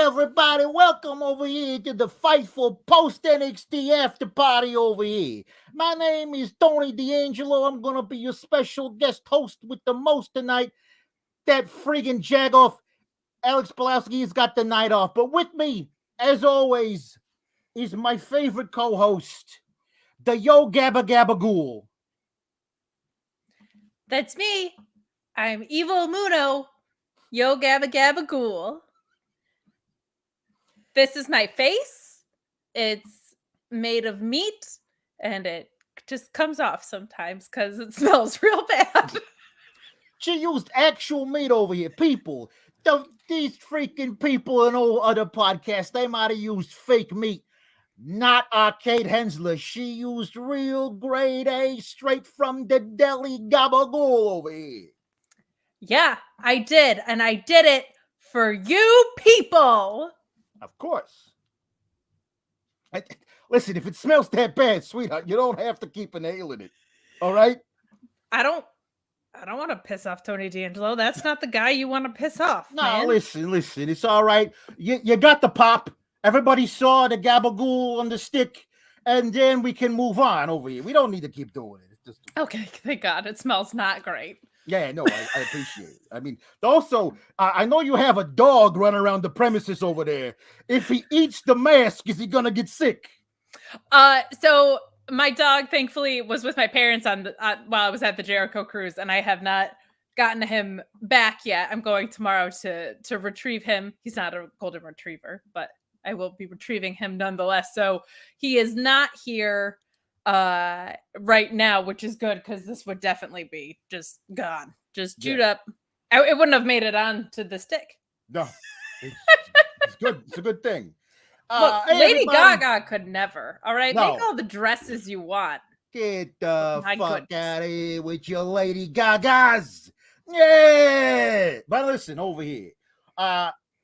everybody. Welcome over here to the Fightful post NXT after party over here. My name is Tony D'Angelo. I'm going to be your special guest host with the most tonight. That friggin' jagoff, Alex Pawlowski, has got the night off. But with me, as always, is my favorite co-host, the Yo Gabba Gabba Ghoul. That's me. I'm Evil Muno, Yo Gabba Gabba Ghoul. This is my face. It's made of meat, and it just comes off sometimes because it smells real bad. She used actual meat over here. People, these freaking people in all other podcasts, they might have used fake meat. Not Arcade Hensler. She used real grade A straight from the deli gabagool over here. Yeah, I did. And I did it for you people. Of course. Listen, if it smells that bad, sweetheart, you don't have to keep inhaling it. All right? I don't want to piss off Tony D'Angelo. That's not the guy you want to piss off. No, man. listen. It's all right. You got the pop. Everybody saw the gabagool on the stick, and then we can move on over here. We don't need to keep doing it. It's just... Okay, thank God. It smells not great. Yeah, no, I appreciate it. I mean, also, I know you have a dog running around the premises over there. If he eats the mask, is he gonna get sick? So my dog, thankfully, was with my parents while I was at the Jericho cruise, and I have not gotten him back yet. I'm going tomorrow to retrieve him. He's not a golden retriever, but I will be retrieving him nonetheless. So he is not here right now, which is good because this would definitely be just gone, just chewed up. It wouldn't have made it on to the stick. No, it's good. It's a good thing. Look, Lady Gaga could never. All right, No. make all the dresses you want. Get the My fuck goodness. out of here with your Lady Gagas. Yeah. But listen, over here.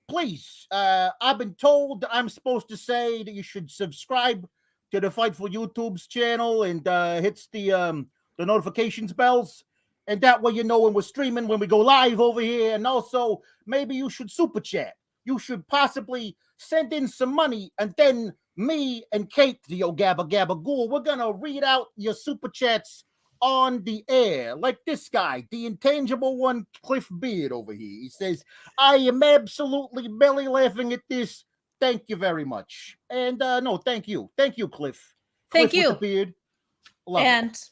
Please, I've been told I'm supposed to say that you should subscribe to the Fightful YouTube's channel and hits the notifications bells. And that way you know when we're streaming, when we go live over here. And also, maybe you should super chat. You should possibly send in some money, and then me and Kate, the Yo Gabba Gabba Ghoul, we're gonna read out your super chats on the air, like this guy, the intangible one, Cliff Beard over here. He says, I am absolutely belly laughing at this. Thank you very much. And no, thank you, Cliff. Thank Cliff you. with the beard. Love And it.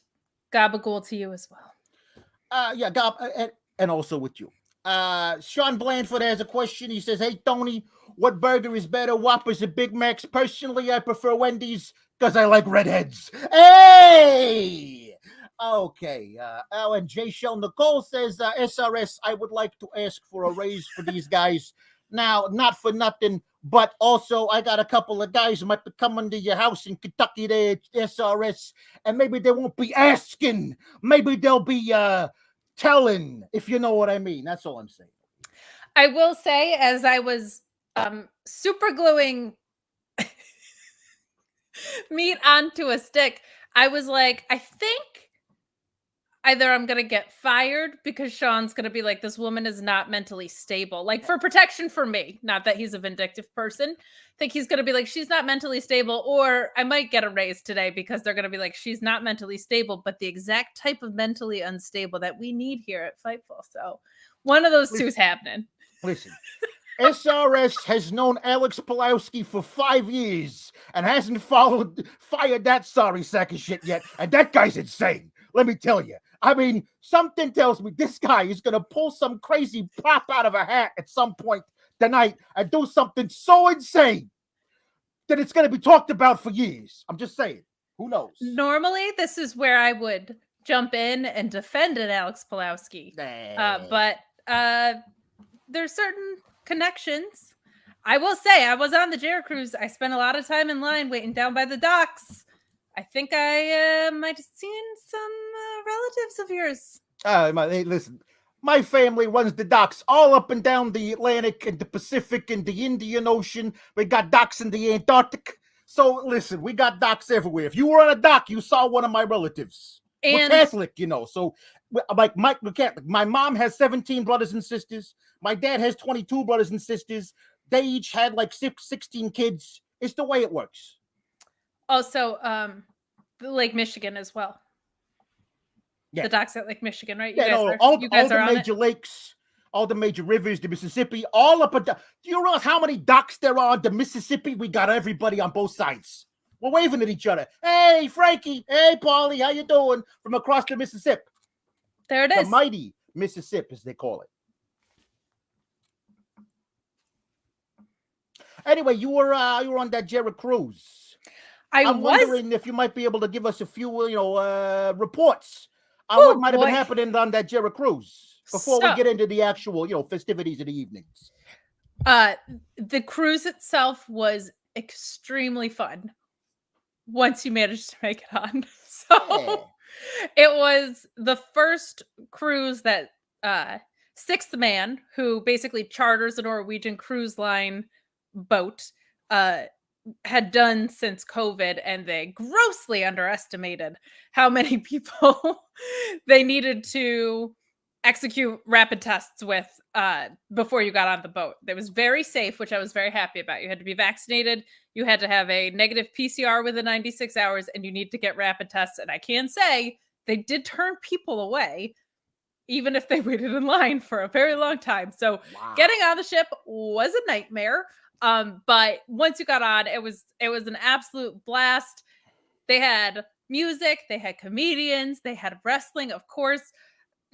Gabagool to you as well. Yeah, and also with you. Sean Blandford has a question. He says, hey, Tony, what burger is better, Whoppers or Big Macs? Personally, I prefer Wendy's because I like redheads. Hey! Okay. And J. Shell Nicole says, SRS, I would like to ask for a raise for these guys. Now, not for nothing, but also I got a couple of guys who might be coming to your house in Kentucky there, SRS, and maybe they won't be asking. Maybe they'll be telling, if you know what I mean. That's all I'm saying. I will say, as I was super gluing meat onto a stick, I was like, I think either I'm going to get fired because Sean's going to be like, this woman is not mentally stable. Like, for protection for me, not that he's a vindictive person. I think he's going to be like, she's not mentally stable. Or I might get a raise today because they're going to be like, she's not mentally stable, but the exact type of mentally unstable that we need here at Fightful. So one of those two is happening. Listen, SRS has known Alex Pawlowski for 5 years and hasn't fired that sorry sack of shit yet. And that guy's insane. Let me tell you. I mean, something tells me this guy is going to pull some crazy prop out of a hat at some point tonight and do something so insane that it's going to be talked about for years. I'm just saying. Who knows? Normally, this is where I would jump in and defend an Alex Pawlowski. But there's certain connections. I will say, I was on the Jericho cruise. I spent a lot of time in line waiting down by the docks. I think I might have seen some relatives of yours. Hey, listen, my family runs the docks all up and down the Atlantic and the Pacific and the Indian Ocean. We got docks in the Antarctic. So listen, we got docks everywhere. If you were on a dock, you saw one of my relatives. We're Catholic, you know. So like we're Catholic. My mom has 17 brothers and sisters. My dad has 22 brothers and sisters. they each had like 16 kids. It's the way it works. Also, Lake Michigan as well. Yeah. The docks at Lake Michigan, right? All you the guys are major lakes, all the major rivers, the Mississippi, all up. Do you realize how many docks there are on the Mississippi? We got everybody on both sides. We're waving at each other. Hey, Frankie. Hey, Paulie. How you doing? From across the Mississippi. There it is. The mighty Mississippi, as they call it. Anyway, you were on that Jared cruise. I'm wondering if you might be able to give us a few, reports on what might have been happening on that Jared cruise before we get into the actual, festivities of the evenings. The cruise itself was extremely fun once you managed to make it on. So it was the first cruise that Sixth Man, who basically charters a Norwegian cruise line boat, had done since COVID, and they grossly underestimated how many people they needed to execute rapid tests with before you got on the boat. It was very safe, which I was very happy about. You had to be vaccinated, you had to have a negative PCR within 96 hours, and you need to get rapid tests. And I can say they did turn people away, even if they waited in line for a very long time. So getting on the ship was a nightmare. But once you got on, it was an absolute blast. They had music, they had comedians, they had wrestling, of course.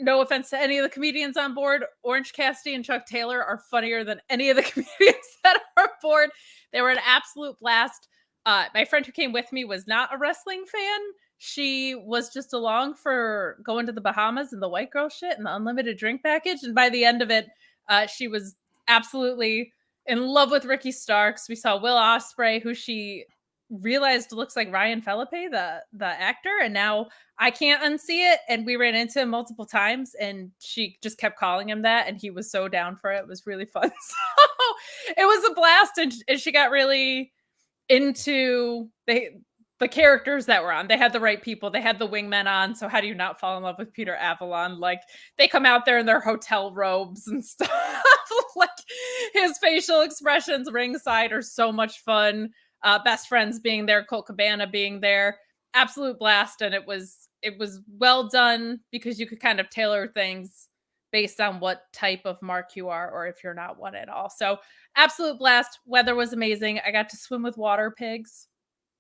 No offense to any of the comedians on board. Orange Cassidy and Chuck Taylor are funnier than any of the comedians that are aboard. They were an absolute blast. My friend who came with me was not a wrestling fan. She was just along for going to the Bahamas and the white girl shit and the unlimited drink package. And by the end of it, she was absolutely in love with Ricky Starks. We saw Will Ospreay, who she realized looks like Ryan Felipe, the actor, and now I can't unsee it. And we ran into him multiple times, and she just kept calling him that, and he was so down for it. It was really fun. So it was a blast, and she got really into the characters that were on. They had the right people. They had the wingmen on. So how do you not fall in love with Peter Avalon? Like, they come out there in their hotel robes and stuff. Like, his facial expressions ringside are so much fun. Best Friends being there, Colt Cabana being there, absolute blast. And it was well done because you could kind of tailor things based on what type of mark you are, or if you're not one at all. So absolute blast. Weather was amazing. I got to swim with water pigs,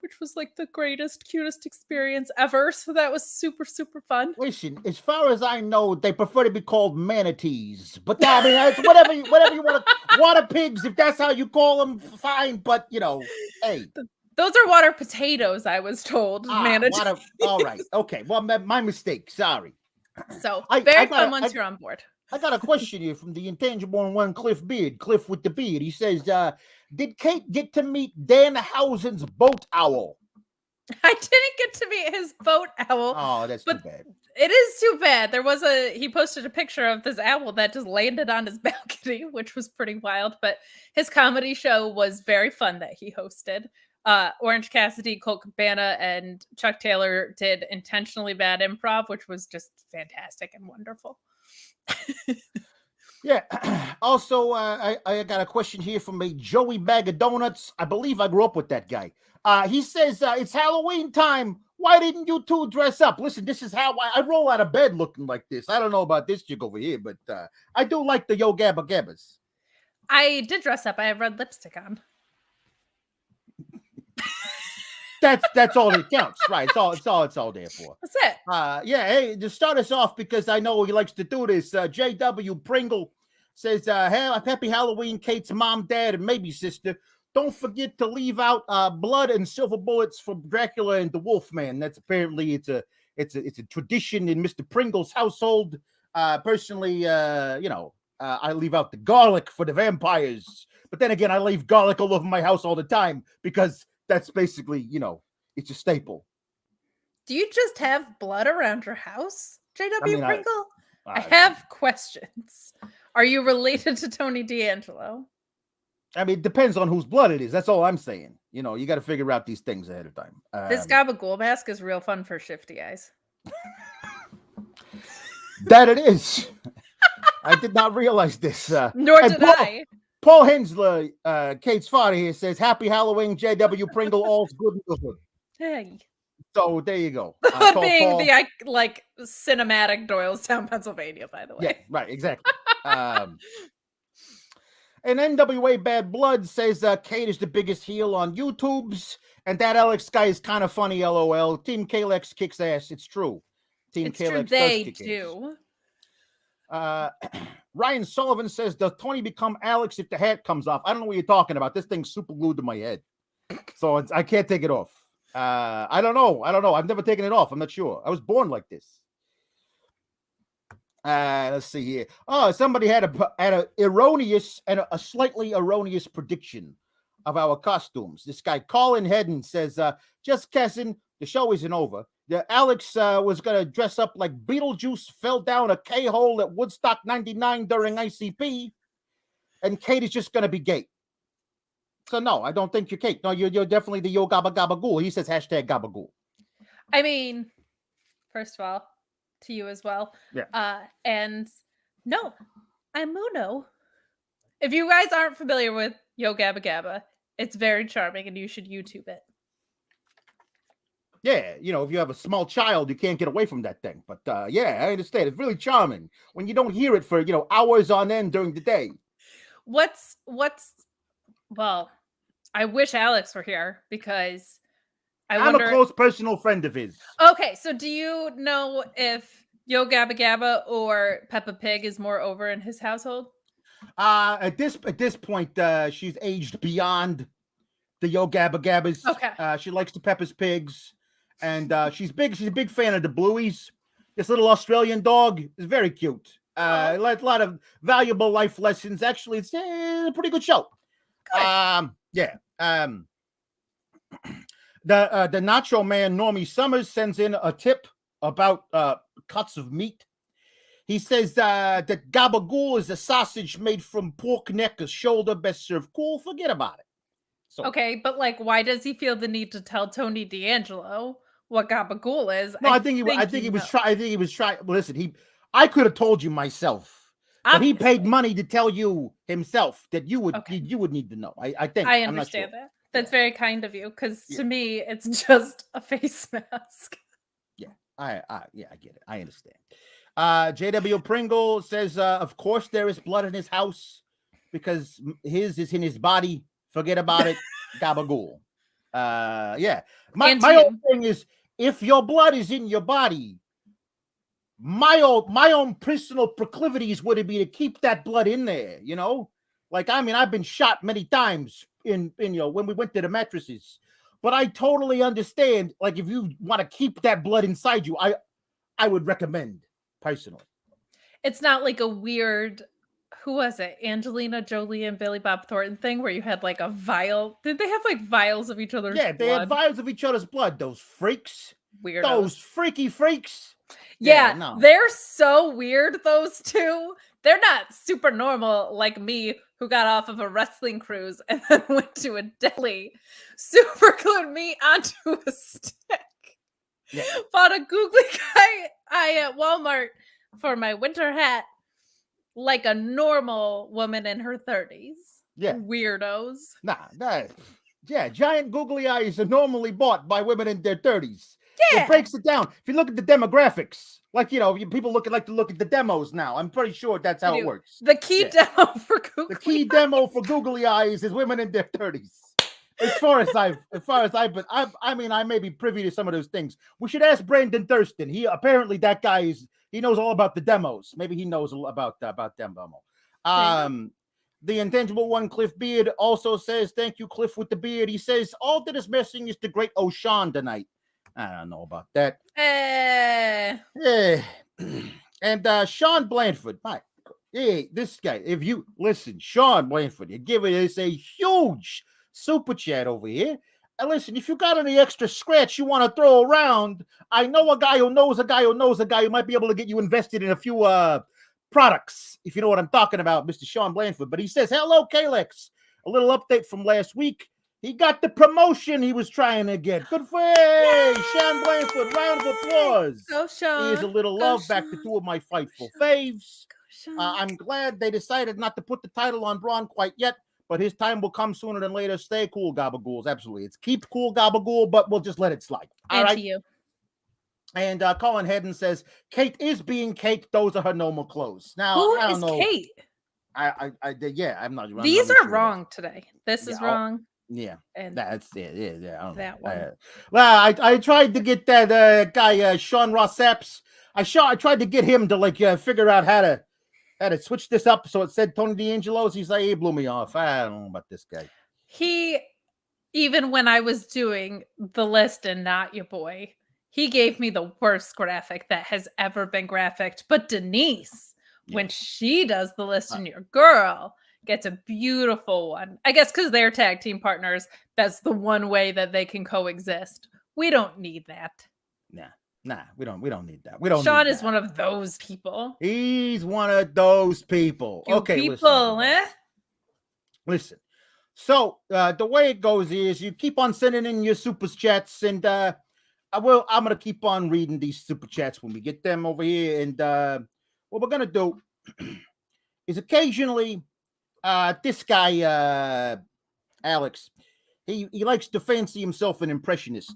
which was like the greatest, cutest experience ever. So that was super, super fun. Listen, as far as I know, they prefer to be called manatees. But I mean, it's whatever you want to, water pigs, if that's how you call them, fine. But, hey. Those are water potatoes, I was told. Manatees. All right. Okay. Well, my mistake. Sorry. So, very fun once you're on board. I got a question here from the intangible one, Cliff with the beard. He says, did Kate get to meet Danhausen's boat owl? I didn't get to meet his boat owl. Oh, that's too bad. It is too bad. He posted a picture of this owl that just landed on his balcony, which was pretty wild. But his comedy show was very fun that he hosted. Orange Cassidy, Colt Cabana, and Chuck Taylor did intentionally bad improv, which was just fantastic and wonderful. Yeah. Also, I got a question here from a Joey Bag of Donuts. I believe I grew up with that guy. He says, it's Halloween time. Why didn't you two dress up? Listen, this is how I roll out of bed looking like this. I don't know about this chick over here, but I do like the Yo Gabba Gabbas. I did dress up. I have red lipstick on. That's all that counts, right? It's all there for. That's it. Yeah. Hey, to start us off, because I know he likes to do this. J.W. Pringle says, "Happy Halloween, Kate's mom, dad, and maybe sister. Don't forget to leave out blood and silver bullets from Dracula and the Wolfman. That's apparently it's a tradition in Mr. Pringle's household. Personally, I leave out the garlic for the vampires, but then again, I leave garlic all over my house all the time because." That's basically, it's a staple. Do you just have blood around your house, J.W. Pringle? I have questions. Are you related to Tony D'Angelo? I mean, it depends on whose blood it is. That's all I'm saying. You got to figure out these things ahead of time. This gabagool mask is real fun for shifty eyes. That it is. I did not realize this. Nor did I. Paul Hensler, Kate's father here, says, "Happy Halloween, J.W. Pringle. All's good in the hood." Hey. So there you go. Being Paul. the like cinematic Doylestown, Pennsylvania, by the way. Yeah, right, exactly. And NWA Bad Blood says Kate is the biggest heel on YouTube's, and that Alex guy is kind of funny. LOL. Team KALEX kicks ass. It's true. Team KALEX they does kick do. ass. Ryan Sullivan says, "Does Tony become Alex if the hat comes off?" I don't know what you're talking about. This thing's super glued to my head, so I can't take it off. I don't know. I've never taken it off. I'm not sure. I was born like this. Let's see here. Oh, somebody had a erroneous and a slightly erroneous prediction of our costumes. This guy Colin Hedden says, "Just guessing, the show isn't over. Alex was gonna dress up like Beetlejuice fell down a K-hole at Woodstock '99 during ICP, and Kate is just gonna be gay." So no, I don't think you're Kate. No, you're definitely the Yo Gabba Gabagool. He says hashtag Gabagool. I mean, first of all, to you as well. Yeah. And no, I'm Muno. If you guys aren't familiar with Yo Gabba Gabba, it's very charming and you should YouTube it. Yeah, if you have a small child, you can't get away from that thing. But yeah, I understand. It's really charming when you don't hear it for, hours on end during the day. Well, I wish Alex were here because I'm a close personal friend of his. Okay, so do you know if Yo Gabba Gabba or Peppa Pig is more over in his household? At this point, she's aged beyond the Yo Gabba Gabbas. Okay. She likes the Peppa's Pigs, and she's a big fan of the Blueies. This little Australian dog is very cute. A lot of valuable life lessons. Actually, it's a pretty good show. Good. Yeah. The Nacho Man Normie Summers sends in a tip about cuts of meat. He says that gabagool is a sausage made from pork neck or shoulder, best served cool. Forget about it. So, okay, but why does he feel the need to tell Tony D'Angelo what gabagool is? No, I think he was trying. Well, listen, I could have told you myself, but he paid money to tell you himself that you would need to know. I think I understand that. That's very kind of you, because to me, it's just a face mask. Yeah, I get it. I understand. JW Pringle says, "Of course there is blood in his house because his is in his body. Forget about it. Gabagool." Yeah. My whole thing is, if your blood is in your body, my own personal proclivities would be to keep that blood in there. I've been shot many times in when we went to the mattresses, but I totally understand. If you want to keep that blood inside you, I would recommend personally. It's not like a weird, who was it? Angelina Jolie and Billy Bob Thornton thing where you had a vial. Did they have vials of each other's blood? Yeah, they had vials of each other's blood. Those freaks. Weirdos. Those freaky freaks. Yeah, no. They're so weird, those two. They're not super normal like me, who got off of a wrestling cruise and then went to a deli, super glued me onto a stick. Yeah. Bought a googly eye at Walmart for my winter hat like a normal woman in her 30s. Yeah. Weirdos. Yeah, giant googly eyes are normally bought by women in their 30s. Yeah. It breaks it down. If you look at the demographics, people like to look at the demos now. I'm pretty sure that's how it works. The key demo for googly The key demo for googly eyes is women in their 30s. As far as I may be privy to some of those things. We should ask Brandon Thurston. Apparently that guy he knows all about the demos. Maybe he knows about demo. The intangible one, Cliff Beard, also says, "Thank you, Cliff with the beard." He says, "All that is missing is the great O'Shawn tonight." I don't know about that. Yeah. And Sean Blanford, this guy. If you listen, Sean Blanford, you give us a huge super chat over here. And listen, if you got any extra scratch you want to throw around, I know a guy who knows a guy who knows a guy who might be able to get you invested in a few products, if you know what I'm talking about, Mr. Sean Blanford. But he says, "Hello, KALEX. A little update from last week. He got the promotion he was trying to get. Good for Sean Blanford. Round of applause. Go, Sean. Here's a little love back to two of my Fightful faves. I'm glad they decided not to put the title on Braun quite yet, but his time will come sooner than later. Stay cool, Gabagools. Absolutely. It's keep cool, Gabagool, but we'll just let it slide. All right. To you. And Colin Hedden says, Kate is being caked. Those are her normal clothes. Now, Who I don't is know. Kate? Yeah, I'm not. These I'm not are sure wrong today. This is wrong. Yeah, and that's it. Yeah, I don't that know. one. Well, I tried to get that guy Sean Ross Epps. I tried to get him to like figure out how to switch this up so it said Tony D'Angelo's. He's like, he blew me off. I don't know about this guy. Even when I was doing the list and not your boy, he gave me the worst graphic that has ever been graphicked. But Denise, when she does the list and your girl gets a beautiful one. I guess because they're tag team partners, that's the one way that they can coexist. We don't need that. Nah, we don't need that. Sean is one of those people. He's one of those people. Listen. So the way it goes is you keep on sending in your super chats, and I'm gonna keep on reading these super chats when we get them over here. And what we're gonna do is occasionally this guy Alex, he likes to fancy himself an impressionist.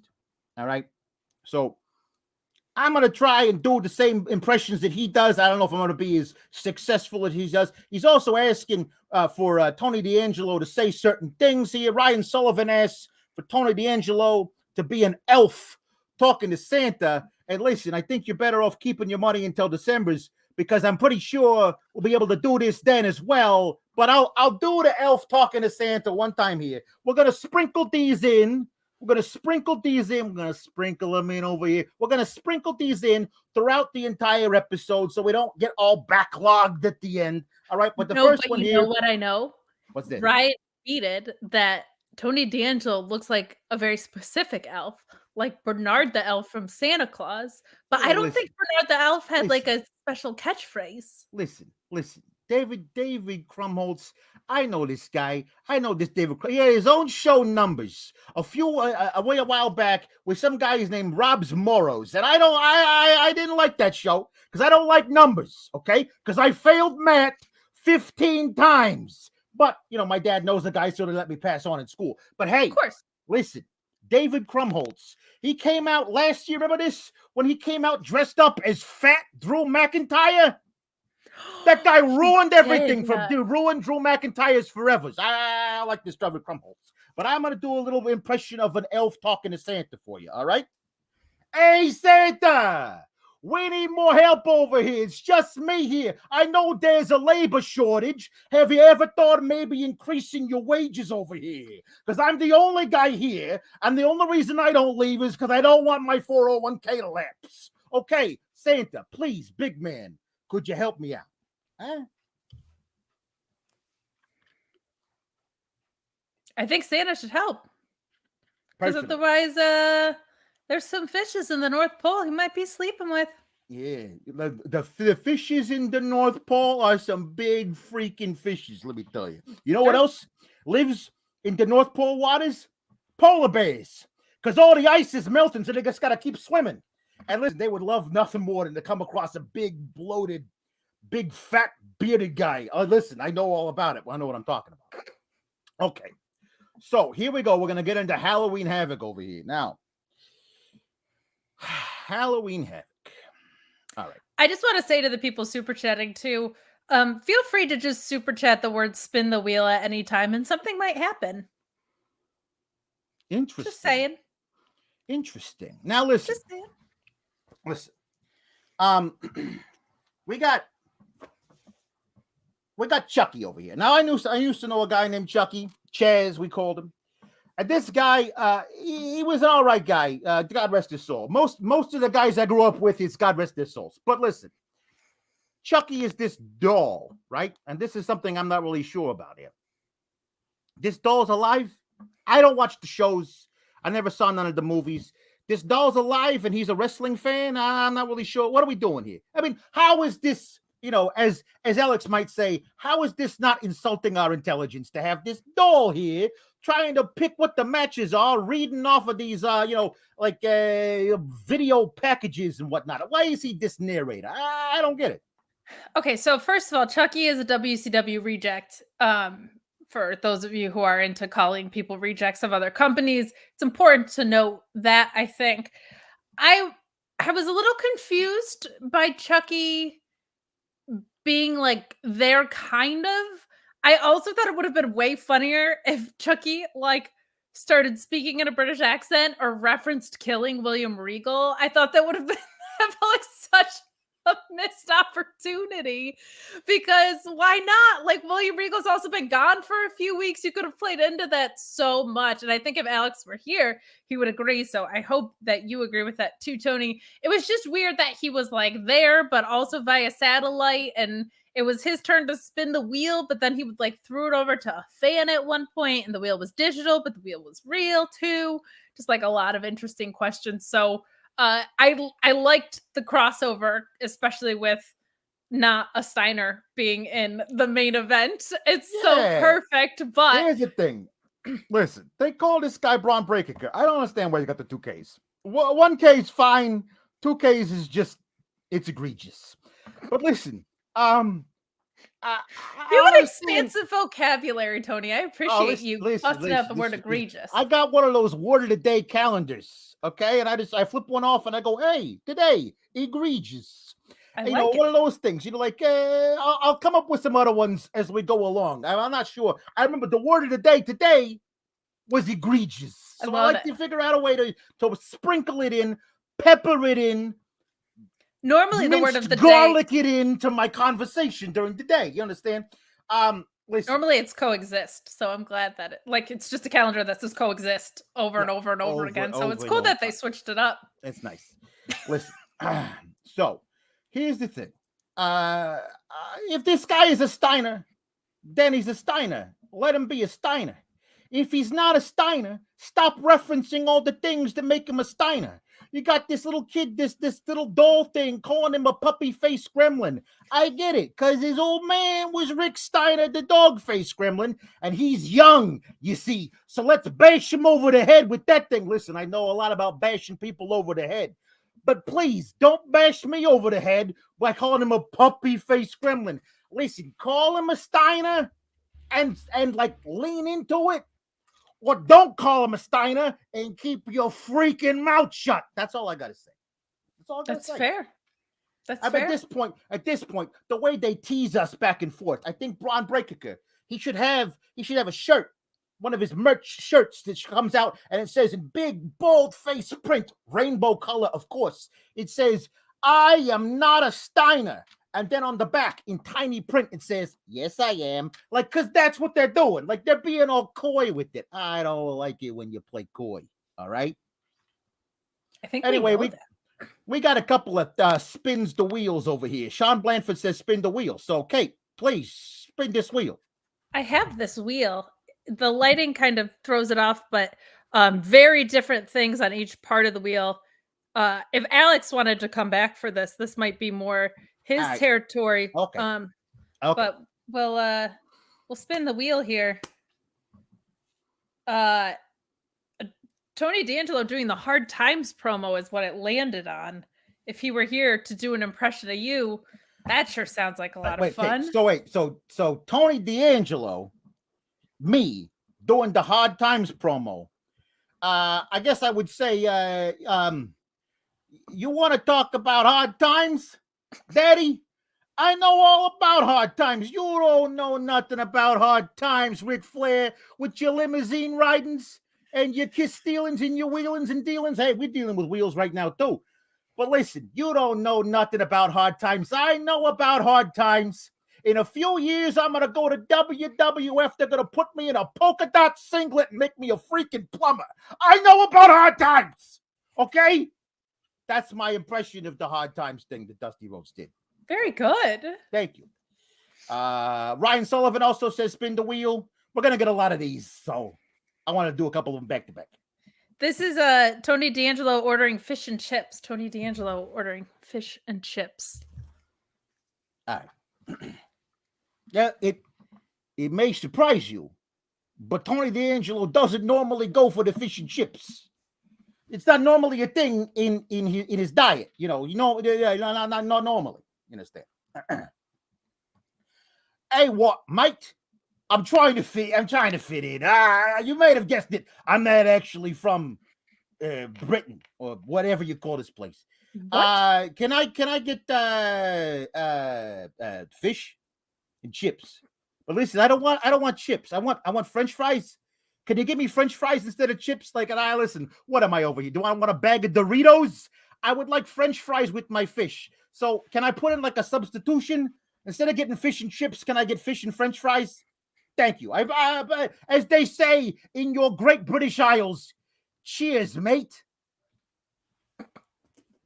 All right, so I'm going to try and do the same impressions that he does. I don't know if I'm going to be as successful as he does. He's also asking for Tony D'Angelo to say certain things here. Ryan Sullivan asks for Tony D'Angelo to be an elf talking to Santa. And listen, I think you're better off keeping your money until December's, because I'm pretty sure we'll be able to do this then as well. But I'll do the elf talking to Santa one time here. We're going to sprinkle these in. We're going to sprinkle these in. We're going to sprinkle them in over here. We're going to sprinkle these in throughout the entire episode so we don't get all backlogged at the end. All right. But the first one here. You know what I know? What's that? Ryan tweeted that Tony D'Angelo looks like a very specific elf, like Bernard the elf from Santa Claus. But I don't think Bernard the elf had like a special catchphrase. Listen. David Krumholtz. I know this guy. I know this David. He had his own show Numbers a while back with some guys named Rob's Moros, and I didn't like that show because I don't like numbers. Okay, because I failed math 15 times. But my dad knows the guy, so they let me pass on in school. But hey, of course, listen. David Krumholtz. He came out last year. Remember this? When he came out dressed up as Fat Drew McIntyre. That guy ruined everything ruined Drew McIntyre's forevers. I like this David Krumholtz. But I'm going to do a little impression of an elf talking to Santa for you, all right? Hey, Santa! We need more help over here. It's just me here. I know there's a labor shortage. Have you ever thought of maybe increasing your wages over here? Because I'm the only guy here, and the only reason I don't leave is because I don't want my 401k to lapse. Okay, Santa, please, big man. Could you help me out? Huh? I think Santa should help. Because otherwise, there's some fishes in the North Pole he might be sleeping with. Yeah, the fishes in the North Pole are some big freaking fishes, let me tell you. You know what else lives in the North Pole waters? Polar bears. Because all the ice is melting, so they just got to keep swimming. And listen, they would love nothing more than to come across a big, bloated, big, fat, bearded guy. Listen, I know all about it. I know what I'm talking about. Okay. So here we go. We're going to get into Halloween Havoc over here. Now, Halloween Havoc. All right. I just want to say to the people super chatting too, feel free to just super chat the word spin the wheel at any time and something might happen. Interesting. Just saying. Interesting. Now listen. Just saying. Listen. We got Chucky over here. Now I used to know a guy named Chucky, Chaz, we called him. And this guy, he was an all right guy. God rest his soul. Most of the guys I grew up with is God rest their souls. But listen, Chucky is this doll, right? And this is something I'm not really sure about here. This doll's alive. I don't watch the shows. I never saw none of the movies. This doll's alive and he's a wrestling fan. I'm not really sure. What are we doing here? I mean, how is this, as Alex might say, how is this not insulting our intelligence to have this doll here trying to pick what the matches are, reading off of these, video packages and whatnot? Why is he this narrator? I don't get it. Okay, so first of all, Chucky is a WCW reject. For those of you who are into calling people rejects of other companies, it's important to note that I think I I was a little confused by Chucky being like there kind of. I also thought it would have been way funnier if Chucky like started speaking in a British accent or referenced killing William Regal. I thought that would have been I felt like such a missed opportunity because why not? Like William Regal's also been gone for a few weeks. You could have played into that so much. And I think if Alex were here, he would agree. So I hope that you agree with that too, Tony. It was just weird that he was like there, but also via satellite. And it was his turn to spin the wheel, but then he would like threw it over to a fan at one point, and the wheel was digital, but the wheel was real too. Just like a lot of interesting questions. So I liked the crossover, especially with not a Steiner being in the main event. It's so perfect, but here's the thing. Listen, they call this guy Bron Breakker. I don't understand why you got the 2Ks. 1K is fine. 2Ks is just, it's egregious. But listen, you have an expansive vocabulary, Tony. I appreciate you busting out the word egregious. I got one of those word of the day calendars, okay? And I flip one off and I go, hey, today, egregious. One of those things, like, I'll come up with some other ones as we go along. I'm not sure. I remember the word of the day today was egregious. So I like to figure out a way to sprinkle it in, pepper it in. Normally the word of the garlic it into my conversation during the day. You understand? Listen. Normally it's coexist. So I'm glad that it's just a calendar that says coexist over and over and over again. So it's cool that they switched it up. It's nice. Listen. So here's the thing. If this guy is a Steiner, then he's a Steiner. Let him be a Steiner. If he's not a Steiner, stop referencing all the things that make him a Steiner. You got this little kid, this little doll thing, calling him a puppy face gremlin. I get it, because his old man was Rick Steiner, the dog face gremlin, and he's young, you see. So let's bash him over the head with that thing. Listen, I know a lot about bashing people over the head, but please don't bash me over the head by calling him a puppy face gremlin. Listen, call him a Steiner and like lean into it. Or don't call him a Steiner and keep your freaking mouth shut. That's all I got to say. That's all I got to say. That's fair. That's fair. At this point, the way they tease us back and forth, I think Bron Breakker, he should have a shirt, one of his merch shirts that comes out and it says in big, bold face print, rainbow color, of course. It says, I am not a Steiner. And then on the back, in tiny print, it says, yes, I am. Like, because that's what they're doing. Like, they're being all coy with it. I don't like it when you play coy. All right? I think anyway, we got a couple of spins the wheels over here. Sean Blanford says spin the wheel. So, Kate, please spin this wheel. I have this wheel. The lighting kind of throws it off, but very different things on each part of the wheel. If Alex wanted to come back for this might be more his territory. Okay. Okay. But we'll spin the wheel here. Tony D'Angelo doing the Hard Times promo is what it landed on. If he were here to do an impression of you, that sure sounds like a lot of fun. So Tony D'Angelo, me doing the Hard Times promo. I guess I would say, you want to talk about hard times? Daddy, I know all about hard times. You don't know nothing about hard times, Ric Flair, with your limousine ridings and your kiss stealings and your wheelings and dealings. Hey, we're dealing with wheels right now, too. But listen, you don't know nothing about hard times. I know about hard times. In a few years, I'm going to go to WWF. They're going to put me in a polka dot singlet and make me a freaking plumber. I know about hard times. Okay? That's my impression of the hard times thing that Dusty Rhodes did. Very good. Thank you. Ryan Sullivan also says spin the wheel. We're going to get a lot of these, so I want to do a couple of them back to back. This is Tony D'Angelo ordering fish and chips. Tony D'Angelo ordering fish and chips. All right. Yeah, it may surprise you, but Tony D'Angelo doesn't normally go for the fish and chips. It's not normally a thing in his diet, not normally. You understand? Hey, what, mate? I'm trying to fit in. You might have guessed it. I'm not actually from Britain or whatever you call this place. What? Can I get fish and chips? But listen, I don't want chips. I want French fries. Can you give me French fries instead of chips? Like, and listen, what am I over here? Do I want a bag of Doritos? I would like French fries with my fish. So can I put in like a substitution? Instead of getting fish and chips, can I get fish and French fries? Thank you. As they say in your great British Isles, cheers, mate.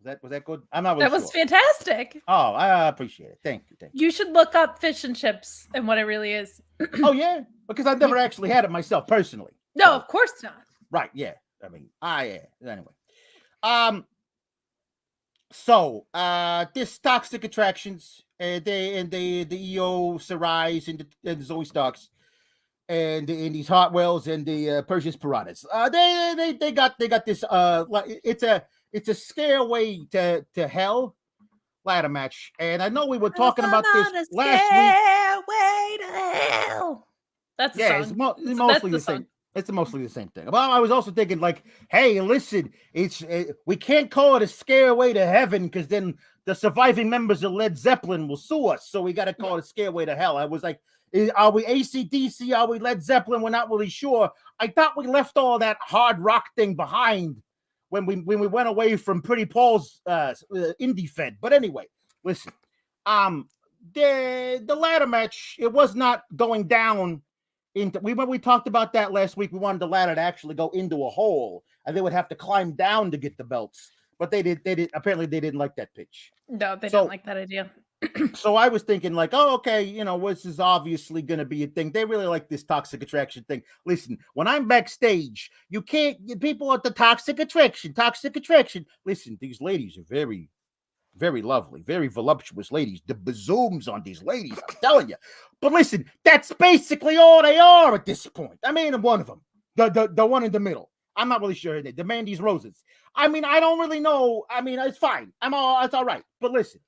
Was that good? I'm not really That was fantastic. Oh, I appreciate it. Thank you. You should look up fish and chips and what it really is. Oh, yeah? Because I've never actually had it myself personally. No, so, of course not. Right, yeah. I mean, anyway. So this Toxic Attractions, the Io Sarai's and the Zoe Starks and these Hartwells and the Persian Piranhas. They got this it's a stairway to hell ladder match. And I know we were talking about this last week. Stairway to hell. That's the song. It's mostly the same. It's mostly the same thing. Well, I was also thinking, like, hey, listen, we can't call it a stairway to heaven because then the surviving members of Led Zeppelin will sue us. So we got to call it a stairway to hell. I was like, are we AC/DC? Are we Led Zeppelin? We're not really sure. I thought we left all that hard rock thing behind when we went away from Pretty Paul's indie fed. But anyway, listen, the ladder match, it was not going down. When we talked about that last week, we wanted the ladder to actually go into a hole, and they would have to climb down to get the belts. But they did. Apparently, they didn't like that pitch. No, they don't like that idea. So I was thinking, like, oh, okay, this is obviously going to be a thing. They really like this Toxic Attraction thing. Listen, when I'm backstage, you can't. People at the Toxic Attraction. Listen, these ladies are very, very lovely, very voluptuous ladies. The bazooms on these ladies, I'm telling you. But listen, that's basically all they are at this point. I mean, one of them, the one in the middle. I'm not really sure her name. The Mandy Roses. I mean, I don't really know. I mean, it's fine. It's all right. But listen,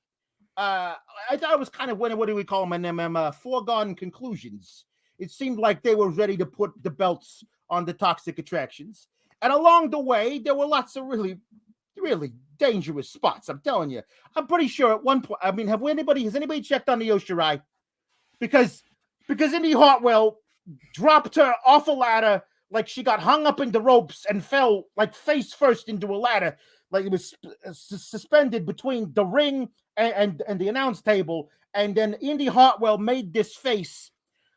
I thought it was kind of what do we call them? Foregone conclusions. It seemed like they were ready to put the belts on the Toxic Attractions, and along the way, there were lots of really, really dangerous spots. I'm telling you. I'm pretty sure at one point. I mean, has anybody checked on the Io Shirai? Because Indy Hartwell dropped her off a ladder like she got hung up in the ropes and fell like face first into a ladder, like it was suspended between the ring and the announce table. And then Indy Hartwell made this face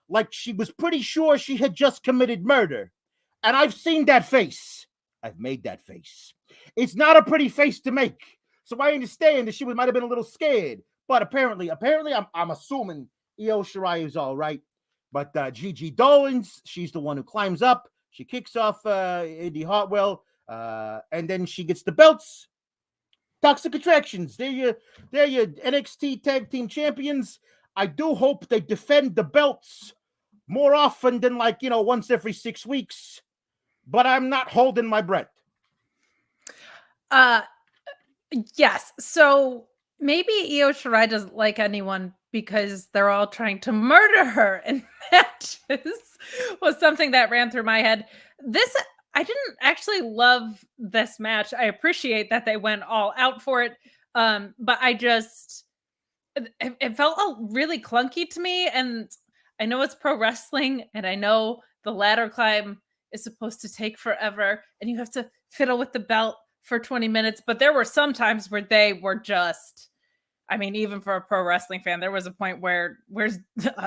like she was pretty sure she had just committed murder. And I've seen that face. I've made that face. It's not a pretty face to make. So I understand that she might have been a little scared. But apparently, I'm assuming Io Shirai is all right. But Gigi Dolan's, she's the one who climbs up. She kicks off Indy Hartwell. And then she gets the belts. Toxic Attractions. They're your NXT Tag Team Champions. I do hope they defend the belts more often than once every 6 weeks. But I'm not holding my breath. Yes. So maybe Io Shirai doesn't like anyone because they're all trying to murder her in matches was something that ran through my head. I didn't actually love this match. I appreciate that they went all out for it. But it felt really clunky to me. And I know it's pro wrestling and I know the ladder climb is supposed to take forever and you have to fiddle with the belt for 20 minutes. But there were some times where they were just, I mean, even for a pro wrestling fan, there was a point where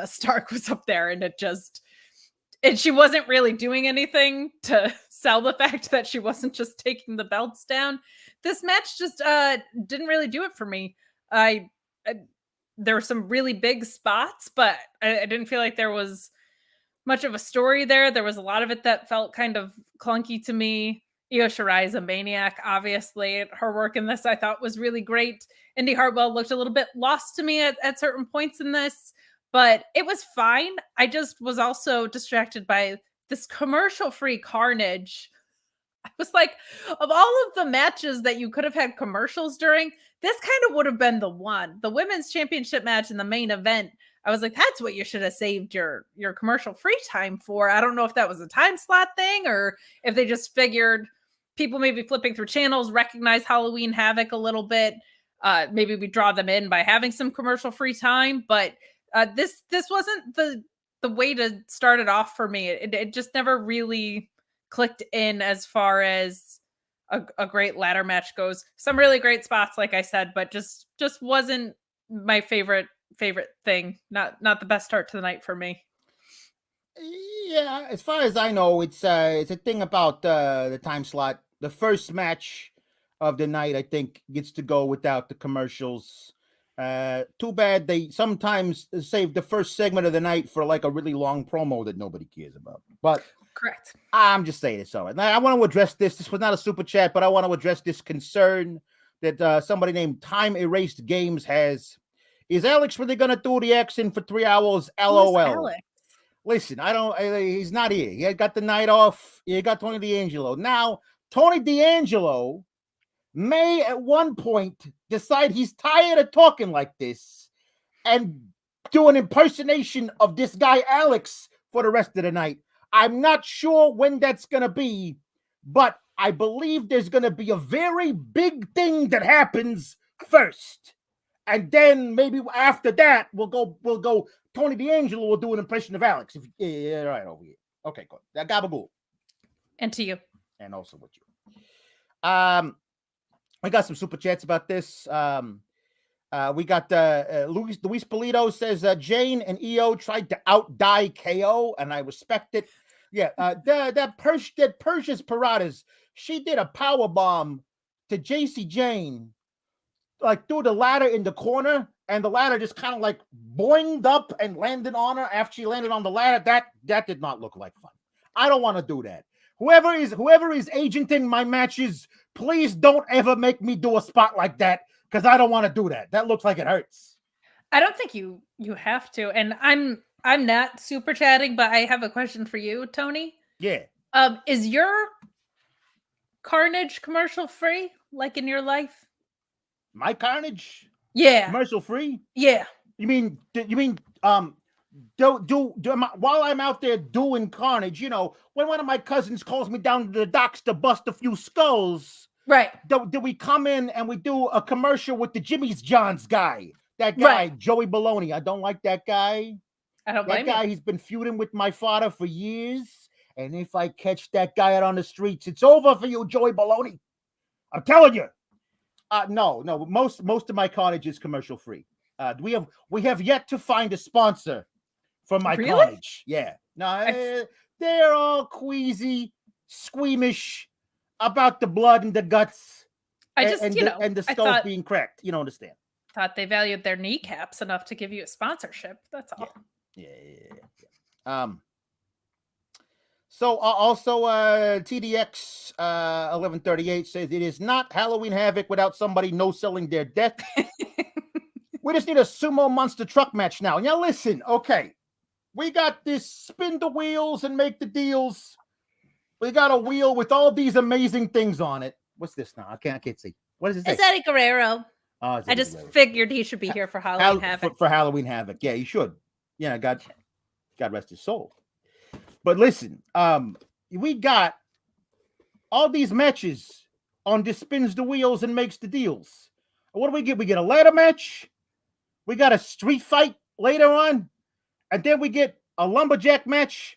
Stark was up there and she wasn't really doing anything to sell the fact that she wasn't just taking the belts down. This match just didn't really do it for me. There were some really big spots, but I didn't feel like there was much of a story there. There was a lot of it that felt kind of clunky to me. Io Shirai is a maniac, obviously. Her work in this I thought was really great. Indy Hartwell looked a little bit lost to me at certain points in this, but it was fine. I just was also distracted by this commercial-free carnage. I was like, of all of the matches that you could have had commercials during, this kind of would have been the one. The women's championship match in the main event, I was like, that's what you should have saved your commercial free time for. I don't know if that was a time slot thing or if they just figured people maybe flipping through channels recognize Halloween Havoc a little bit. Maybe we draw them in by having some commercial free time, but this wasn't the way to start it off for me. It just never really clicked in as far as a great ladder match goes. Some really great spots, like I said, but just wasn't my favorite thing. Not the best start to the night for me. Yeah, as far as I know, it's a thing about the time slot. The first match of the night, I think, gets to go without the commercials. Too bad they sometimes save the first segment of the night for like a really long promo that nobody cares about. But correct. I'm just saying it. So I want to address this. This was not a super chat, but I want to address this concern that somebody named Time Erased Games has. Is Alex really going to do the action for 3 hours? LOL. Listen, he's not here. He got the night off. He got Tony D'Angelo. Now, Tony D'Angelo may at one point decide he's tired of talking like this and do an impersonation of this guy, Alex, for the rest of the night. I'm not sure when that's going to be, but I believe there's going to be a very big thing that happens first. And then maybe after that, we'll go. Tony D'Angelo will do an impression of Alex. Yeah, right over here. Okay, good. That gabagool. And to you. And also with you. We got some super chats about this. We got Luis Polito says Jane and EO tried to outdie KO, and I respect it. Yeah, that Persia's Paradas, she did a power bomb to JC Jane, like through the ladder in the corner, and the ladder just kind of like boinged up and landed on her after she landed on the ladder. That did not look like fun. I don't want to do that. Whoever is agenting my matches, please don't ever make me do a spot like that, because I don't want to do that. That looks like it hurts. I don't think you have to. And I'm not super chatting, but I have a question for you, Tony. Yeah. Is your Carnage commercial free, like in your life? My Carnage? Yeah. Commercial free? Yeah. You mean while I'm out there doing Carnage, you know, when one of my cousins calls me down to the docks to bust a few skulls, right? Do we come in and we do a commercial with the Jimmy's John's guy? That guy, right. Joey Baloney. I don't like that guy. I don't blame that guy. You. He's been feuding with my father for years, and if I catch that guy out on the streets, it's over for you, Joey Baloney. I'm telling you. No. Most of my Carnage is commercial free. We have yet to find a sponsor for my Carnage. Yeah. No, they're all queasy, squeamish about the blood and the guts. And the skulls being cracked. You don't understand. Thought they valued their kneecaps enough to give you a sponsorship. That's all. Yeah. So also TDX 1138 says it is not Halloween Havoc without somebody no-selling their death. We just need a sumo monster truck match now. Now listen, okay. We got this spin the wheels and make the deals. We got a wheel with all these amazing things on it. What's this now? I can't see. What is it? It's Eddie Guerrero. Oh, I just figured he should be here for Halloween Havoc. For Halloween Havoc. Yeah, he should. Yeah, God rest his soul. But listen, we got all these matches on this spins the wheels and makes the deals. What do we get? We get a ladder match. We got a street fight later on. And then we get a lumberjack match.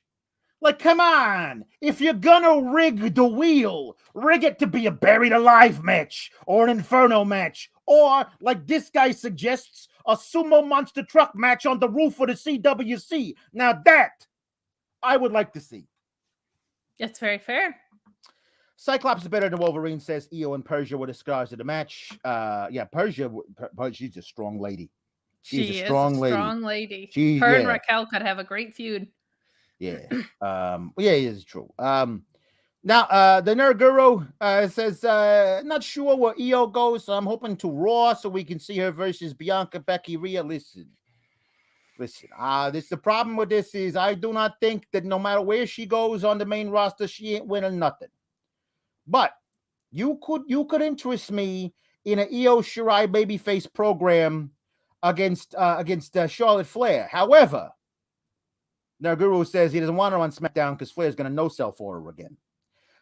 Like, come on. If you're gonna rig the wheel, rig it to be a buried alive match or an inferno match. Or, like this guy suggests, a sumo monster truck match on the roof of the CWC. Now that I would like to see. That's very fair. Cyclops is better than Wolverine, says Io and Persia were the stars of the match. Persia, she's a strong lady. She's a strong lady. Her and Raquel could have a great feud. Yeah. It's true. Now, the Nerd Guru says, not sure where Io goes, so I'm hoping to Raw so we can see her versus Bianca, Becky, Rhea. Listen, the problem with this is I do not think that no matter where she goes on the main roster, she ain't winning nothing. But you could interest me in an Io Shirai babyface program against Charlotte Flair. However, now Guru says he doesn't want her on SmackDown because Flair's going to no-sell for her again.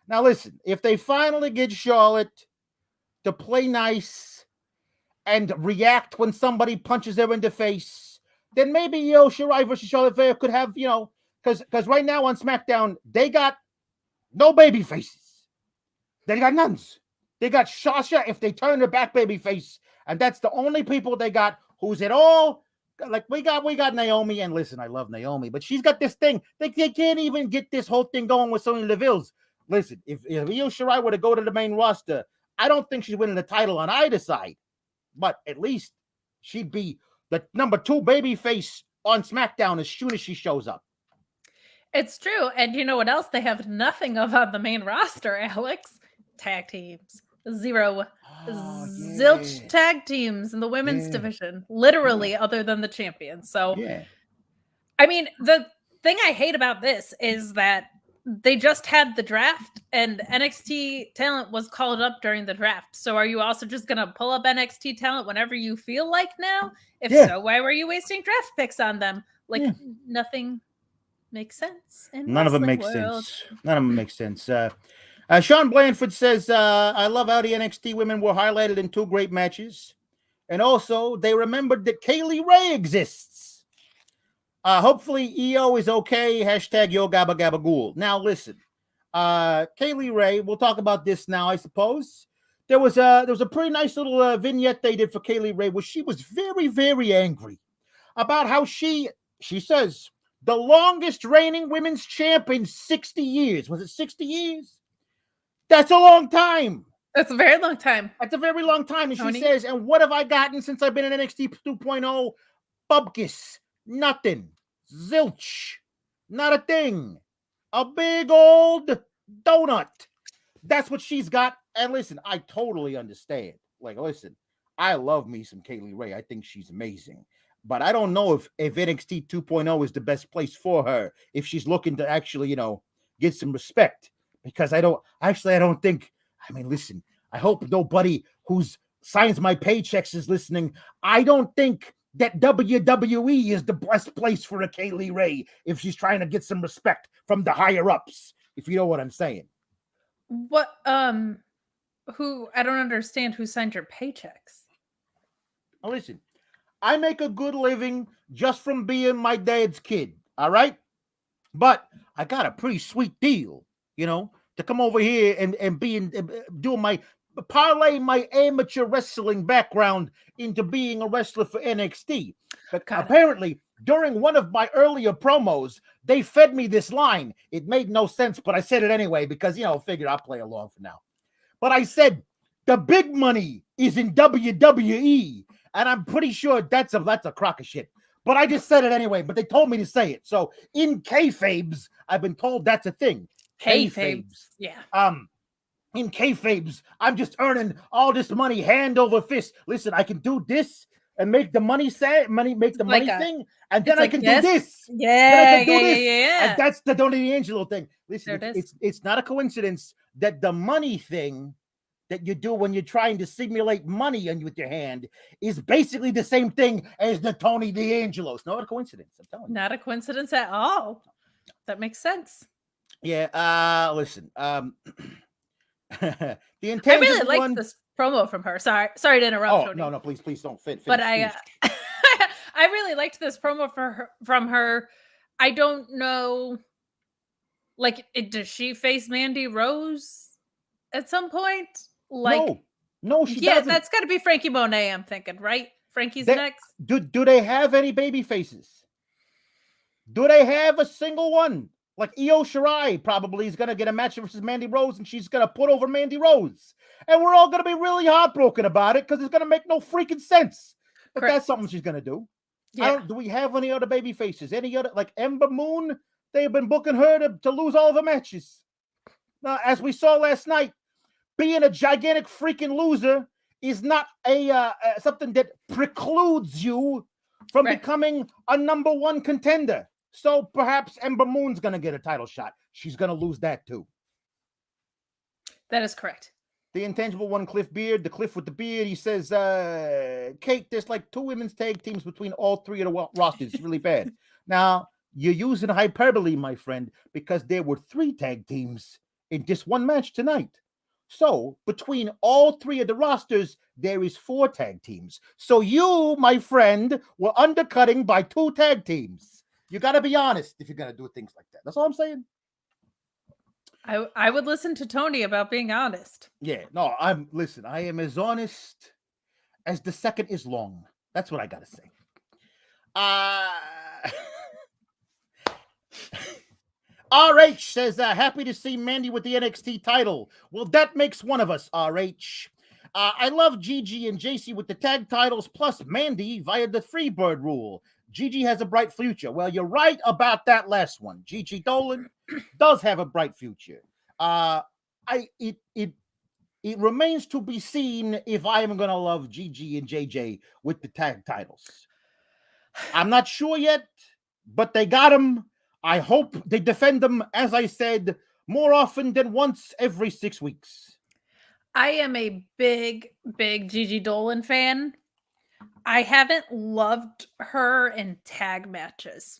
Now listen, if they finally get Charlotte to play nice and react when somebody punches her in the face, then maybe Io Shirai versus Charlotte Flair could have, because right now on SmackDown, they got no baby faces. They got nuns. They got Sasha if they turn her back baby face, and that's the only people they got who's at all. Like we got Naomi, and listen, I love Naomi, but she's got this thing. They can't even get this whole thing going with Sonya Deville's. Listen, if Io Shirai were to go to the main roster, I don't think she's winning the title on either side, but at least she'd be the number 2 baby face on SmackDown as soon as she shows up. It's true. And you know what else they have nothing of on the main roster, Alex? Tag teams. Zero. Zilch tag teams in the women's division, literally, other than the champions. So, I mean, the thing I hate about this is that they just had the draft and NXT talent was called up during the draft. So are you also just going to pull up NXT talent whenever you feel like now? If so, why were you wasting draft picks on them? Like nothing makes sense. None of them make sense. None of them make sense. Sean Blanford says, I love how the NXT women were highlighted in 2 great matches. And also, they remembered that Kaylee Ray exists. Hopefully, EO is okay. Hashtag Yo Gabba Gabba Ghoul. Now, listen. Kaylee Ray, we'll talk about this now, I suppose. There was a pretty nice little vignette they did for Kaylee Ray where she was very, very angry about how she says, the longest reigning women's champ in 60 years. Was it 60 years? That's a long time. That's a very long time. That's a very long time. And she says, and what have I gotten since I've been in NXT 2.0? Bubkiss. Nothing. Zilch. Not a thing. A big old donut. That's what she's got. And listen, I totally understand. Like, listen, I love me some Kaylee Ray. I think she's amazing. But I don't know if NXT 2.0 is the best place for her if she's looking to actually, get some respect. Because I don't think, listen, I hope nobody who signs my paychecks is listening. I don't think that WWE is the best place for a Kaylee Ray if she's trying to get some respect from the higher ups, if you know what I'm saying. What, who, I don't understand who signed your paychecks. Now listen, I make a good living just from being my dad's kid, all right? But I got a pretty sweet deal, to come over here and parlay my amateur wrestling background into being a wrestler for NXT. But apparently, during one of my earlier promos, they fed me this line. It made no sense, but I said it anyway because, figured I'll play along for now. But I said, the big money is in WWE, and I'm pretty sure that's a crock of shit. But I just said it anyway, but they told me to say it. So in kayfabes, I've been told that's a thing. Kayfabes. Yeah. In kayfabes, I'm just earning all this money hand over fist. Listen, I can do this and make the money thing, and then I can do this. Yeah. And that's the Donnie D'Angelo thing. Listen, it's not a coincidence that the money thing that you do when you're trying to simulate money with your hand is basically the same thing as the Tony D'Angelo. It's not a coincidence. I'm telling you. Not a coincidence at all. That makes sense. Yeah. Listen. The I really liked this promo from her. Sorry to interrupt. Tony. No, please don't fit. But I really liked this promo from her. I don't know, like, does she face Mandy Rose at some point? Like, no, she doesn't. That's got to be Frankie Monet. I'm thinking, right? Frankie's next. Do they have any baby faces? Do they have a single one? Like Io Shirai probably is going to get a match versus Mandy Rose, and she's going to put over Mandy Rose. And we're all going to be really heartbroken about it because it's going to make no freaking sense. But that's something she's going to do. Yeah. Do we have any other baby faces? Any other, like Ember Moon? They've been booking her to lose all the matches. Now, as we saw last night, being a gigantic freaking loser is not something that precludes you from becoming a number 1 contender. So perhaps Ember Moon's going to get a title shot. She's going to lose that too. That is correct. The intangible one, Cliff Beard, the Cliff with the beard. He says, Kate, there's like 2 women's tag teams between all 3 of the rosters. It's really bad. Now, you're using hyperbole, my friend, because there were 3 tag teams in just 1 match tonight. So, between all 3 of the rosters, there is 4 tag teams. So you, my friend, were undercutting by 2 tag teams. You got to be honest if you're going to do things like that. That's all I'm saying. I would listen to Tony about being honest. Yeah, no, I am as honest as the second is long. That's what I gotta say. RH says, happy to see Mandy with the NXT title. Well, that makes one of us, RH. I love Gigi and JC with the tag titles, plus Mandy via the Freebird rule. Gigi has a bright future. Well, you're right about that last one. Gigi Dolan does have a bright future. It remains to be seen if I am going to love Gigi and JJ with the tag titles. I'm not sure yet, but they got them. I hope they defend them, as I said, more often than once every 6 weeks. I am a big Gigi Dolan fan. I haven't loved her in tag matches.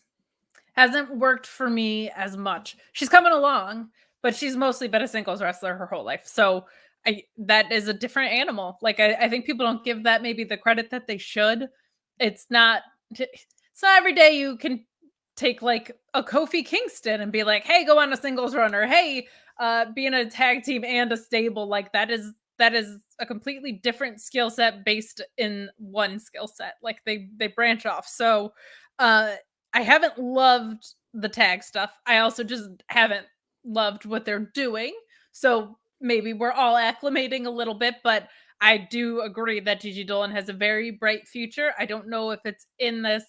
Hasn't worked for me as much. She's coming along, but she's mostly been a singles wrestler her whole life. So that is a different animal. Like I think people don't give that maybe the credit that they should. It's not every day you can take like a Kofi Kingston and be like, hey, go on a singles run, or hey, be in a tag team and a stable. Like that is a completely different skill set based in one skill set. Like they branch off. So I haven't loved the tag stuff. I also just haven't loved what they're doing. So maybe we're all acclimating a little bit, but I do agree that Gigi Dolan has a very bright future. I don't know if it's in this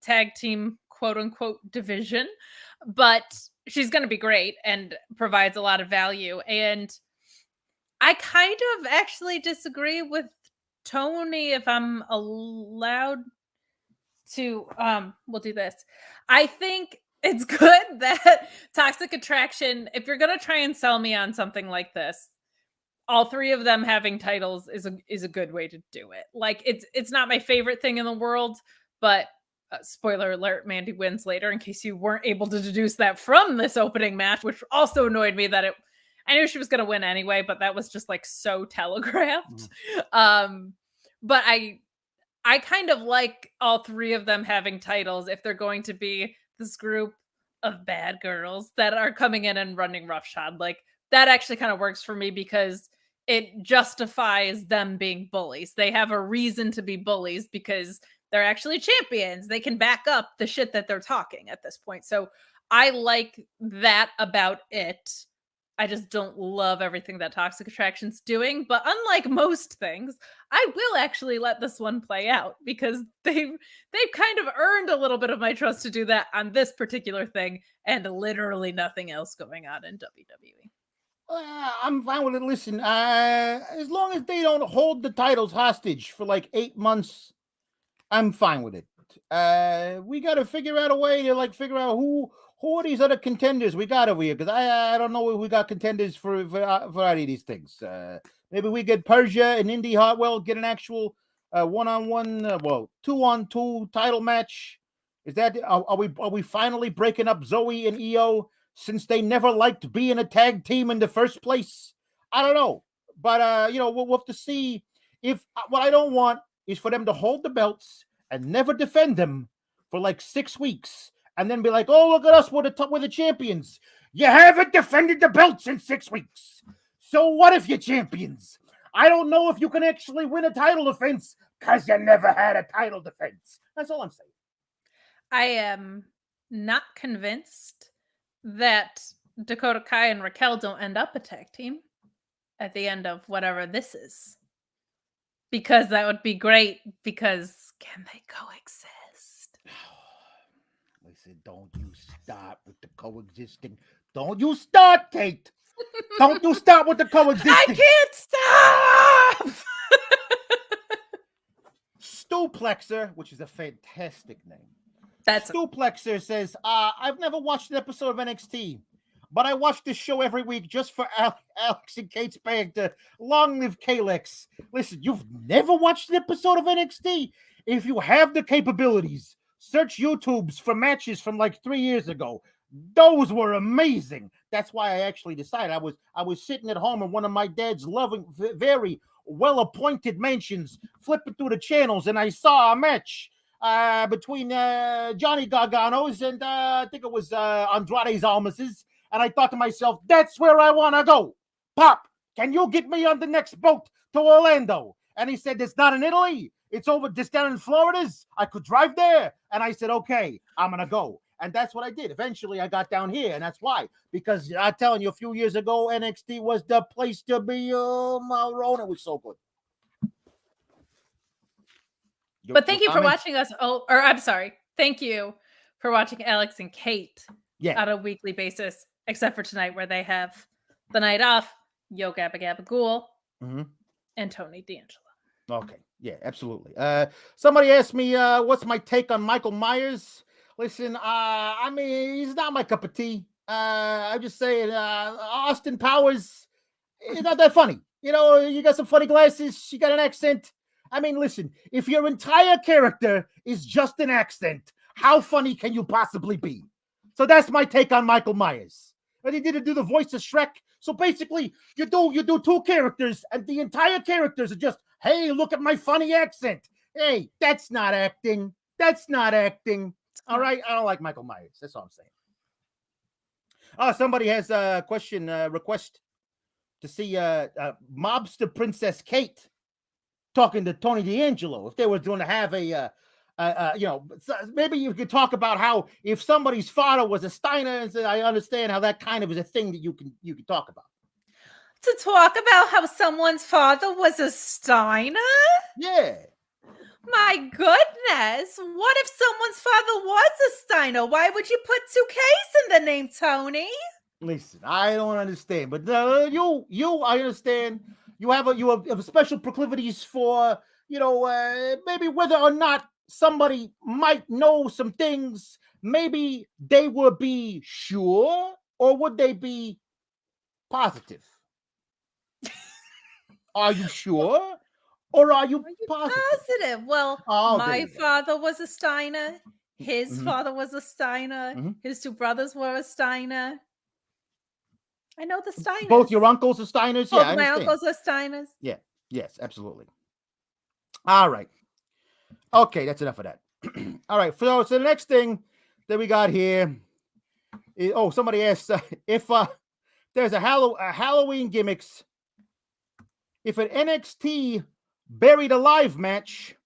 tag team quote unquote division, but she's going to be great and provides a lot of value. And I kind of actually disagree with Tony, if I'm allowed to. We'll do this. I think it's good that Toxic Attraction, if you're going to try and sell me on something like this, all 3 of them having titles is a good way to do it. Like it's not my favorite thing in the world, but spoiler alert, Mandy wins later, in case you weren't able to deduce that from this opening match, which also annoyed me that I knew she was going to win anyway, but that was just like so telegraphed. But I kind of like all 3 of them having titles if they're going to be this group of bad girls that are coming in and running roughshod. Like that actually kind of works for me because it justifies them being bullies. They have a reason to be bullies because they're actually champions. They can back up the shit that they're talking at this point. So I like that about it. I just don't love everything that Toxic Attraction's doing. But unlike most things, I will actually let this one play out because they've kind of earned a little bit of my trust to do that on this particular thing and literally nothing else going on in WWE. I'm fine with it. Listen, as long as they don't hold the titles hostage for like 8 months, I'm fine with it. We got to figure out a way to figure out who are these other contenders we got over here, because I don't know if we got contenders for any of these things. Maybe we get Persia and Indy Hartwell get an actual 1-on-1, 2-on-2 title match. Is that are we finally breaking up Zoe and Io since they never liked being a tag team in the first place? I don't know, but we'll have to see. If what I don't want is for them to hold the belts and never defend them for like 6 weeks, and then be like, "Oh, look at us, we're the champions." You haven't defended the belts in 6 weeks. So what if you're champions? I don't know if you can actually win a title defense because you never had a title defense. That's all I'm saying. I am not convinced that Dakota Kai and Raquel don't end up a tag team at the end of whatever this is. Because that would be great, because can they coexist? Listen, don't you start with the coexisting. Don't you start, Kate. Don't you start with the coexisting. I can't stop! Stuplexer, which is a fantastic name. That's Stuplexer says, I've never watched an episode of NXT, but I watch this show every week just for Alex and Kate's banter. Long live KALEX. Listen, you've never watched an episode of NXT? If you have the capabilities, search YouTube's for matches from like 3 years ago. Those were amazing. That's why I actually decided. I was sitting at home in one of my dad's loving, very well-appointed mansions, flipping through the channels, and I saw a match between Johnny Gargano's and I think it was Andrade's Almas's, and I thought to myself, that's where I want to go. Pop, can you get me on the next boat to Orlando? And he said, it's not in Italy. It's over just down in Florida's. I could drive there. And I said, okay, I'm going to go. And that's what I did. Eventually, I got down here, and that's why. Because I'm telling you, a few years ago, NXT was the place to be. Oh, my Rona, it was so good. But thank you for watching us. Oh, or I'm sorry. Thank you for watching Alex and Kate on a weekly basis, except for tonight where they have the night off. Yo Gabba Gabba Ghoul and Tony D'Angelo. Okay. Yeah, absolutely. Somebody asked me, what's my take on Michael Myers? Listen, I mean, he's not my cup of tea. I'm just saying, Austin Powers, he's not that funny. You know, you got some funny glasses, you got an accent. I mean, listen, if your entire character is just an accent, how funny can you possibly be? So that's my take on Michael Myers. And he didn't do the voice of Shrek. So basically, you do two characters, and the entire characters are just, hey, look at my funny accent. Hey, that's not acting. That's not acting. All right, I don't like Michael Myers. That's all I'm saying. Oh, somebody has a question, request to see mobster Princess Kate talking to Tony D'Angelo. If they were going to have a, maybe you could talk about how if somebody's father was a Steiner, and I understand how that kind of is a thing that you can talk about. To talk about how someone's father was a Steiner? Yeah. My goodness. What if someone's father was a Steiner? Why would you put 2Ks in the name, Tony? Listen, I don't understand, but I understand. You have special proclivities for, maybe whether or not somebody might know some things. Maybe they would be sure, or would they be positive? Are you sure? Or are you positive? Well, my father was a Steiner. His father was a Steiner. His two brothers were a Steiner. I know the Steiners. Both your uncles are Steiners? Both my uncles are Steiners. Yeah. Yes, absolutely. All right. Okay, that's enough of that. All right. So the next thing that we got here is, somebody asked if there's a Halloween gimmicks. If an NXT Buried Alive match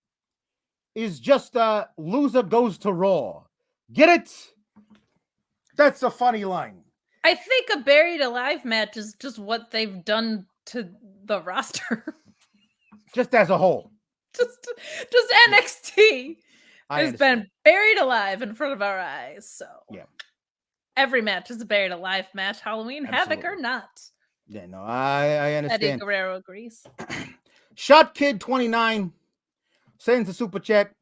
is just a loser goes to Raw. Get it? That's a funny line. I think a Buried Alive match is just what they've done to the roster. Just as a whole. Just NXT has been buried alive in front of our eyes. So yeah, every match is a Buried Alive match, Halloween Havoc or not. Yeah, no, I understand. Eddie Guerrero agrees. Shot Kid 29 sends a super chat.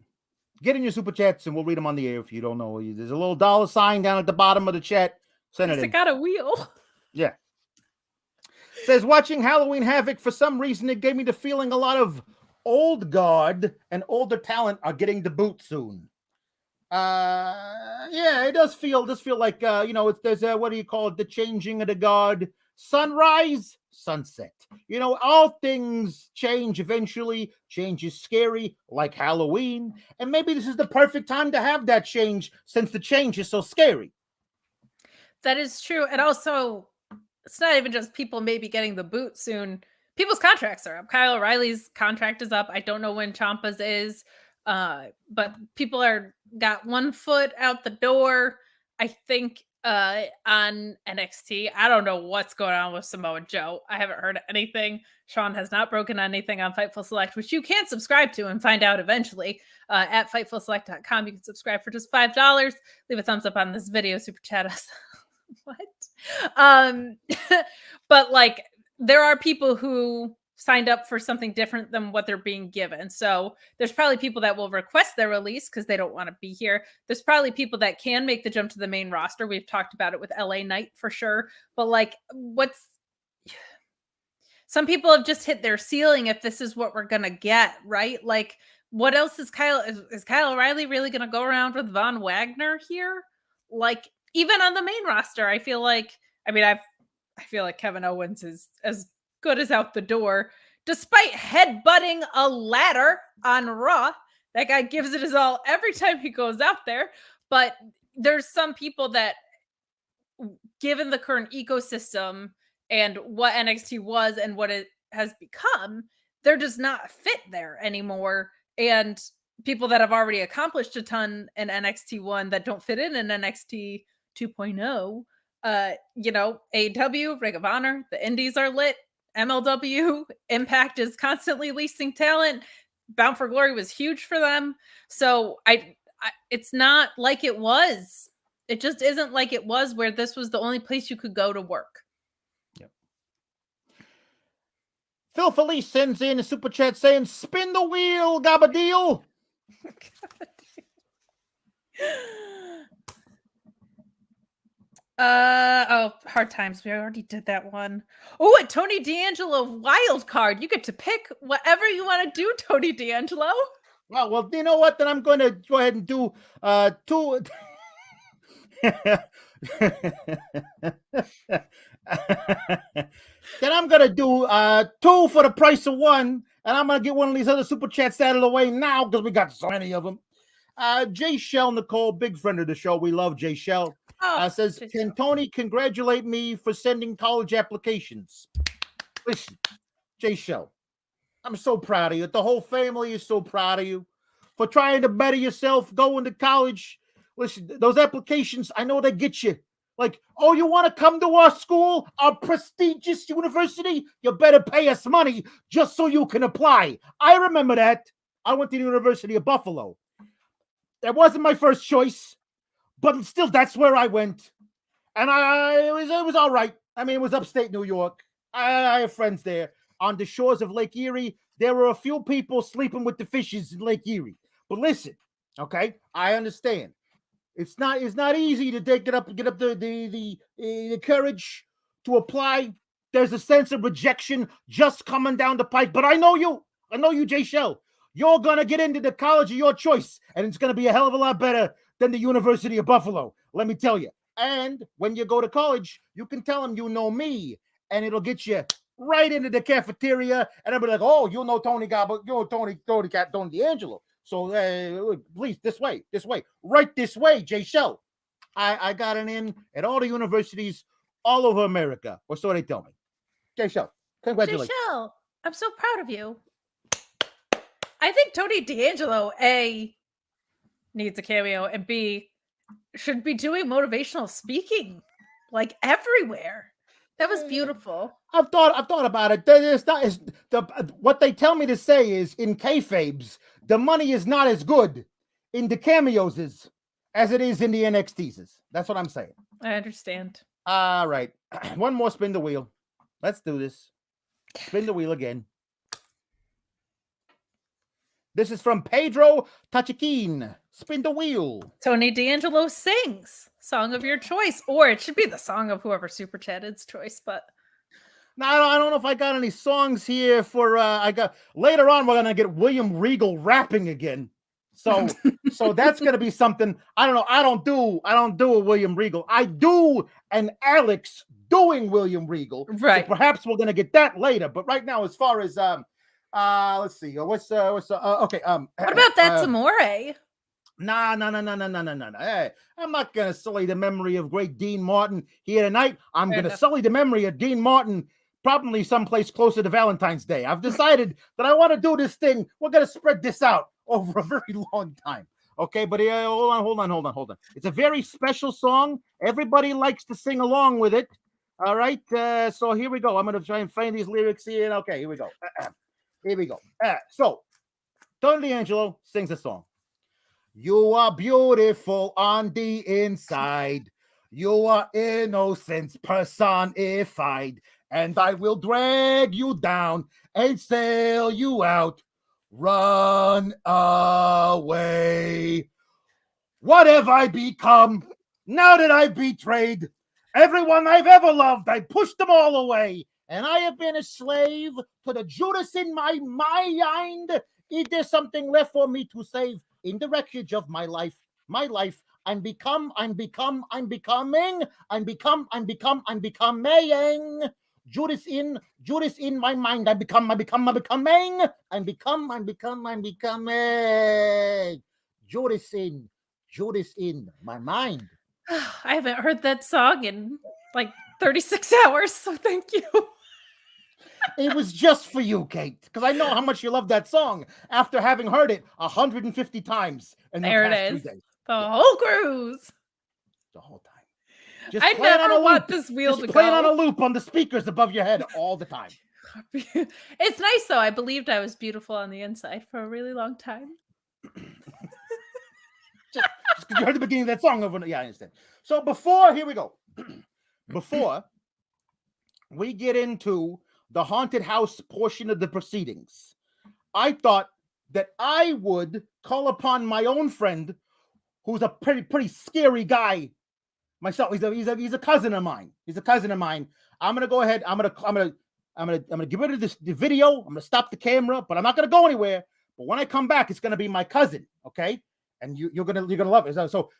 Get in your super chats and we'll read them on the air if you don't know. There's a little $sign down at the bottom of the chat. Send it in. It got a wheel. Yeah. Says, watching Halloween Havoc, for some reason, it gave me the feeling a lot of old guard and older talent are getting the boot soon. Yeah, it does feel like, there's what do you call it? The changing of the guard. Sunrise, sunset. All things change eventually. Change is scary, like Halloween. And maybe this is the perfect time to have that change since the change is so scary. That is true. And also, it's not even just people maybe getting the boot soon. People's contracts are up. Kyle O'Reilly's contract is up. I don't know when Ciampa's is. But people got one foot out the door, I think, on NXT. I don't know what's going on with Samoa Joe. I haven't heard anything. Sean has not broken anything on Fightful Select, which you can subscribe to and find out eventually at FightfulSelect.com. You can subscribe for just $5. Leave a thumbs up on this video. Super chat us. What? But there are people who signed up for something different than what they're being given. So there's probably people that will request their release because they don't want to be here. There's probably people that can make the jump to the main roster. We've talked about it with LA Knight for sure. But like, some people have just hit their ceiling if this is what we're going to get, right? Like, what else is Kyle O'Reilly really going to go around with Von Wagner here? Like, even on the main roster, I feel like Kevin Owens is as good as out the door, despite headbutting a ladder on Raw. That guy gives it his all every time he goes out there. But there's some people that, given the current ecosystem and what NXT was and what it has become, they're just not fit there anymore. And people that have already accomplished a ton in NXT 1 that don't fit in NXT 2.0, AEW, Ring of Honor, the Indies are lit, MLW, Impact is constantly leasing talent. Bound for Glory was huge for them. So it's not like it was. It just isn't like it was where this was the only place you could go to work. Yep. Phil Felice sends in a super chat saying, "Spin the wheel, Gabadeel." Hard Times. We already did that one. Oh, a Tony D'Angelo wild card. You get to pick whatever you want to do, Tony D'Angelo. Well, you know what? Then I'm going to go ahead and do two. Then I'm going to do 2 for the price of 1. And I'm going to get one of these other super chats out of the way now because we got so many of them. Jay Shell Nicole, big friend of the show. We love Jay Shell. Says, "Can Tony congratulate me for sending college applications?" Listen, Jay Shell, I'm so proud of you. The whole family is so proud of you for trying to better yourself, going to college. Listen, those applications, I know they get you. Like, oh, you want to come to our school, our prestigious university? You better pay us money just so you can apply. I remember that. I went to the University of Buffalo. That wasn't my first choice, but still, that's where I went. And it was all right. I mean, it was upstate New York. I have friends there. On the shores of Lake Erie, there were a few people sleeping with the fishes in Lake Erie. But listen, okay, I understand. It's not easy to get up the courage to apply. There's a sense of rejection just coming down the pipe. But I know you, Jay Shell. You're gonna get into the college of your choice, and it's gonna be a hell of a lot better than the University of Buffalo. Let me tell you. And when you go to college, you can tell them you know me, and it'll get you right into the cafeteria, and they'll be like, "Oh, you know Tony D'Angelo. So please, this way, right this way, Jay Shell." I got an in at all the universities all over America, or so they tell me. Jay Shell, congratulations. Jay Shell, I'm so proud of you. I think Tony D'Angelo, A, needs a cameo, and B, should be doing motivational speaking like everywhere. That was beautiful. I've thought about it. What they tell me to say is, in kayfabes, the money is not as good in the cameos as it is in the NXTs. That's what I'm saying. I understand. All right. One more spin the wheel. Let's do this. Spin the wheel again. This is from Pedro Tachiquin. Spin the wheel. Tony D'Angelo sings song of your choice, or it should be the song of whoever super chated's choice. But now I don't know if I got any songs here for. I got later on. We're gonna get William Regal rapping again. So that's gonna be something. I don't know. I don't do a William Regal. I do an Alex doing William Regal. Right. So perhaps we're gonna get that later. But right now, as far as let's see. What's okay. What about That's Amore? No. Hey, I'm not gonna sully the memory of great Dean Martin here tonight. I'm gonna sully the memory of Dean Martin probably someplace closer to Valentine's Day. I've decided that I want to do this thing. We're gonna spread this out over a very long time. Okay, but hold on. It's a very special song. Everybody likes to sing along with it. All right. So here we go. I'm gonna try and find these lyrics here. Okay, here we go. Here we go. So Tony D'Angelo sings a song. You are beautiful on the inside. You are innocence personified. and I will drag you down and sail you out. Run away. What have I become now that I've betrayed everyone I've ever loved? I pushed them all away, and I have been a slave to the Judas in my mind. Is there something left for me to save in the wreckage of my life? I'm becoming. Judas in my mind. I'm becoming. Judas in my mind. I haven't heard that song in like 36 hours, so thank you. It was just for you, Kate, because I know how much you love that song after having heard it 150 times in the There past it 3 is. days. The whole cruise. The whole time. Just I play it on never a want loop. this wheel Just to play it on a go. loop on the speakers above your head all the time. It's nice though. I believed I was beautiful on the inside for a really long time. Just because you heard the beginning of that song over. Yeah, I understand. So here we go. Before we get into the haunted house portion of the proceedings, I thought that I would call upon my own friend, who's a pretty scary guy myself. He's a cousin of mine. I'm gonna go ahead. I'm gonna get rid of the video. I'm gonna stop the camera, but I'm not gonna go anywhere. But when I come back, it's gonna be my cousin. Okay, and you're gonna love it. So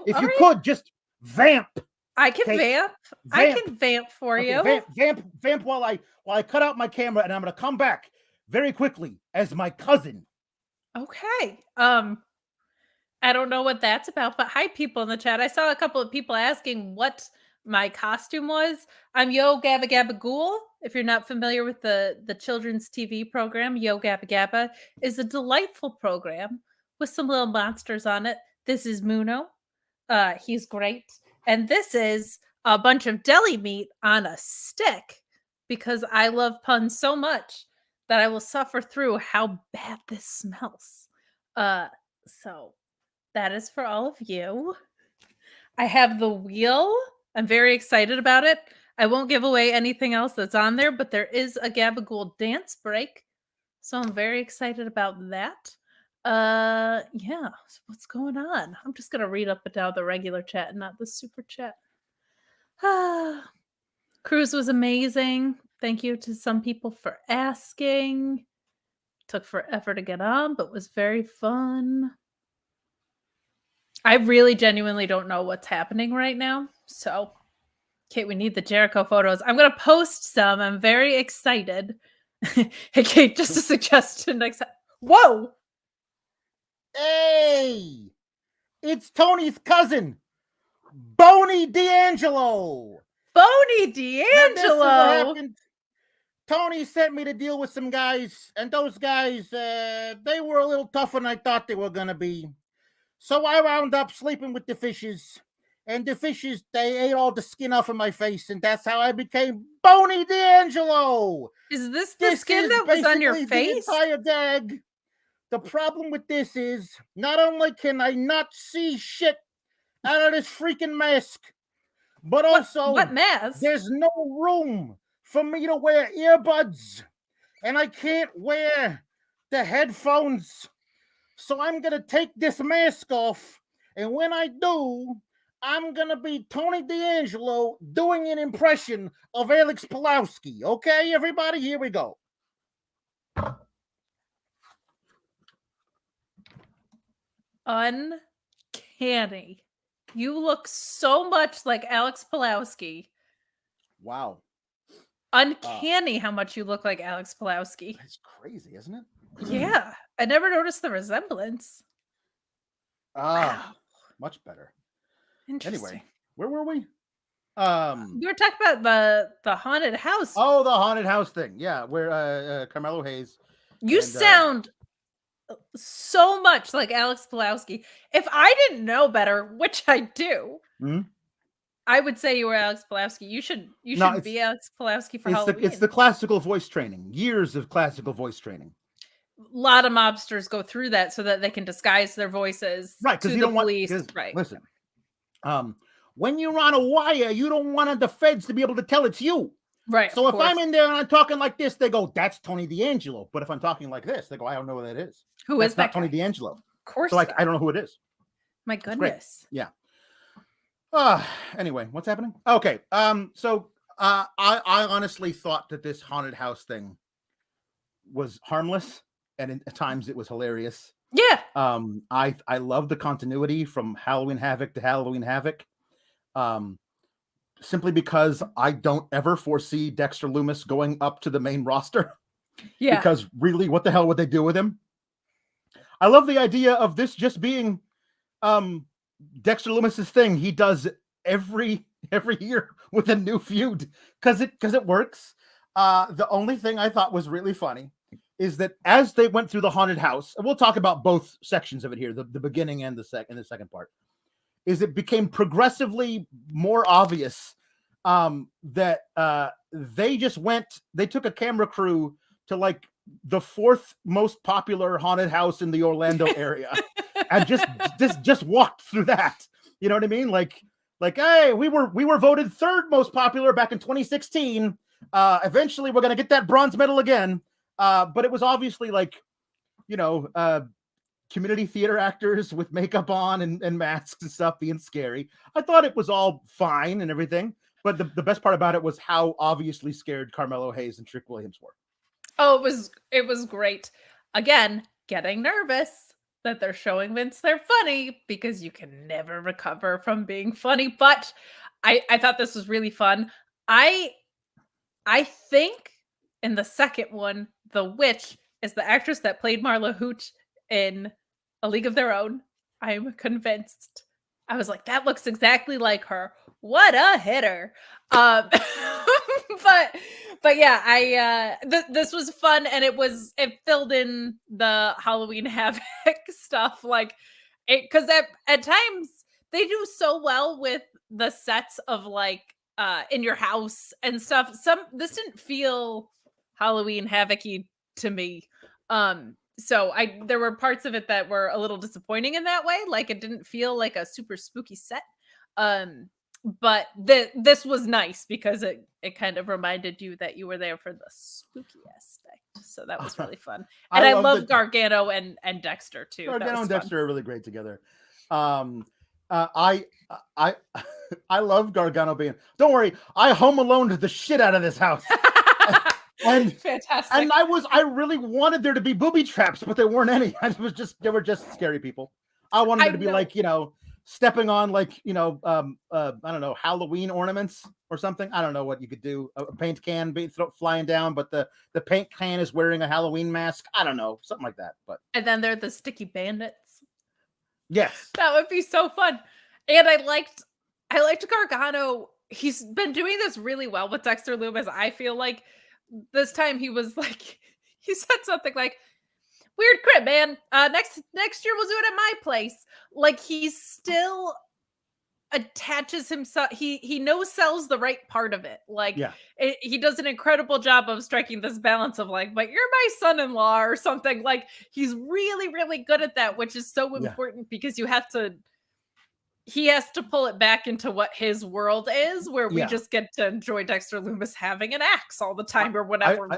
if you could just vamp. I can vamp. I can vamp for you. Vamp while I cut out my camera, and I'm gonna come back very quickly as my cousin. Okay. I don't know what that's about, but hi, people in the chat. I saw a couple of people asking what my costume was. I'm Yo Gabba Gabba Ghoul. If you're not familiar with the children's TV program, Yo Gabba Gabba is a delightful program with some little monsters on it. This is Muno. He's great. And this is a bunch of deli meat on a stick, because I love puns so much that I will suffer through how bad this smells. So that is for all of you. I have the wheel. I'm very excited about it. I won't give away anything else that's on there, but there is a Gabagool dance break. So I'm very excited about that. Yeah, so what's going on? I'm just gonna read up and down the regular chat and not the super chat. Cruise was amazing. Thank you to some people for asking. Took forever to get on, but was very fun. I really genuinely don't know what's happening right now. So, Kate, we need the Jericho photos. I'm going to post some. I'm very excited. Hey, Kate, just a suggestion next time. Whoa! Hey! It's Tony's cousin, Boney D'Angelo. Boney D'Angelo! Tony sent me to deal with some guys, and those guys, they were a little tougher than I thought they were going to be. So I wound up sleeping with the fishes, and the fishes, they ate all the skin off of my face, and that's how I became Boney D'Angelo. Is this the skin that was on your face? The entire gag. The problem with this is, not only can I not see shit out of this freaking mask, but also, what mask? There's no room for me to wear earbuds, and I can't wear the headphones. So I'm going to take this mask off, and when I do, I'm going to be Tony D'Angelo doing an impression of Alex Pawlowski. Okay, everybody, here we go. Uncanny. You look so much like Alex Pawlowski. Wow. Uncanny how much you look like Alex Pawlowski. That's crazy, isn't it? Yeah. I never noticed the resemblance. Wow. Much better. Interesting. Anyway, where were we? We were talking about the haunted house. Oh, the haunted house thing. Yeah, where Carmelo Hayes. You sound so much like Alex Pawlowski. If I didn't know better, which I do, I would say you were Alex Pawlowski. You should be Alex Pawlowski for Halloween. It's the classical voice training. Years of classical voice training. A lot of mobsters go through that so that they can disguise their voices to the police. Right. Listen, when you're on a wire, you don't want the feds to be able to tell it's you. Right. So of if course. I'm in there and I'm talking like this, they go, "That's Tony D'Angelo." But if I'm talking like this, they go, "I don't know who that is. Who That's is not that Tony guy? D'Angelo." Of course. So I don't know who it is. My It's great. goodness. Yeah. Anyway, what's happening? Okay. So I honestly thought that this haunted house thing was harmless, and at times it was hilarious. Yeah. I love the continuity from Halloween Havoc to Halloween Havoc. Simply because I don't ever foresee Dexter Lumis going up to the main roster. Yeah. Because really, what the hell would they do with him? I love the idea of this just being Dexter Lumis's thing. He does every year with a new feud because it works. The only thing I thought was really funny is that as they went through the haunted house, and we'll talk about both sections of it here, the beginning and the second part, is it became progressively more obvious that they took a camera crew to like the fourth most popular haunted house in the Orlando area and just walked through that. You know what I mean? Like, hey, we were voted third most popular back in 2016. Eventually we're going to get that bronze medal again. But it was obviously like, community theater actors with makeup on and masks and stuff being scary. I thought it was all fine and everything. But the best part about it was how obviously scared Carmelo Hayes and Trick Williams were. Oh, it was great. Again, getting nervous that they're showing Vince they're funny because you can never recover from being funny. But I thought this was really fun. I think in the second one, the witch is the actress that played Marla Hooch in A League of Their Own. I'm convinced. I was like, that looks exactly like her. What a hitter. But yeah, this was fun, and it filled in the Halloween Havoc stuff, like it, because at times they do so well with the sets of like in your house and stuff. This didn't feel Halloween Havoc-y to me. So there were parts of it that were a little disappointing in that way. Like it didn't feel like a super spooky set. But this was nice because it kind of reminded you that you were there for the spooky aspect. So that was really fun. And I love Gargano and Dexter too. Gargano and Dexter are really great together. I love Gargano being. Don't worry, I home alone the shit out of this house. And fantastic. And I really wanted there to be booby traps, but there weren't any. They were just scary people. I wanted there to be like, stepping on like, I don't know, Halloween ornaments or something. I don't know what you could do. A paint can flying down, but the paint can is wearing a Halloween mask. I don't know, something like that. But and then they're the sticky bandits. Yes, that would be so fun. And I liked Gargano. He's been doing this really well with Dexter Lumis. I feel like this time he was like, he said something like, "Weird crib, man. Next year we'll do it at my place." Like he still attaches himself. He sells the right part of it. Like he does an incredible job of striking this balance of like, but you're my son-in-law or something. Like he's really, really good at that, which is so important because he has to pull it back into what his world is, where we just get to enjoy Dexter Lumis having an axe all the time or whatever.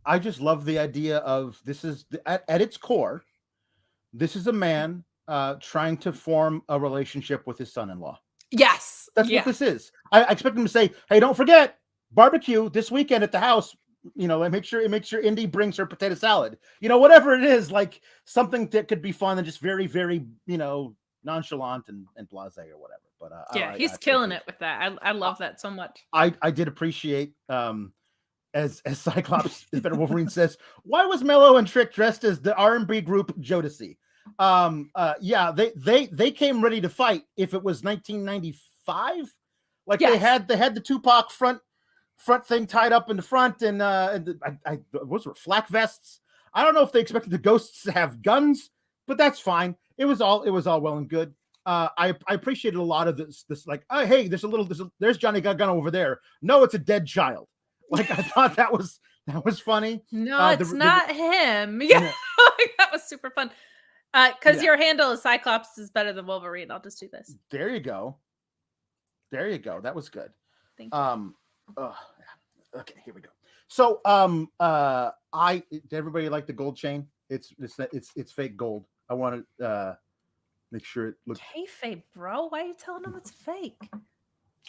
I just love the idea of this is at its core, this is a man trying to form a relationship with his son-in-law. Yes. That's what this is. I expect him to say, "Hey, don't forget barbecue this weekend at the house. Make sure Indy brings her potato salad. Whatever it is, like something that could be fun and just very, very, nonchalant and blasé or whatever." But he's killing it with that. I love that so much. I did appreciate as Cyclops Better Wolverine says, why was Mello and Trick dressed as the R&B group Jodeci? They came ready to fight if it was 1995. Like they had the Tupac front thing tied up in the front and those were flak vests. I don't know if they expected the ghosts to have guns, but that's fine. It was all well and good. I appreciated a lot of this like, oh, hey, there's Johnny Gargano over there. No, it's a dead child. Like I thought that was funny. No, it's not him. Yeah, that was super fun. Because your handle is Cyclops is better than Wolverine. I'll just do this. There you go. That was good. Thank you. Okay, here we go. So, did everybody like the gold chain? It's fake gold. I want to make sure it looks. Kayfabe, bro. Why are you telling them it's fake?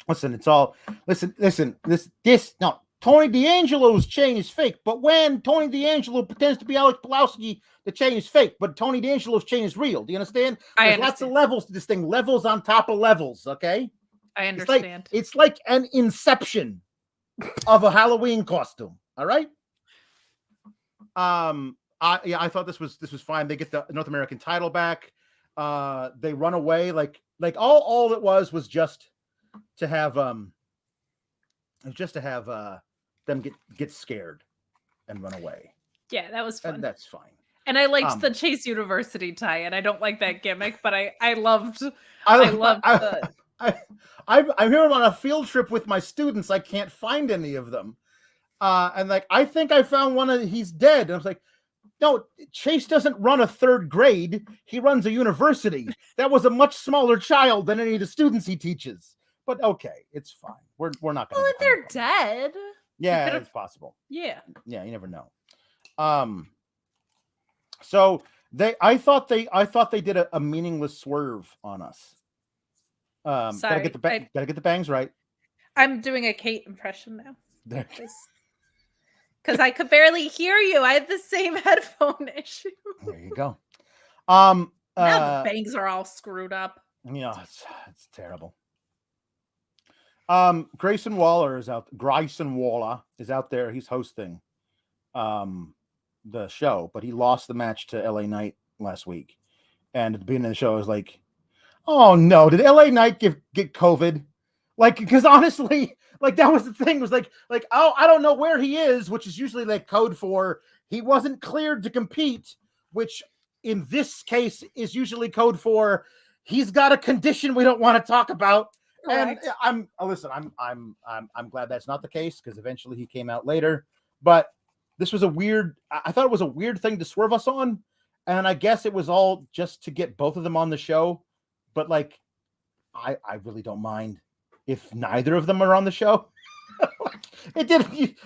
Listen, it's all. Listen. This no. Tony D'Angelo's chain is fake, but when Tony D'Angelo pretends to be Alex Pawlowski, the chain is fake. But Tony D'Angelo's chain is real. Do you understand? There's lots of levels to this thing. Levels on top of levels. Okay. I understand. It's like an inception of a Halloween costume. All right. I thought this was fine. They get the North American title back. They run away like all it was just to have them get scared and run away. Yeah, that was fun. And that's fine. And I liked the Chase University tie-in. I don't like that gimmick, but I loved I'm here on a field trip with my students. I can't find any of them. And like, I think I found one he's dead. And I was like, no, Chase doesn't run a third grade. He runs a university. That was a much smaller child than any of the students he teaches. But okay, it's fine. We're not going to. Well, if they're dead. Yeah, it's possible. Yeah. Yeah, you never know. So I thought they did a meaningless swerve on us. Sorry, gotta get the bangs right. I'm doing a Kate impression now. Because I could barely hear you. I had the same headphone issue. There you go. Now the bangs are all screwed up. Yeah, it's terrible. Grayson Waller is out there. He's hosting the show, but he lost the match to LA Knight last week. And at the beginning of the show, I was like, oh no, did LA Knight get COVID? Like, because honestly, like that was the thing, was like, oh, I don't know where he is, which is usually like code for he wasn't cleared to compete, which in this case is usually code for he's got a condition we don't want to talk about. Correct. And I'm glad that's not the case, because eventually he came out later. But this was I thought it was a weird thing to swerve us on. And I guess it was all just to get both of them on the show. But like, I really don't mind if neither of them are on the show. It didn't need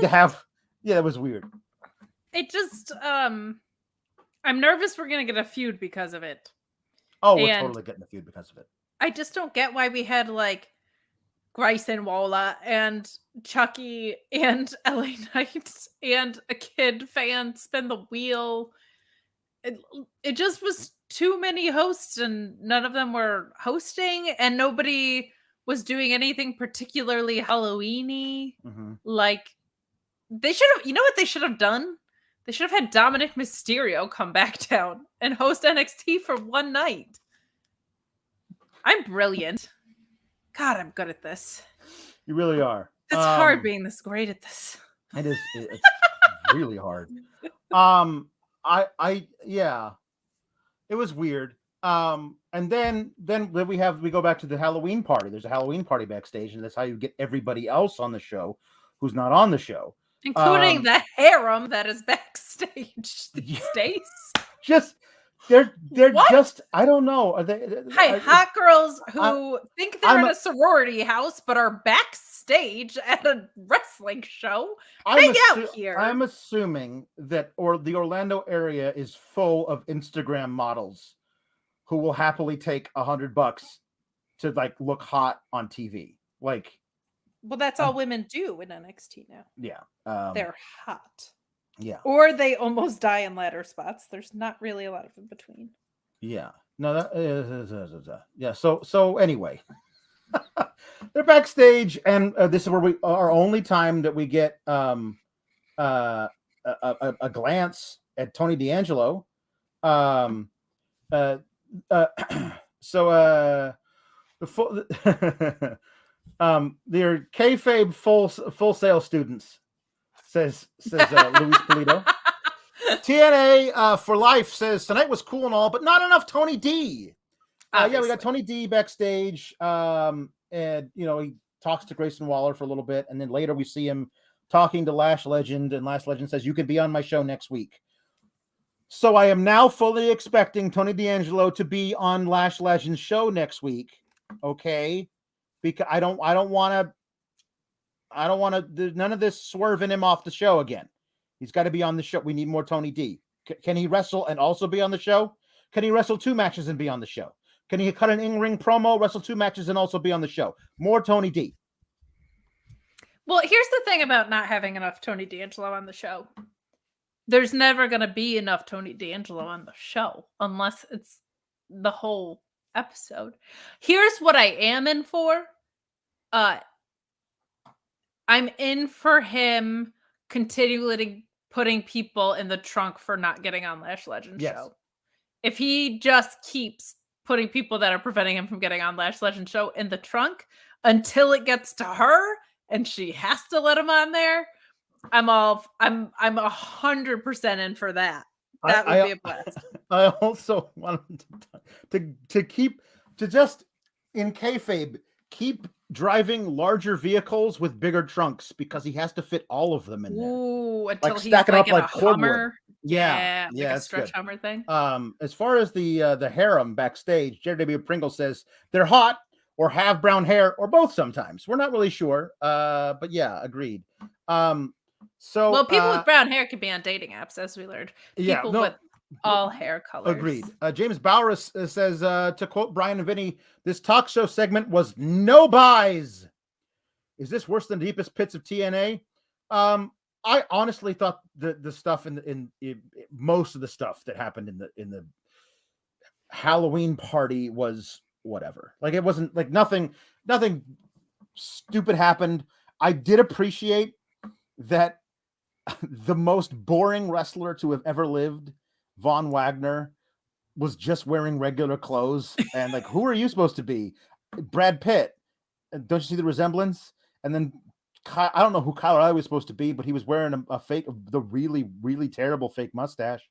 to have. Yeah, it was weird. It just I'm nervous we're gonna get a feud because of it. Oh, we're totally getting a feud because of it. I just don't get why we had like Grayson Waller and Chucky and LA Knight and a kid fan spin the wheel. It just was too many hosts, and none of them were hosting, and nobody was doing anything particularly Halloween-y. Mm-hmm. Like, they should have, you know what they should have done? They should have had Dominic Mysterio come back down and host NXT for one night. I'm brilliant. God, I'm good at this. You really are. It's hard being this great at this. It is. It's really hard. Yeah, it was weird. And then we go back to the Halloween party. There's a Halloween party backstage, and that's how you get everybody else on the show who's not on the show, including the harem that is backstage these days. They're just, I don't know. Are they? Hi, hot girls who think they're in a sorority house but are backstage at a wrestling show. Hang out here. I'm assuming that the Orlando area is full of Instagram models who will happily take $100 to like look hot on TV. Like, well, that's all women do in NXT now. Yeah, they're hot. Yeah. Or they almost die in ladder spots. There's not really a lot of in between. Yeah. No, that is, yeah. So anyway, they're backstage, and this is where our only time that we get a glance at Tony D'Angelo. They're kayfabe full sale students. Says Luis Polito. TNA for life says tonight was cool and all, but not enough Tony D. Yeah, we got Tony D backstage, and he talks to Grayson Waller for a little bit, and then later we see him talking to Lash Legend, and Lash Legend says, "You can be on my show next week." So I am now fully expecting Tony D'Angelo to be on Lash Legend's show next week. Okay, because I don't want to I don't want to. None of this swerving him off the show again. He's got to be on the show. We need more Tony D. Can he wrestle and also be on the show? Can he wrestle 2 matches and be on the show? Can he cut an in-ring promo, wrestle 2 matches, and also be on the show? More Tony D. Well, here's the thing about not having enough Tony D'Angelo on the show. There's never going to be enough Tony D'Angelo on the show unless it's the whole episode. Here's what I am in for. I'm in for him continually putting people in the trunk for not getting on Lash Legend show. If he just keeps putting people that are preventing him from getting on Lash Legend show in the trunk until it gets to her and she has to let him on there, I'm 100% in for that. That would be a blast. I also wanted to keep just in kayfabe, keep driving larger vehicles with bigger trunks because he has to fit all of them in there. Ooh, until he's stacking like up like Hummer. Yeah, like a stretch good. Hummer thing. As far as the harem backstage, Jerry W. Pringle says they're hot or have brown hair or both sometimes. We're not really sure. But yeah, agreed. So people with brown hair could be on dating apps, as we learned. People with all hair colors. Agreed. James Bowers says, to quote Brian and Vinny, this talk show segment was no buys. Is this worse than the deepest pits of TNA? I honestly thought the stuff in most of the stuff that happened in the Halloween party was whatever. Like it wasn't like nothing stupid happened. I did appreciate that the most boring wrestler to have ever lived, Von Wagner, was just wearing regular clothes. And like, who are you supposed to be? Brad Pitt. Don't you see the resemblance? And then I don't know who Kyle O'Reilly was supposed to be, but he was wearing the really, really terrible fake mustache.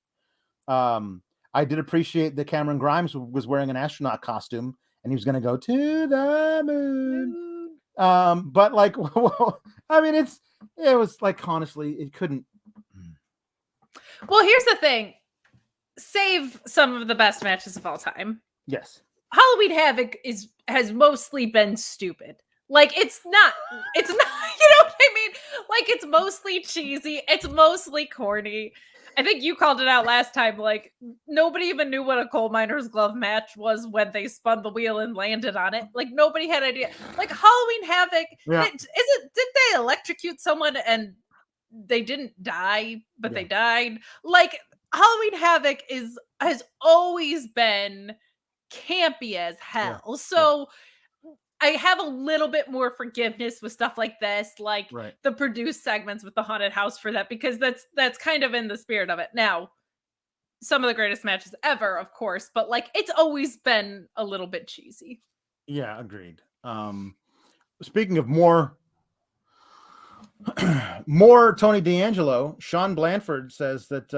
I did appreciate that Cameron Grimes was wearing an astronaut costume and he was going to go to the moon. But like, I mean, it was like, honestly, it couldn't. Well, here's the thing. Save some of the best matches of all time. Yes. Halloween Havoc has mostly been stupid. Like, it's not, you know what I mean? Like, it's mostly cheesy. It's mostly corny. I think you called it out last time. Like, nobody even knew what a coal miner's glove match was when they spun the wheel and landed on it. Like, nobody had an idea. Like, Halloween Havoc, did they electrocute someone and they didn't die, but they died? Like, Halloween Havoc has always been campy as hell. Yeah. So I have a little bit more forgiveness with stuff like this, like the produced segments with the haunted house for that, because that's kind of in the spirit of it. Now, some of the greatest matches ever, of course, but like it's always been a little bit cheesy. Yeah, agreed. Speaking of more Tony D'Angelo, Sean Blanford says that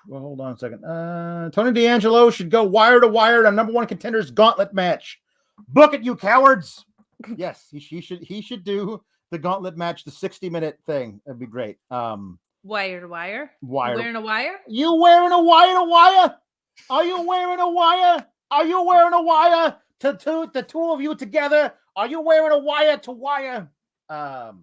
well, hold on a second. Tony D'Angelo should go wire to wire on number one contenders gauntlet match. Book it, you cowards. Yes, he should do the gauntlet match, the 60-minute thing. That'd be great. Wire to wire? Wire. You wearing a wire? You wearing a wire to wire? Are you wearing a wire? Are you wearing a wire? The two of you together. Are you wearing a wire to wire? Yeah.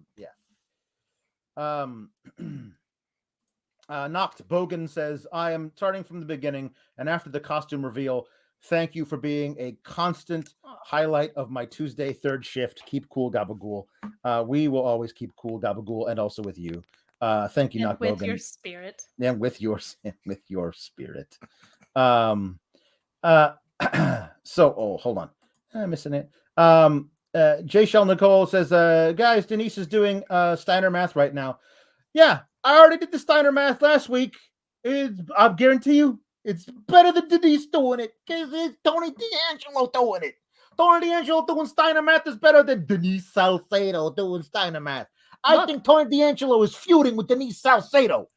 Knocked Bogan says, I am starting from the beginning and after the costume reveal. Thank you for being a constant highlight of my Tuesday third shift. Keep cool, Gabagool. We will always keep cool, Gabagool, and also with you. Thank you, Knocked Bogan. With your spirit. Yeah, with your spirit. So, hold on. I'm missing it. J. Shell Nicole says, guys, Denise is doing Steiner math right now. Yeah, I already did the Steiner math last week. I guarantee you, it's better than Denise doing it because it's Tony D'Angelo doing it. Tony D'Angelo doing Steiner math is better than Denise Salcedo doing Steiner math. I think Tony D'Angelo is feuding with Denise Salcedo.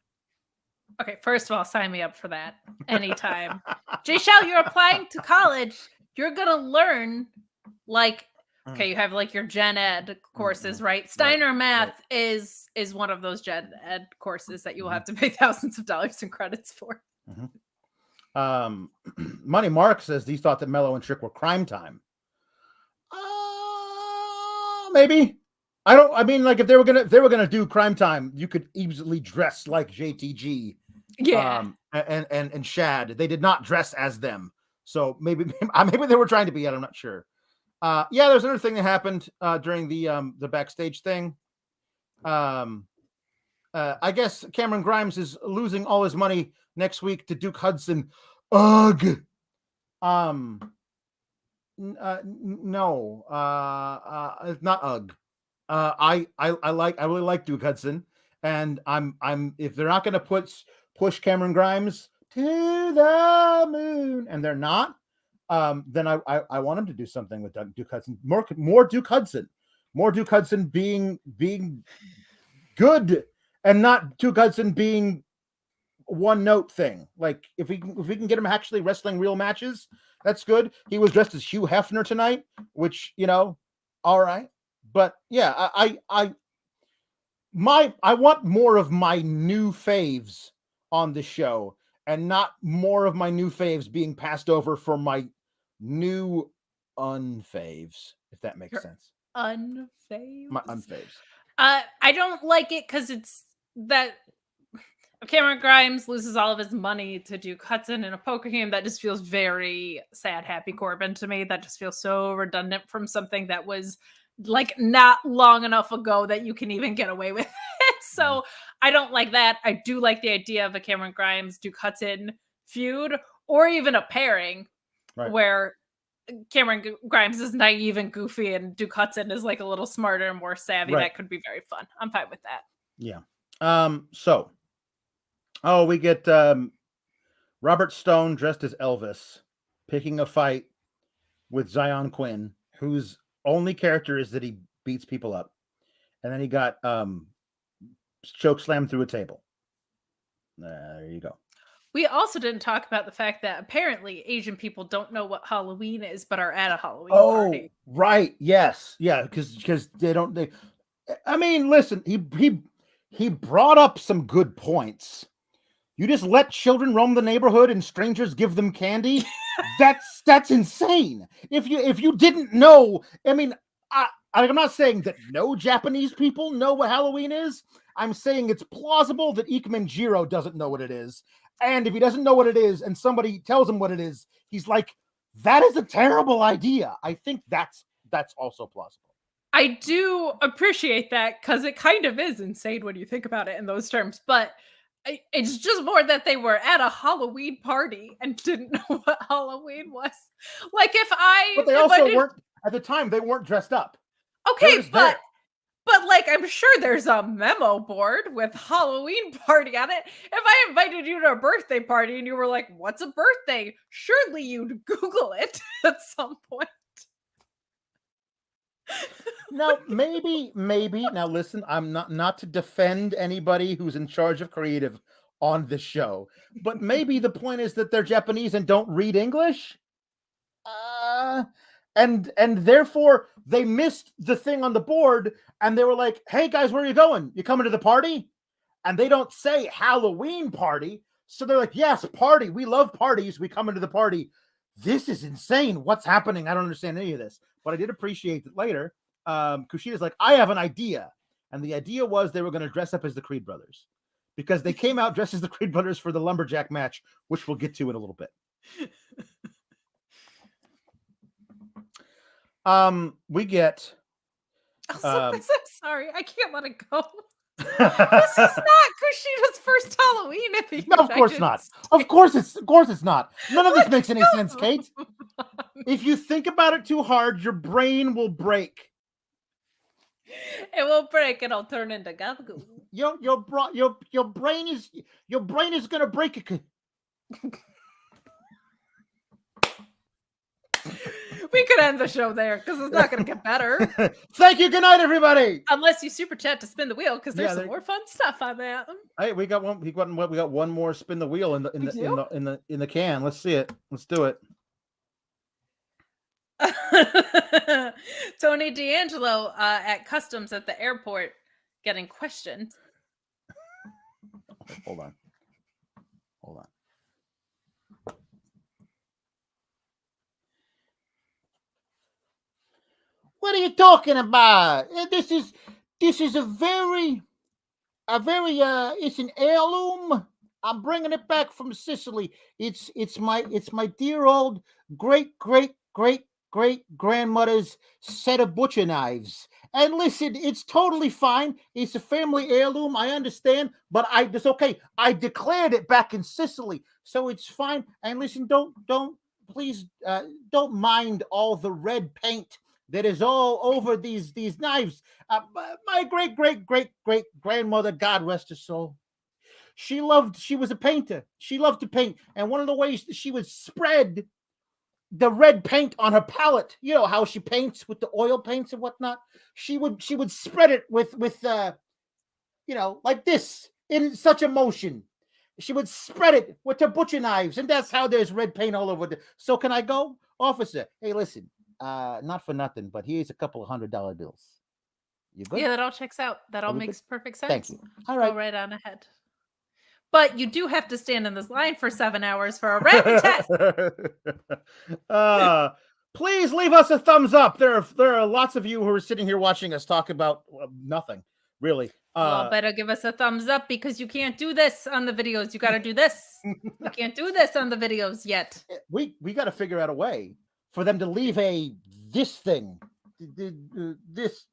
Okay, first of all, sign me up for that anytime. Jay Shell, you're applying to college. You're going to learn, like, okay, you have like your gen ed courses, right? Steiner math is one of those gen ed courses that you will have to pay thousands of dollars in credits for. Money Mark says he thought that Mello and Trick were crime time. Maybe. I mean, like if they were gonna do Crime Time, you could easily dress like JTG, Yeah. and Shad. They did not dress as them, so maybe they were trying to be. I'm not sure. Yeah, there's another thing that happened during the backstage thing. I guess Cameron Grimes is losing all his money next week to Duke Hudson. Ugh. No. It's not ugh. I really like Duke Hudson, and I'm if they're not going to push Cameron Grimes to the moon, and they're not, then I want him to do something with Duke Hudson. More Duke Hudson being good, and not Duke Hudson being one note thing. Like if we can get him actually wrestling real matches, that's good. He was dressed as Hugh Hefner tonight, which all right. But yeah, I want more of my new faves on the show, and not more of my new faves being passed over for my new unfaves, if that makes sense. Unfaves. My unfaves. I don't like it because it's that Cameron Grimes loses all of his money to Duke Hudson in a poker game. That just feels very sad, happy Corbin to me. That just feels so redundant from something that was like not long enough ago that you can even get away with it. So I don't like that. I do like the idea of a Cameron Grimes, Duke Hudson feud, or even a pairing where Cameron Grimes is naive and goofy and Duke Hudson is like a little smarter and more savvy. That could be very fun. I'm fine with that. Yeah. So we get Robert Stone dressed as Elvis picking a fight with Zion Quinn, whose only character is that he beats people up. And then he got choke slammed through a table. There you go. We also didn't talk about the fact that apparently Asian people don't know what Halloween is, but are at a Halloween party. Right. Yes. Yeah. Because they. I mean, listen. He brought up some good points. You just let children roam the neighborhood and strangers give them candy. That's insane. If you didn't know, I mean, I'm not saying that no Japanese people know what Halloween is. I'm saying it's plausible that Ikemen Jiro doesn't know what it is. And if he doesn't know what it is and somebody tells him what it is, he's like, that is a terrible idea. I think that's also plausible. I do appreciate that because it kind of is insane when you think about it in those terms. But it's just more that they were at a Halloween party and didn't know what Halloween was. Like But they also weren't, at the time, they weren't dressed up. Okay, but like I'm sure there's a memo board with Halloween party on it. If I invited you to a birthday party and you were like, "What's a birthday?" Surely you'd Google it at some point. Now, maybe. Now, listen, I'm not to defend anybody who's in charge of creative on this show, but maybe the point is that they're Japanese and don't read English. And therefore they missed the thing on the board, and they were like, "Hey guys, where are you going? You coming to the party?" And they don't say Halloween party, so they're like, "Yes, party. We love parties. We come into the party." This is insane. What's happening? I don't understand any of this, but I did appreciate that later. Kushida's like, "I have an idea," and the idea was they were going to dress up as the Creed brothers because they came out dressed as the Creed brothers for the lumberjack match, which we'll get to in a little bit. We get. I'm sorry, I can't let it go. This is not Kushida's first Halloween in the No, of course not. Of course it's not. None of this makes any sense, Kate. If you think about it too hard, your brain will break. It will break and I'll turn into Gabagoo. Your brain is gonna break. We could end the show there because it's not going to get better. Thank you. Good night, everybody. Unless you super chat to spin the wheel because there's some more fun stuff on that. Hey, we got one more spin the wheel in the can. Let's see it. Let's do it. Tony D'Angelo at customs at the airport getting questioned. Hold on. What are you talking about? This is a very it's an heirloom. I'm bringing it back from Sicily. It's my dear old great grandmother's set of butcher knives. And listen, it's totally fine. It's a family heirloom. I understand, but it's okay. I declared it back in Sicily, so it's fine. And listen, please don't mind all the red paint that is all over these knives. My great grandmother, God rest her soul, she was a painter. She loved to paint, and one of the ways that she would spread the red paint on her palette, you know how she paints with the oil paints and whatnot. She would spread it with like this, in such a motion. She would spread it with her butcher knives, and that's how there's red paint all over. So can I go, officer? Hey, listen, not for nothing, but here's a couple of $100 bills. You good? Yeah, that all checks out. That all makes perfect sense. Thank you. All right. Go right on ahead. But you do have to stand in this line for 7 hours for a rapid test. Please leave us a thumbs up. There are lots of you who are sitting here watching us talk about nothing, really. Well, better give us a thumbs up, because you can't do this on the videos. You got to do this. You can't do this on the videos yet. We got to figure out a way for them to leave this thing, this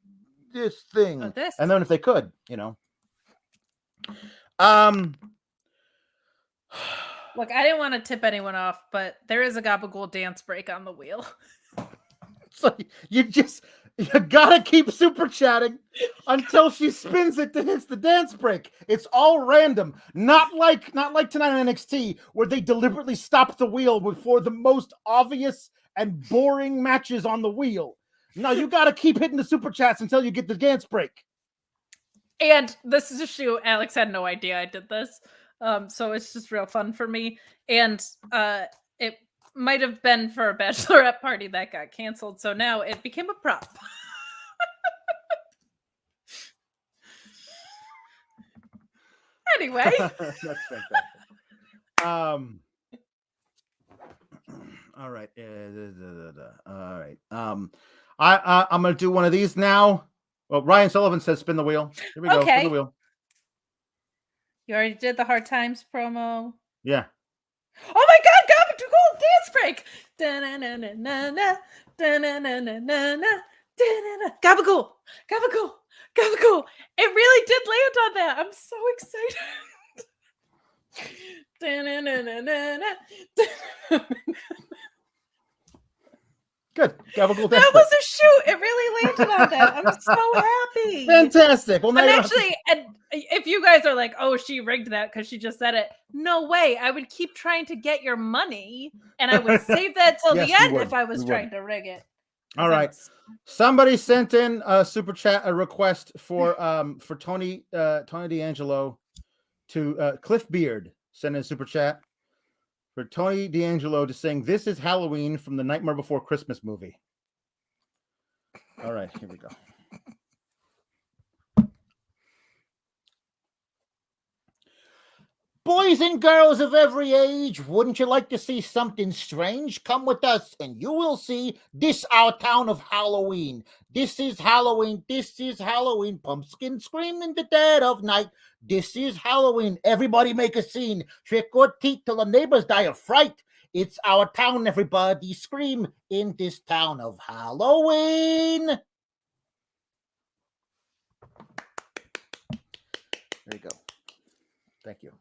thing, and then if they could, Look, I didn't want to tip anyone off, but there is a gabagool dance break on the wheel. So you gotta keep super chatting until she spins it to hit the dance break. It's all random, not like tonight on NXT, where they deliberately stop the wheel before the most obvious and boring matches on the wheel. No, you gotta keep hitting the super chats until you get the dance break. And this is a shoe. Alex had no idea I did this. So it's just real fun for me. And it might have been for a bachelorette party that got canceled. So now it became a prop. Anyway. That's fantastic. All right. All right. I'm going to do one of these now. Well, Ryan Sullivan says spin the wheel. Here we go. Okay. Spin the wheel. You already did the Hard Times promo. Yeah. Oh my God, gabagool dance break. Da-na-na-na-na-na, da-na-na-na-na-na, da-na-na. Gabagool. It really did land on that. I'm so excited. Da-na-na-na-na-na. Good. Gabagool. That was a shoot. It really landed on that. I'm so happy. Fantastic. Well, now and if you guys are like, oh, she rigged that because she just said it. No way. I would keep trying to get your money, and I would save that till the end if I was trying to rig it. All right. Somebody sent in a super chat, a request for Tony D'Angelo to Cliff Beard sent in a super chat for Tony D'Angelo to sing "This Is Halloween" from the Nightmare Before Christmas movie. All right, here we go. Boys and girls of every age, wouldn't you like to see something strange? Come with us and you will see this our town of Halloween. This is Halloween. This is Halloween. Pumpkin scream in the dead of night. This is Halloween. Everybody make a scene. Trick or treat till the neighbors die of fright. It's our town, everybody scream in this town of Halloween. There you go. Thank you.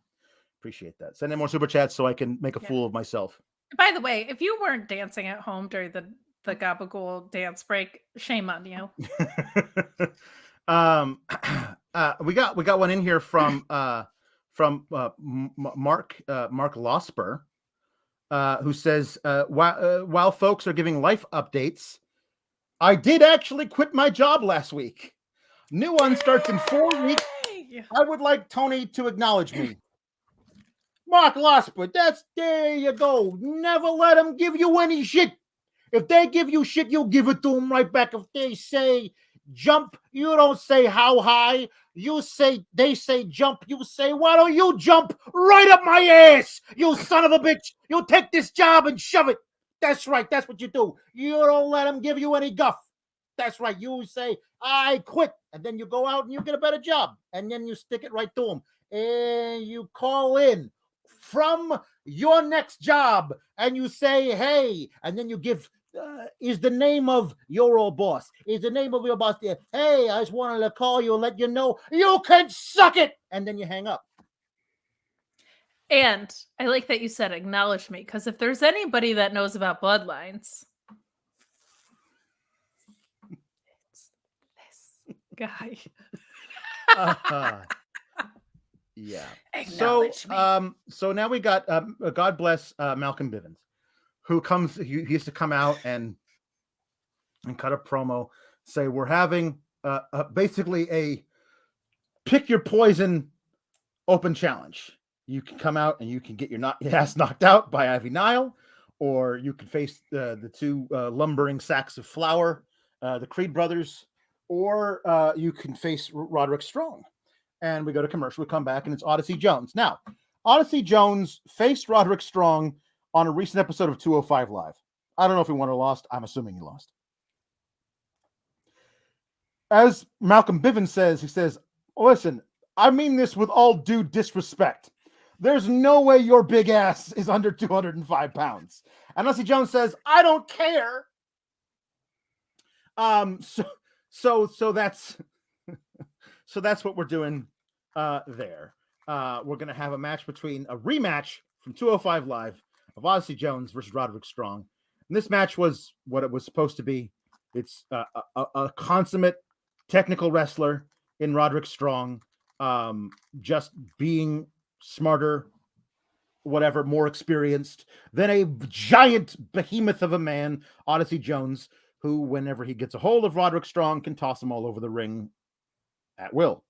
Appreciate that. Send in more super chats so I can make a fool of myself. By the way, if you weren't dancing at home during the gabagool dance break, shame on you. We got one in here from Mark Losper, who says, while folks are giving life updates, I did actually quit my job last week. New one starts in 4 weeks. I would like Tony to acknowledge me. Mark Losper, there you go. Never let them give you any shit. If they give you shit, you give it to them right back. If they say jump, you don't say how high. They say jump. You say, why don't you jump right up my ass, you son of a bitch? You take this job and shove it. That's right. That's what you do. You don't let them give you any guff. That's right. You say, I quit. And then you go out and you get a better job. And then you stick it right to them. And you call in from your next job and you say, hey, and then you give, is the name of your old boss. Is the name of your boss there? Hey, I just wanted to call you and let you know you can suck it. And then you hang up. And I like that you said acknowledge me, because if there's anybody that knows about bloodlines, it's this guy. Yeah. Acknowledge me. So now we got God bless Malcolm Bivens, who comes. He used to come out and cut a promo, say we're having basically a pick your poison open challenge. You can come out and you can get your ass knocked out by Ivy Nile, or you can face the two lumbering sacks of flour, the Creed brothers, or you can face Roderick Strong. And we go to commercial. We come back, and it's Odyssey Jones. Now, Odyssey Jones faced Roderick Strong on a recent episode of 205 Live. I don't know if he won or lost. I'm assuming he lost. As Malcolm Bivens says, he says, listen, I mean this with all due disrespect. There's no way your big ass is under 205 pounds. And Odyssey Jones says, I don't care. So that's so that's what we're doing there. We're going to have a match between a rematch from 205 Live of Odyssey Jones versus Roderick Strong. And this match was what it was supposed to be. It's a consummate technical wrestler in Roderick Strong, just being smarter, whatever, more experienced than a giant behemoth of a man, Odyssey Jones, who, whenever he gets a hold of Roderick Strong, can toss him all over the ring at will.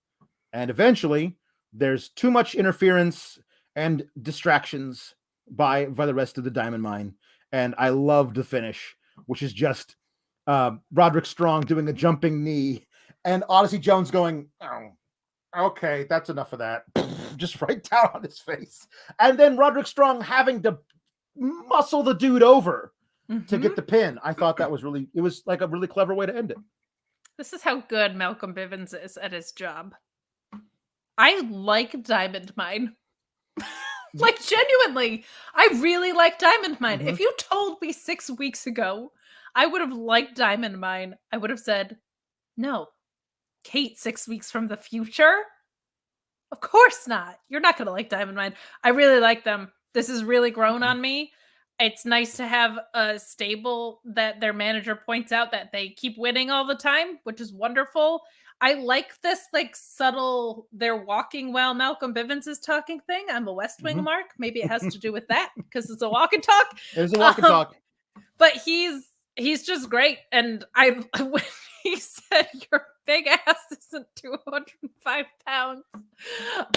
And eventually, there's too much interference and distractions by the rest of the Diamond Mine. And I loved the finish, which is just Roderick Strong doing a jumping knee and Odyssey Jones going, oh, okay, that's enough of that. Just right down on his face. And then Roderick Strong having to muscle the dude over to get the pin. I thought that was it was like a really clever way to end it. This is how good Malcolm Bivens is at his job. I like Diamond Mine. Like, genuinely, I really like Diamond Mine. If you told me 6 weeks ago I would have liked Diamond Mine, I would have said, no. Kate, 6 weeks from the future? Of course not. You're not going to like Diamond Mine. I really like them. This has really grown on me. It's nice to have a stable that their manager points out that they keep winning all the time, which is wonderful. I like this like subtle, they're walking while Malcolm Bivens is talking thing. I'm a West Wing mark. Maybe it has to do with that because it's a walk and talk. It's a walk and talk. But he's just great. And when he said your big ass isn't 205 pounds,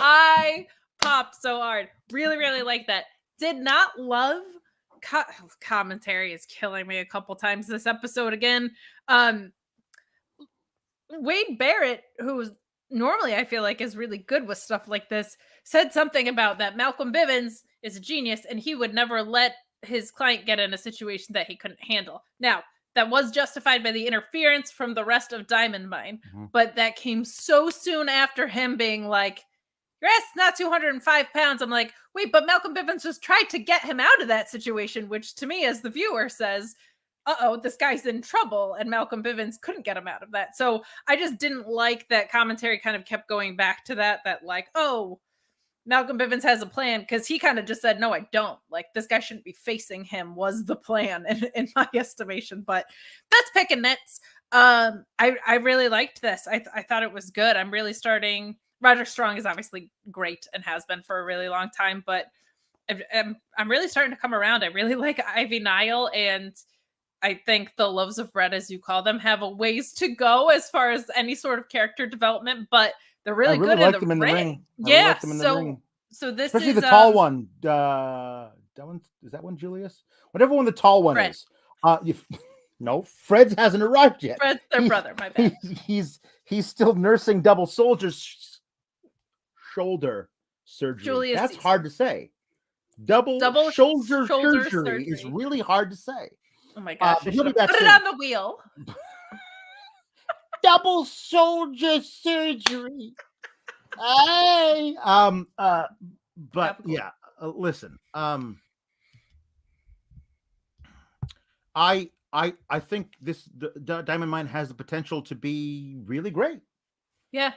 I popped so hard. Really, really like that. Did not love commentary is killing me a couple times this episode again. Wade Barrett, who's normally I feel like is really good with stuff like this, said something about that Malcolm Bivens is a genius and he would never let his client get in a situation that he couldn't handle. Now, that was justified by the interference from the rest of Diamond Mine, but that came so soon after him being like, your ass is not 205 pounds. I'm like, wait, but Malcolm Bivens just tried to get him out of that situation, which to me as the viewer says, uh-oh, this guy's in trouble, and Malcolm Bivens couldn't get him out of that. So I just didn't like that commentary kind of kept going back to that like, oh, Malcolm Bivens has a plan, because he kind of just said, no, I don't. Like, this guy shouldn't be facing him was the plan in my estimation. But that's picking nits. I really liked this. I thought it was good. I'm really starting... Roderick Strong is obviously great and has been for a really long time, but I'm really starting to come around. I really like Ivy Nile, and I think the Loaves of Bread, as you call them, have a ways to go as far as any sort of character development, but they're really good in the ring. Yeah, so this especially is the tall one. That one is that one Julius? Whatever one the tall one Fred. Is. No, Fred hasn't arrived yet. Fred's their brother. My bad. He's still nursing double shoulder surgery. Julius That's Caesar. hard to say. Double shoulder surgery is really hard to say. Oh my gosh! He'll be back put soon. it on the wheel. double soldier surgery. Hey, but Topical. yeah, listen, I think the Diamond Mine has the potential to be really great. Yeah.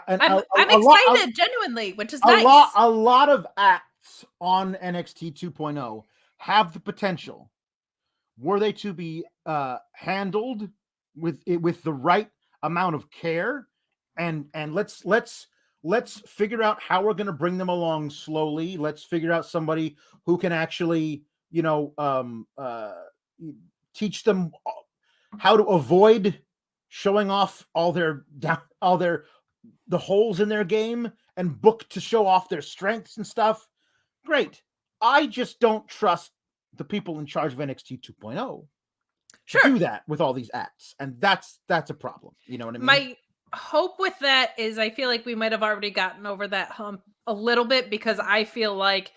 And I'm excited, genuinely, which is nice. A lot of acts on NXT 2.0 have the potential, were they to be handled with the right amount of care, and let's figure out how we're going to bring them along slowly. Let's figure out somebody who can actually, teach them how to avoid showing off the holes in their game and book to show off their strengths and stuff. Great. I just don't trust the people in charge of NXT 2.0 Sure. do that with all these acts, and that's a problem. You know what I mean? My hope with that is I feel like we might have already gotten over that hump a little bit, because I felt like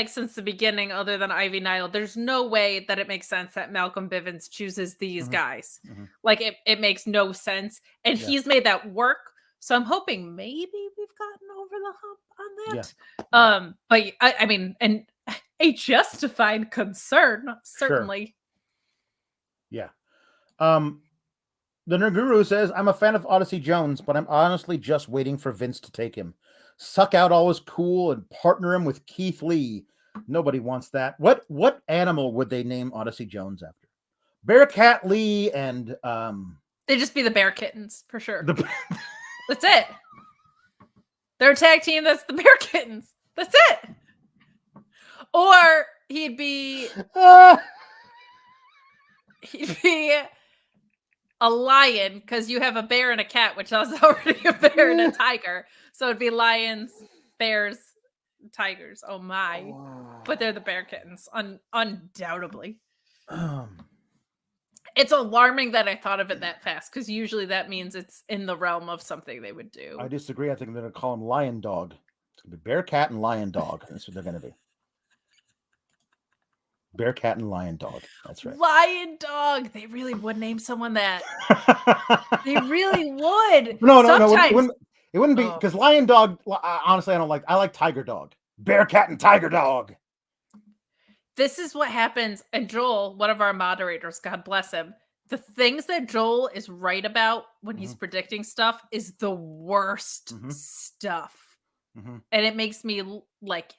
since the beginning, other than Ivy Nile, there's no way that it makes sense that Malcolm Bivens chooses these guys. Like it makes no sense, and he's made that work. So I'm hoping maybe we've gotten over the hump on that. Yeah. But I mean, and a justified concern, certainly. Sure. Yeah. The Naguru says, I'm a fan of Odyssey Jones, but I'm honestly just waiting for Vince to take him. Suck out all his cool and partner him with Keith Lee. Nobody wants that. What animal would they name Odyssey Jones after? Bearcat Lee and They'd just be the Bear Kittens for sure. That's it. They're a tag team. That's the Bear Kittens. That's it. Or he'd be a lion, because you have a bear and a cat, which is already a bear and a tiger. So it'd be lions, bears, tigers. Oh my. Wow. But they're the Bear Kittens, undoubtedly. It's alarming that I thought of it that fast, because usually that means it's in the realm of something they would do. I disagree. I think they're going to call him Lion Dog. It's going to be Bearcat and Lion Dog. That's what they're going to be. Bearcat and Lion Dog. That's right. Lion Dog. They really would name someone that. They really would. No. It wouldn't be, because Lion Dog, honestly, I like Tiger Dog. Bearcat and Tiger Dog. This is what happens. And Joel, one of our moderators, God bless him, the things that Joel is right about when he's predicting stuff is the worst stuff. And it makes me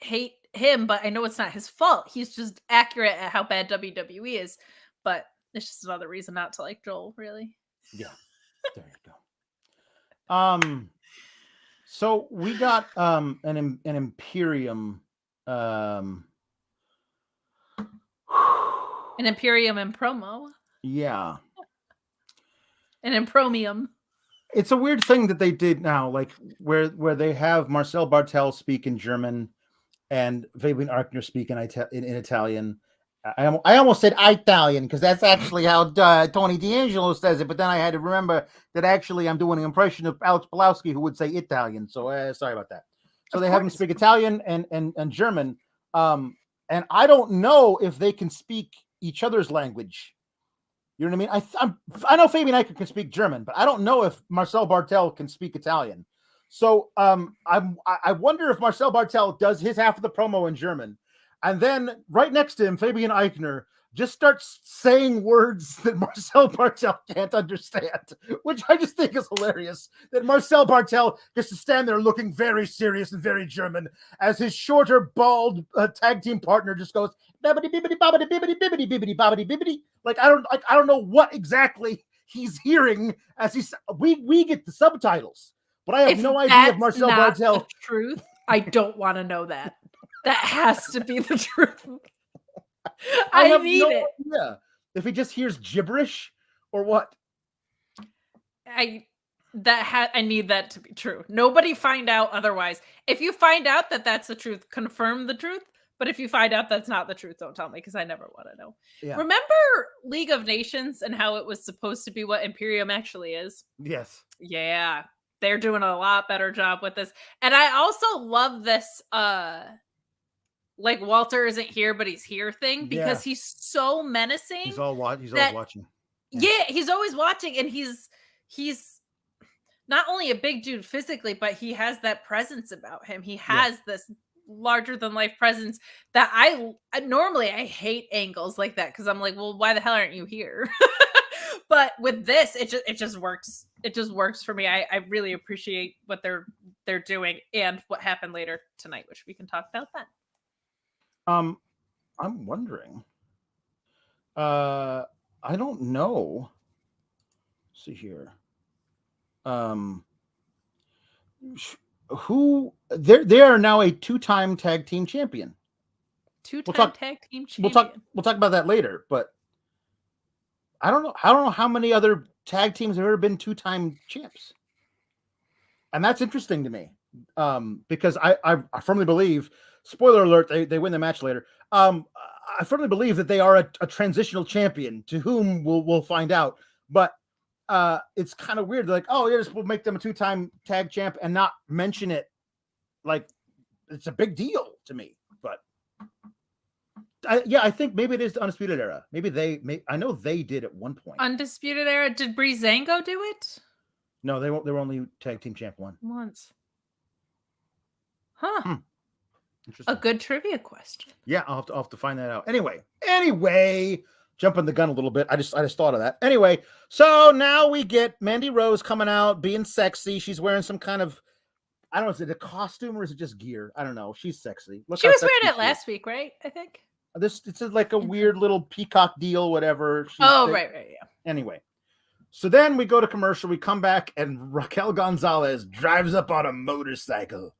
hate him, but I know it's not his fault. He's just accurate at how bad WWE is. But it's just another reason not to like Joel, really. Yeah. There you go. So we got an Imperium an Imperium in promo. Yeah. An Impromium. It's a weird thing that they did now, like where they have Marcel Bartel speak in German and Fabian Aichner speak in Italian. I almost said Italian, because that's actually how Tony D'Angelo says it, but then I had to remember that actually I'm doing an impression of Alex Pawlowski, who would say Italian. So sorry about that. So they have him speak Italian and German. And I don't know if they can speak each other's language. You know what I mean? I know Fabian Aichner can speak German, but I don't know if Marcel Bartel can speak Italian. So I wonder if Marcel Bartel does his half of the promo in German, and then right next to him, Fabian Aichner just starts saying words that Marcel Bartel can't understand, which I just think is hilarious. That Marcel Bartel gets to stand there looking very serious and very German, as his shorter, bald tag team partner just goes bibbity bibbity bobbity bibbity bibbity bibbity bobbity bibbity. Like I don't know what exactly he's hearing as we get the subtitles, but I have no idea if Marcel Bartel. The truth, I don't want to know that. That has to be the truth. I need it. Idea if he just hears gibberish or what. I need that to be true. Nobody find out otherwise. If you find out that that's the truth, confirm the truth. But if you find out that's not the truth, don't tell me, because I never want to know. Yeah. Remember League of Nations and how it was supposed to be what Imperium actually is? Yes. Yeah. They're doing a lot better job with this. And I also love this Walter isn't here, but he's here thing, because he's so menacing. He's always watching. Yeah, he's always watching, and he's not only a big dude physically, but he has that presence about him. He has this larger than life presence that I normally I hate angles like that because I'm like, well, why the hell aren't you here? But with this, it just works. It just works for me. I really appreciate what they're doing and what happened later tonight, which we can talk about then. I'm wondering. I don't know. Let's see here. Who they are now a 2-time tag team champion. Two-time tag team champion. We'll talk about that later, but I don't know how many other tag teams have ever been 2-time champs. And that's interesting to me. Because I firmly believe, spoiler alert, they win the match later. I firmly believe that they are a transitional champion, to whom we'll find out. But it's kind of weird. They're like, oh, yeah, we'll make them a 2-time tag champ and not mention it. Like, it's a big deal to me. But I think maybe it is the Undisputed Era. Maybe I know they did at one point. Undisputed Era. Did Breezango do it? No, they were only tag team champ once. Huh. Interesting. A good trivia question. Yeah, I'll have to find that out. Anyway, jumping the gun a little bit. I just thought of that. Anyway, so now we get Mandy Rose coming out, being sexy. She's wearing some kind of, I don't know, is it a costume or is it just gear? I don't know. She's sexy. She was wearing it last week, right? I think. It's like a weird little peacock deal, whatever. Right, yeah. Anyway, so then we go to commercial. We come back, and Raquel Gonzalez drives up on a motorcycle.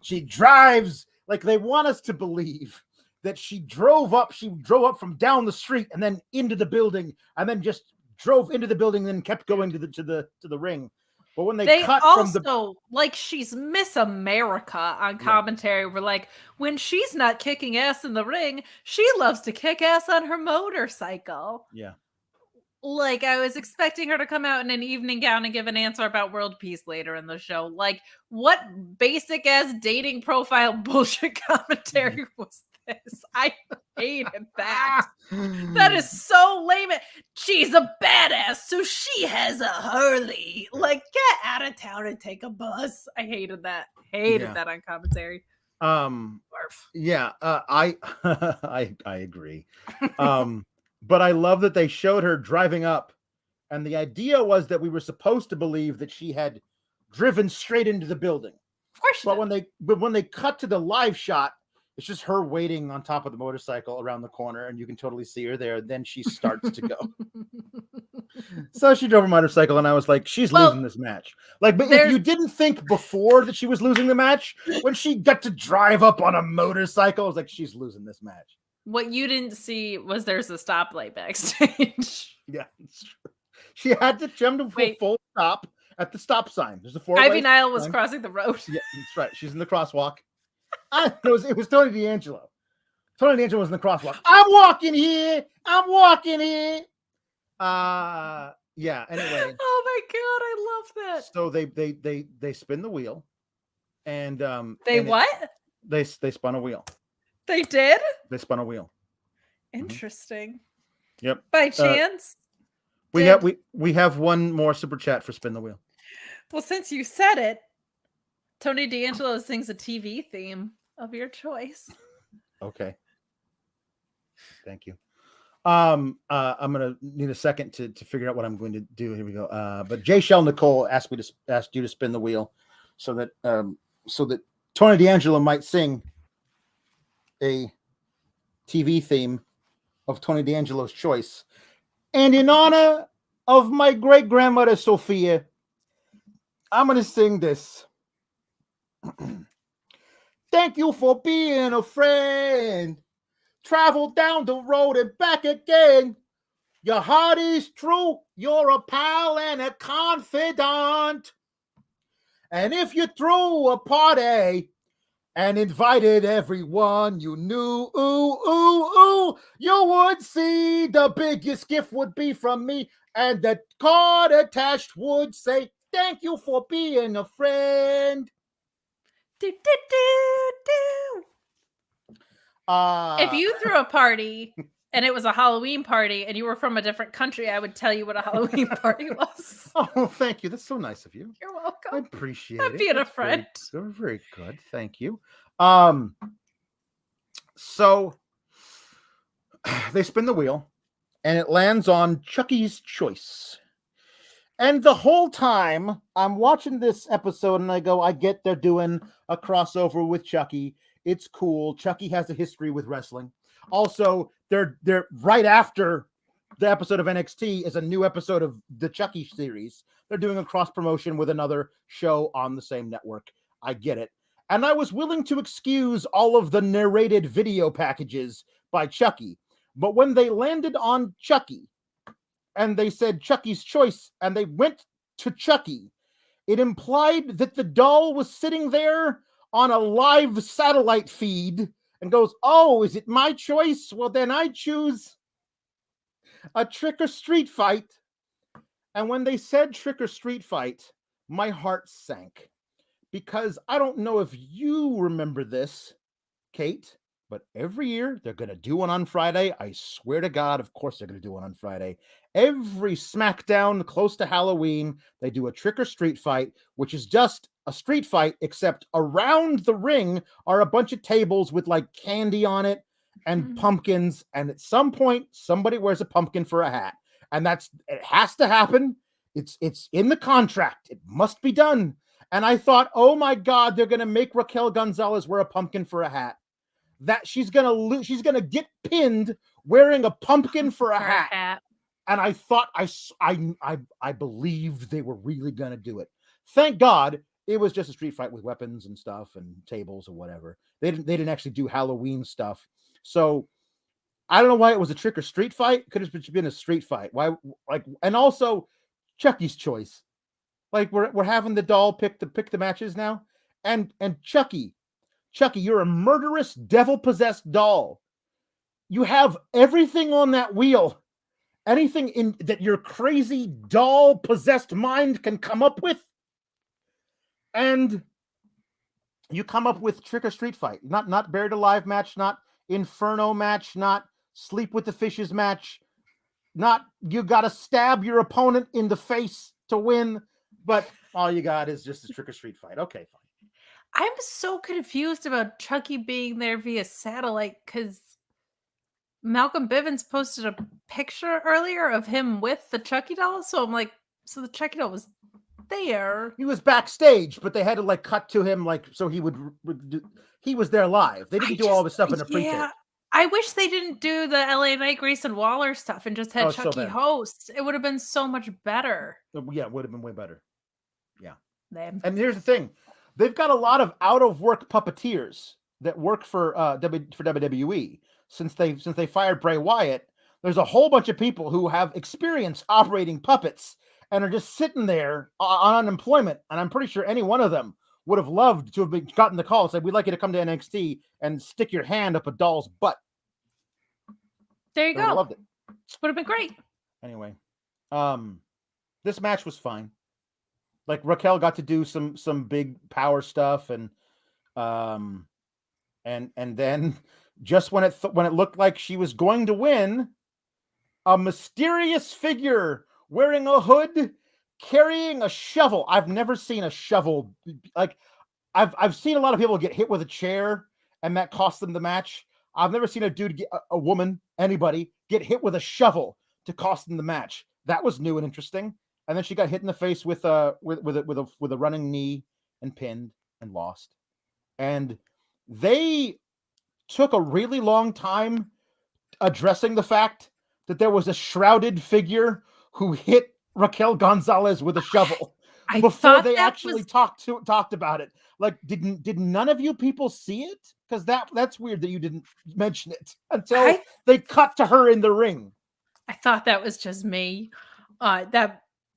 She drives like they want us to believe that she drove up from down the street and then into the building, and then just drove into the building and then kept going to the ring. But when they cut also, from like, she's Miss America on commentary. We're like, when she's not kicking ass in the ring, she loves to kick ass on her motorcycle. Yeah. Like, I was expecting her to come out in an evening gown and give an answer about world peace later in the show. Like, what basic ass dating profile bullshit commentary was this? I hated that. That is so lame. She's a badass, so she has a Harley. Like, get out of town and take a bus. I hated that. That on commentary. Yeah, I agree. But I love that they showed her driving up, and the idea was that we were supposed to believe that she had driven straight into the building. Of course. But when they cut to the live shot, it's just her waiting on top of the motorcycle around the corner, and you can totally see her there. Then she starts to go. So she drove a motorcycle, and I was like, she's losing this match. Like, but if you didn't think before that she was losing the match, when she got to drive up on a motorcycle, I was like, she's losing this match. What you didn't see was there's a stoplight backstage. Yeah, it's true. She had to jump to a full stop at the stop sign. There's a 4-way. Ivy Nile was crossing the road. Yeah, that's right. She's in the crosswalk. It was Tony D'Angelo. Tony D'Angelo was in the crosswalk. I'm walking here. Yeah. Anyway. Oh my god, I love that. So they spin the wheel, and They spun a wheel. They did. They spun a wheel. Interesting. Yep. By chance. We have one more super chat for spin the wheel. Well, since you said it, Tony D'Angelo sings a TV theme of your choice. Okay. Thank you. I'm gonna need a second to figure out what I'm going to do. Here we go. But J. Shell Nicole asked you to spin the wheel so that Tony D'Angelo might sing a TV theme of Tony D'Angelo's choice. And in honor of my great grandmother Sophia, I'm gonna sing this. Thank you for being a friend. Travel down the road and back again. Your heart is true. You're a pal and a confidant. And if you threw a party and invited everyone you knew, you would see the biggest gift would be from me. And the card attached would say, thank you for being a friend. If you threw a party and it was a Halloween party and you were from a different country, I would tell you what a Halloween party was. Oh, thank you. That's so nice of you. You're I welcome. appreciate I'm it. being a That's friend. very, very good. Thank you. So they spin the wheel and it lands on Chucky's Choice. And the whole time I'm watching this episode and I go, I get they're doing a crossover with Chucky. It's cool. Chucky has a history with wrestling. Also, they're right after the episode of NXT is a new episode of the Chucky series. They're doing a cross promotion with another show on the same network. I get it. And I was willing to excuse all of the narrated video packages by Chucky. But when they landed on Chucky and they said Chucky's Choice and they went to Chucky, it implied that the doll was sitting there on a live satellite feed and goes, oh, is it my choice? Well, then I choose a trick or street fight. And when they said trick or street fight, my heart sank. Because I don't know if you remember this, Kate, but every year they're going to do one on Friday. I swear to God, of course they're going to do one on Friday. Every SmackDown close to Halloween, they do a trick or street fight, which is just a street fight, except around the ring are a bunch of tables with like candy on it and pumpkins. And at some point, somebody wears a pumpkin for a hat. And it has to happen. It's in the contract. It must be done. And I thought, oh my God, they're going to make Raquel Gonzalez wear a pumpkin for a hat. That she's going to lose. She's going to get pinned wearing a pumpkin for a hat. And I thought, I believed they were really going to do it. Thank God it was just a street fight with weapons and stuff and tables or whatever. They didn't actually do Halloween stuff. So I don't know why it was a trick or street fight. Could have been a street fight. Why? And also Chucky's Choice. Like we're having the doll pick the matches now, and Chucky, you're a murderous devil-possessed doll. You have everything on that wheel, anything in that your crazy doll-possessed mind can come up with, and you come up with trick or street fight. Not buried alive match, not inferno match, not sleep with the fishes match, not you got to stab your opponent in the face to win. But all you got is just a trick or street fight. Okay, fine. I'm so confused about Chucky being there via satellite because Malcolm Bivens posted a picture earlier of him with the Chucky doll. So I'm like, so the Chucky doll was there. He was backstage, but they had to like cut to him, like so he was there live. They didn't do all this stuff in a pre-tape. I wish they didn't do the LA Knight, Grayson Waller stuff and just had Chucky host. It would have been so much better. Yeah, it would have been way better. Yeah. And here's the thing. They've got a lot of out-of-work puppeteers that work for WWE. Since they fired Bray Wyatt, there's a whole bunch of people who have experience operating puppets and are just sitting there on unemployment. And I'm pretty sure any one of them would have loved to have gotten the call and said, we'd like you to come to NXT and stick your hand up a doll's butt. There you go. Loved it. Would have been great. Anyway, this match was fine. Like Raquel got to do some big power stuff, and then just when it looked like she was going to win, a mysterious figure wearing a hood, carrying a shovel. I've never seen a shovel like I've seen a lot of people get hit with a chair and that cost them the match. I've never seen a dude a woman, anybody get hit with a shovel to cost them the match. That was new and interesting. And then she got hit in the face with a running knee and pinned and lost. And they took a really long time addressing the fact that there was a shrouded figure who hit Raquel Gonzalez with a shovel before they actually talked about it. Like, did none of you people see it? Because that's weird that you didn't mention it until they cut to her in the ring. I thought that was just me.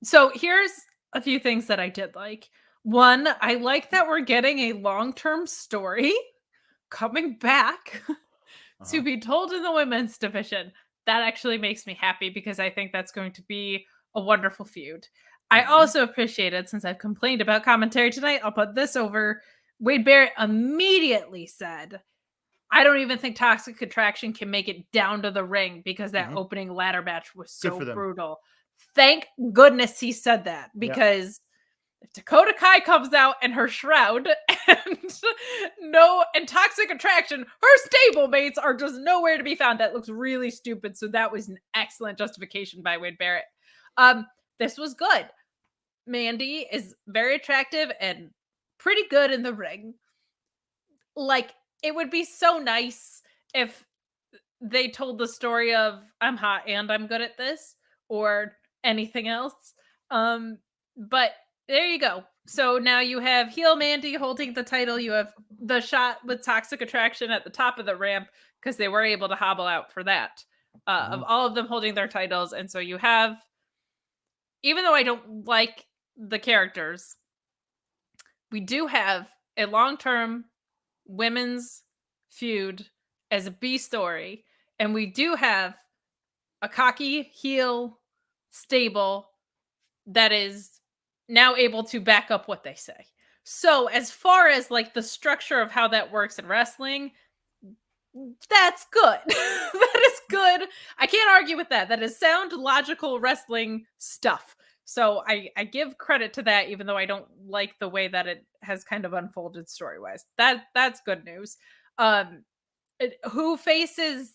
So here's a few things that I did like. One, I like that we're getting a long-term story coming back to be told in the women's division. That actually makes me happy because I think that's going to be a wonderful feud. I also appreciated, since I've complained about commentary tonight, I'll put this over. Wade Barrett immediately said, I don't even think Toxic Attraction can make it down to the ring because that opening ladder match was so brutal. Thank goodness he said that, because if Dakota Kai comes out in her shroud and Toxic Attraction, her stablemates are just nowhere to be found. That looks really stupid. So that was an excellent justification by Wade Barrett. This was good. Mandy is very attractive and pretty good in the ring. Like, it would be so nice if they told the story of I'm hot and I'm good at this, or anything else. But there you go. So now you have heel Mandy holding the title. You have the shot with Toxic Attraction at the top of the ramp, because they were able to hobble out for that, of all of them holding their titles. And so you have, even though I don't like the characters, we do have a long-term women's feud as a B story, and we do have a cocky heel stable that is now able to back up what they say. So as far as like the structure of how that works in wrestling, that's good. That is good. I can't argue with that. That is sound, logical wrestling stuff. So I give credit to that, even though I don't like the way that it has kind of unfolded story-wise. That's good news. Who faces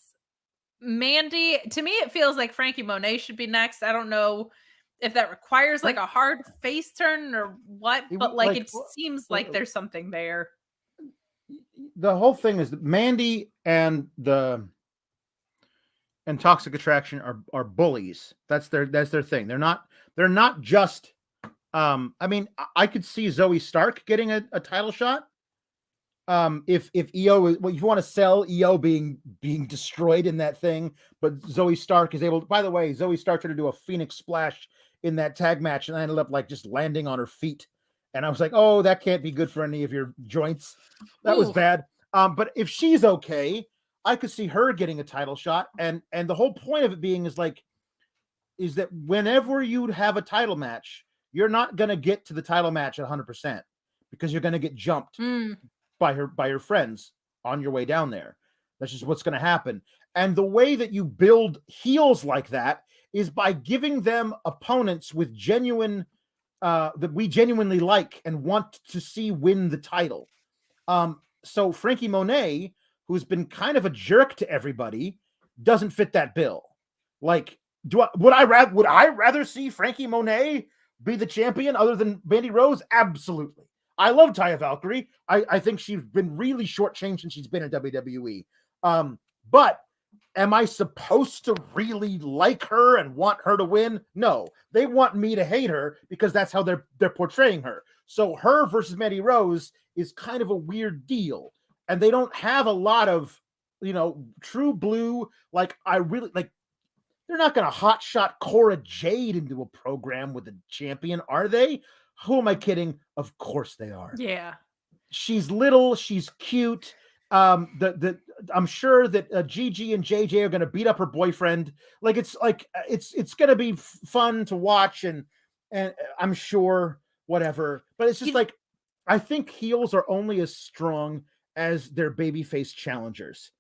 Mandy? To me, it feels like Frankie Monet should be next. I don't know if that requires like a hard face turn or what, but like it seems like there's something there. The whole thing is that Mandy and Toxic Attraction are bullies. That's their thing. They're not just I mean, I could see Zoe Stark getting a title shot. If EO is, well, if you want to sell EO being destroyed in that thing, but Zoe Stark is able to, by the way, Zoe Stark tried to do a Phoenix Splash in that tag match, and I ended up like just landing on her feet. And I was like, oh, that can't be good for any of your joints. That was bad. But if she's okay, I could see her getting a title shot. And the whole point of it being is that whenever you have a title match, you're not going to get to the title match at 100% because you're going to get jumped by her friends on your way down there. That's just what's going to happen. And the way that you build heels like that is by giving them opponents with genuine that we genuinely like and want to see win the title. So Frankie Monet, who's been kind of a jerk to everybody, doesn't fit that bill. Like, would I rather see Frankie Monet be the champion other than Mandy Rose? Absolutely. I love Taya Valkyrie. I think she's been really shortchanged since she's been in WWE. But am I supposed to really like her and want her to win? No, they want me to hate her because that's how they're portraying her. So her versus Mandy Rose is kind of a weird deal. And they don't have a lot of, true blue. Like, they're not going to hotshot Cora Jade into a program with a champion, are they? Who am I kidding? Of course they are. Yeah. She's little. She's cute. I'm sure that Gigi and JJ are going to beat up her boyfriend. It's going to be fun to watch, and I'm sure whatever. But it's just I think heels are only as strong as their babyface challengers.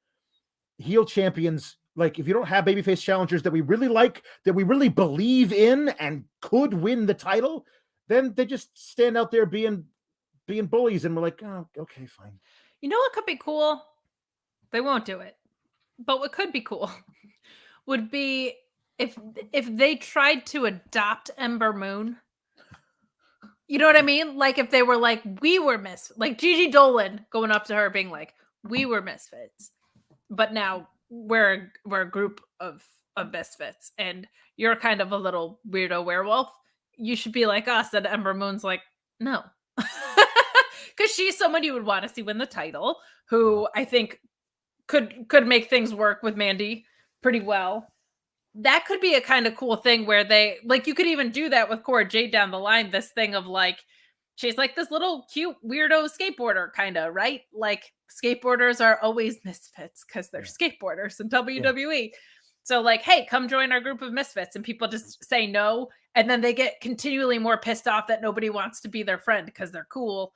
Heel champions, if you don't have babyface challengers that we really like, that we really believe in, and could win the title, then they just stand out there being bullies, and we're like, oh, okay, fine. You know what could be cool? They won't do it. But what could be cool would be if they tried to adopt Ember Moon. You know what I mean? Like if they were like, we were like Gigi Dolan going up to her being like, we were misfits, but now we're a group of misfits, and you're kind of a little weirdo werewolf. You should be like us. And Ember Moon's like, no. Because she's someone you would want to see win the title, who I think could make things work with Mandy pretty well. That could be a kind of cool thing where they, you could even do that with Cora Jade down the line, this thing of she's like this little cute weirdo skateboarder kind of, right? Like skateboarders are always misfits because they're skateboarders in WWE. Yeah. So hey, come join our group of misfits, and people just say no. And then they get continually more pissed off that nobody wants to be their friend because they're cool.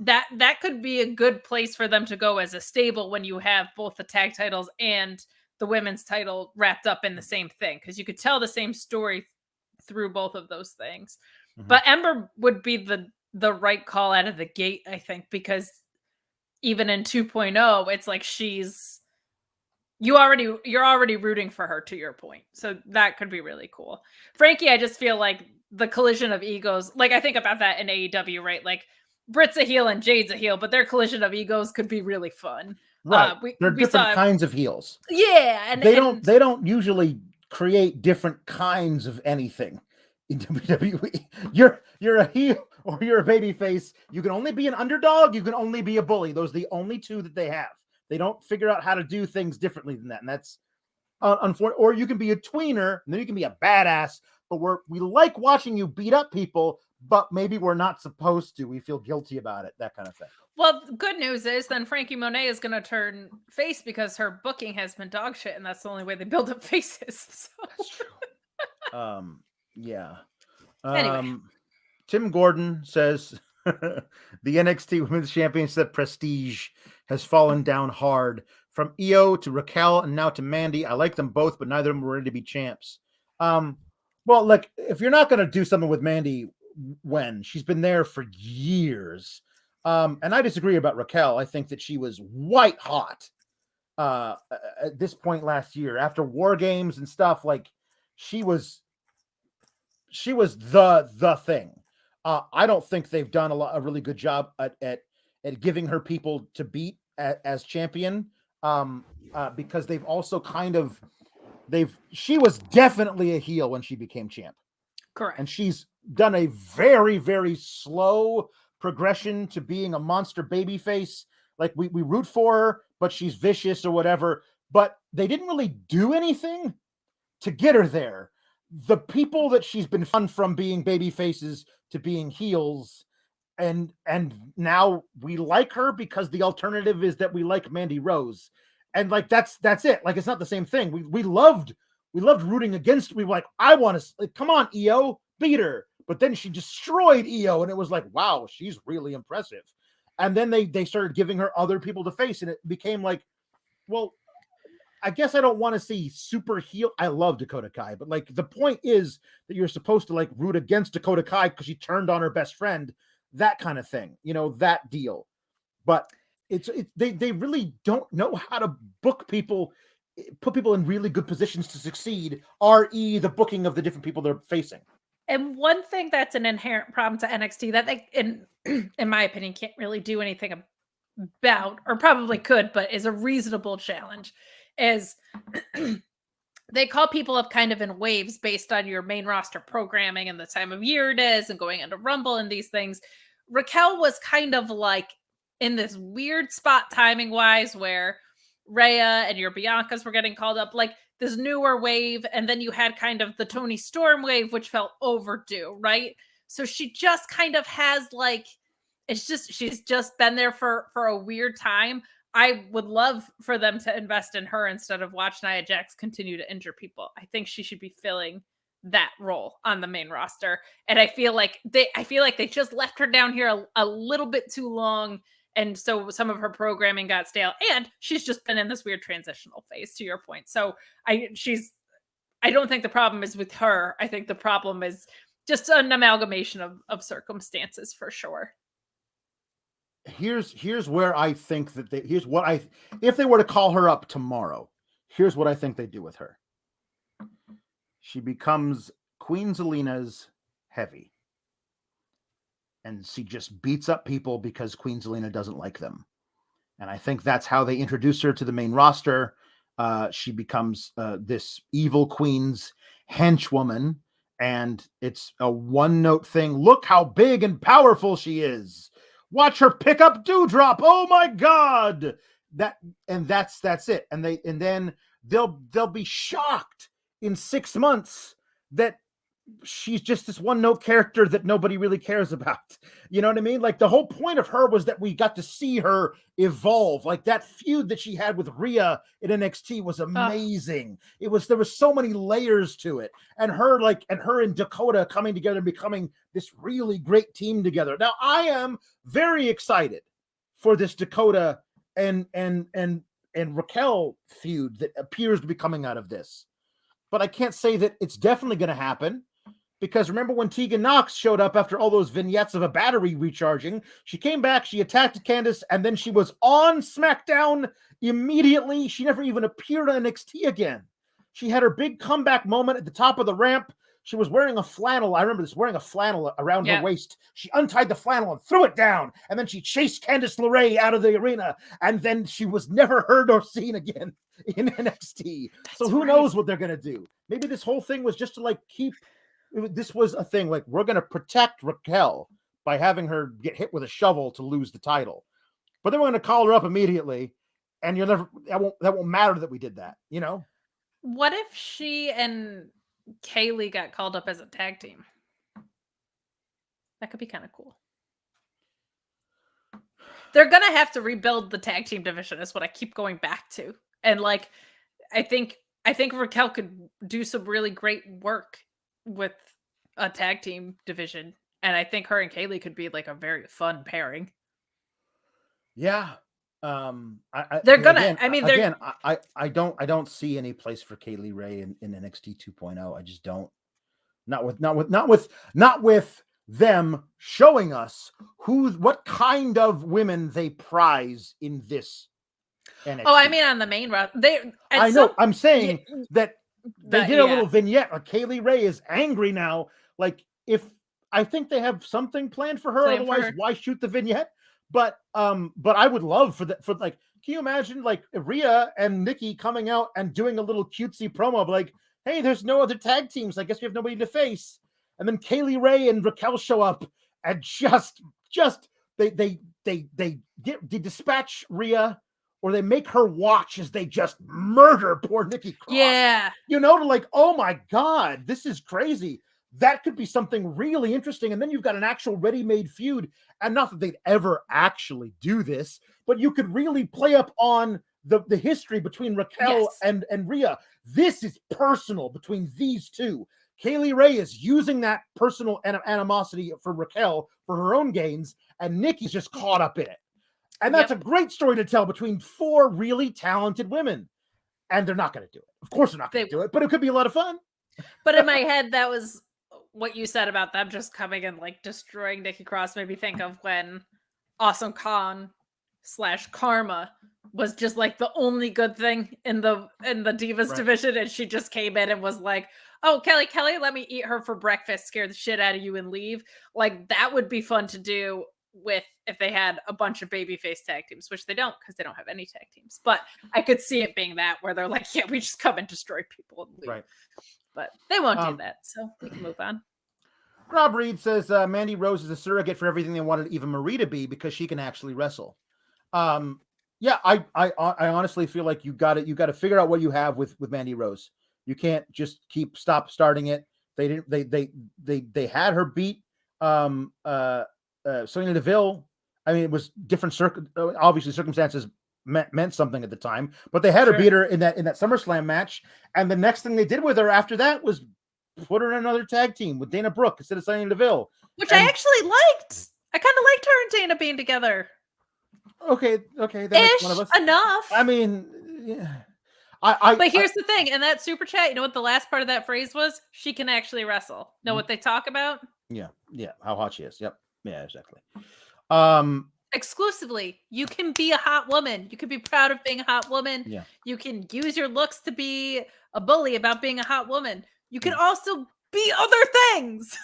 that could be a good place for them to go as a stable when you have both the tag titles and the women's title wrapped up in the same thing, because you could tell the same story through both of those things. But Ember would be the right call out of the gate, I think, because even in 2.0, it's like you're already rooting for her, to your point. So that could be really cool. Frankie, I just feel like the collision of egos, like I think about that in AEW, right? Like Britt's a heel and Jade's a heel, but their collision of egos could be really fun. Right. They're different kinds of heels. Yeah. And they don't usually create different kinds of anything in WWE. You're a heel or you're a baby face. You can only be an underdog. You can only be a bully. Those are the only two that they have. They don't figure out how to do things differently than that. And that's unfortunate. Or you can be a tweener and then you can be a badass, but we like watching you beat up people, but maybe we're not supposed to. We feel guilty about it, that kind of thing. Well, good news is then Frankie Monet is going to turn face because her booking has been dog shit, and that's the only way they build up faces. So. That's true. Yeah. Anyway. Tim Gordon says the NXT Women's Championship prestige has fallen down hard from Io to Raquel and now to Mandy. I like them both, but neither of them were ready to be champs. Well, look, if you're not going to do something with Mandy, when she's been there for years. And I disagree about Raquel. I think that she was white hot at this point last year after War Games and stuff. Like she was the thing. I don't think they've done a really good job at giving her people to beat as champion because they've also she was definitely a heel when she became champ. Correct. And she's done a very, very slow progression to being a monster babyface. Like we root for her, but she's vicious or whatever. But they didn't really do anything to get her there. The people that she's been fun from being baby faces to being heels, and now we like her because the alternative is that we like Mandy Rose, and like that's it. Like it's not the same thing. We loved rooting against. We were like, I want to like, come on, Io, beat her. But then she destroyed Io, and it was like, wow, she's really impressive. And then they started giving her other people to face, and it became like, well, I guess I don't want to see super heel. I love Dakota Kai, but like the point is that you're supposed to like root against Dakota Kai because she turned on her best friend, that kind of thing, that deal. But they really don't know how to book people, put people in really good positions to succeed, re the booking of the different people they're facing. And one thing that's an inherent problem to NXT that they, in my opinion, can't really do anything about, or probably could, but is a reasonable challenge, is they call people up kind of in waves based on your main roster programming and the time of year it is and going into Rumble and these things. Raquel was kind of like in this weird spot timing wise where Rhea and your Biancas were getting called up, like this newer wave, and then you had kind of the Toni Storm wave, which felt overdue, right? So she just kind of has like, she's just been there for a weird time. I would love for them to invest in her instead of watch Nia Jax continue to injure people. I think she should be filling that role on the main roster. And I feel like they just left her down here a little bit too long. And so some of her programming got stale, and she's just been in this weird transitional phase, to your point. So I don't think the problem is with her. I think the problem is just an amalgamation of circumstances for sure. Here's where I think that if they were to call her up tomorrow, here's what I think they do with her. She becomes Queen Zelina's heavy. And she just beats up people because Queen Zelina doesn't like them. And I think that's how they introduce her to the main roster. She becomes this evil queen's henchwoman. And it's a one-note thing. Look how big and powerful she is. Watch her pick up Dewdrop. Oh my God. That's it. And then they'll be shocked in 6 months that she's just this one note character that nobody really cares about. You know what I mean? Like the whole point of her was that we got to see her evolve. Like that feud that she had with Rhea in NXT was amazing. There was so many layers to it. And her and Dakota coming together and becoming this really great team together. Now I am very excited for this Dakota and Raquel feud that appears to be coming out of this. But I can't say that it's definitely going to happen. Because remember when Tegan Nox showed up after all those vignettes of a battery recharging, she came back, she attacked Candice, and then she was on SmackDown immediately. She never even appeared on NXT again. She had her big comeback moment at the top of the ramp. She was wearing a flannel. I remember this, wearing a flannel around her waist. She untied the flannel and threw it down. And then she chased Candice LeRae out of the arena. And then she was never heard or seen again in NXT. So who knows what they're going to do? Maybe this whole thing was just to like keep... This was a thing like we're going to protect Raquel by having her get hit with a shovel to lose the title, but then we're going to call her up immediately, and that won't matter that we did that. You know, what if she and Kaylee got called up as a tag team? That could be kind of cool. They're gonna have to rebuild the tag team division, is what I keep going back to, and like I think Raquel could do some really great work with a tag team division, and I think her and Kaylee could be like a very fun pairing. Yeah, they're gonna. I don't see any place for Kaylee Ray in NXT 2.0. I just don't. Not with them showing us what kind of women they prize in this NXT. Oh, I mean on the main route. I'm saying that. They did a little vignette. Like Kaylee Ray is angry now. Like I think they have something planned for her. Otherwise, why shoot the vignette? But I would love can you imagine like Rhea and Nikki coming out and doing a little cutesy promo like, hey, there's no other tag teams. I guess we have nobody to face. And then Kaylee Ray and Raquel show up and just they dispatch Rhea. Or they make her watch as they just murder poor Nikki Cross. Yeah. You know, to like, oh my God, this is crazy. That could be something really interesting. And then you've got an actual ready-made feud. And not that they'd ever actually do this, but you could really play up on the history between Raquel and Rhea. This is personal between these two. Kaylee Ray is using that personal animosity for Raquel for her own gains, and Nikki's just caught up in it. And that's a great story to tell between four really talented women. And they're not going to do it. Of course they're not going to do it, but it could be a lot of fun. But in my head, that was what you said about them just coming and like destroying Nikki Cross made me think of when Awesome Khan / Karma was just like the only good thing in the Divas division. And she just came in and was like, oh, Kelly, let me eat her for breakfast, scare the shit out of you and leave. Like that would be fun to do with if they had a bunch of babyface tag teams, which they don't because they don't have any tag teams. But I could see it being that where they're like, yeah, we just come and destroy people and leave. Right. But they won't do that, so we can move on. Rob Reed says Mandy Rose is a surrogate for everything they wanted Eva Marie to be because she can actually wrestle. Yeah, I honestly feel like you got to figure out what you have with Mandy Rose. You can't just starting it. They had her beat Sonya Deville. I mean, it was different obviously circumstances meant something at the time, but they had her beat her in that SummerSlam match. And the next thing they did with her after that was put her in another tag team with Dana Brooke instead of Sonya Deville, which I actually liked. I kind of liked her and Dana being together. Okay, that makes one of us. Enough. I mean, yeah. But here's the thing: in that super chat, you know what the last part of that phrase was? She can actually wrestle. Know what they talk about? Yeah. How hot she is. Yep. Yeah, exactly. Exclusively, you can be a hot woman. You can be proud of being a hot woman. Yeah. You can use your looks to be a bully about being a hot woman. You can also be other things.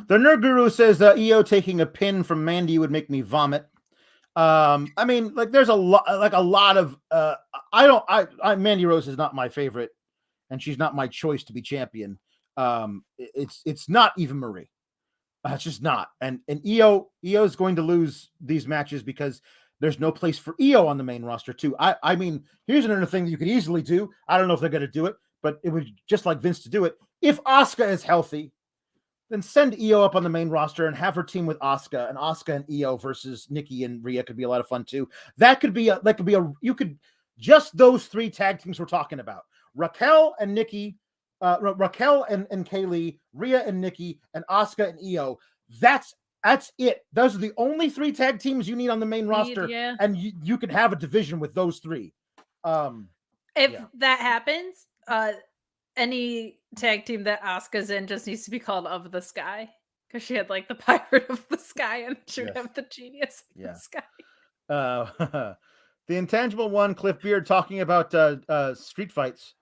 The Nerd Guru says EO taking a pin from Mandy would make me vomit. I mean, like there's a lot of Mandy Rose is not my favorite, and she's not my choice to be champion. It's not Eva Marie. It's just not. And EO is going to lose these matches because there's no place for EO on the main roster too. I mean, here's another thing you could easily do. I don't know if they're going to do it, but it would just like Vince to do it. if Asuka is healthy, then send Io up on the main roster and have her team with Asuka, and Asuka and Io versus Nikki and Rhea could be a lot of fun too. Just those 3 tag teams we're talking about. Raquel and Nikki, Raquel and Kaylee, Rhea and Nikki, and Asuka and Io. That's it. Those are the only 3 tag teams you need on the main roster, and you can have a division with those 3. If that happens, any tag team that Asuka's in just needs to be called Of the Sky, because she had like the Pirate of the Sky, and she would have the Genius of the Sky. The Intangible One, Cliff Beard, talking about street fights.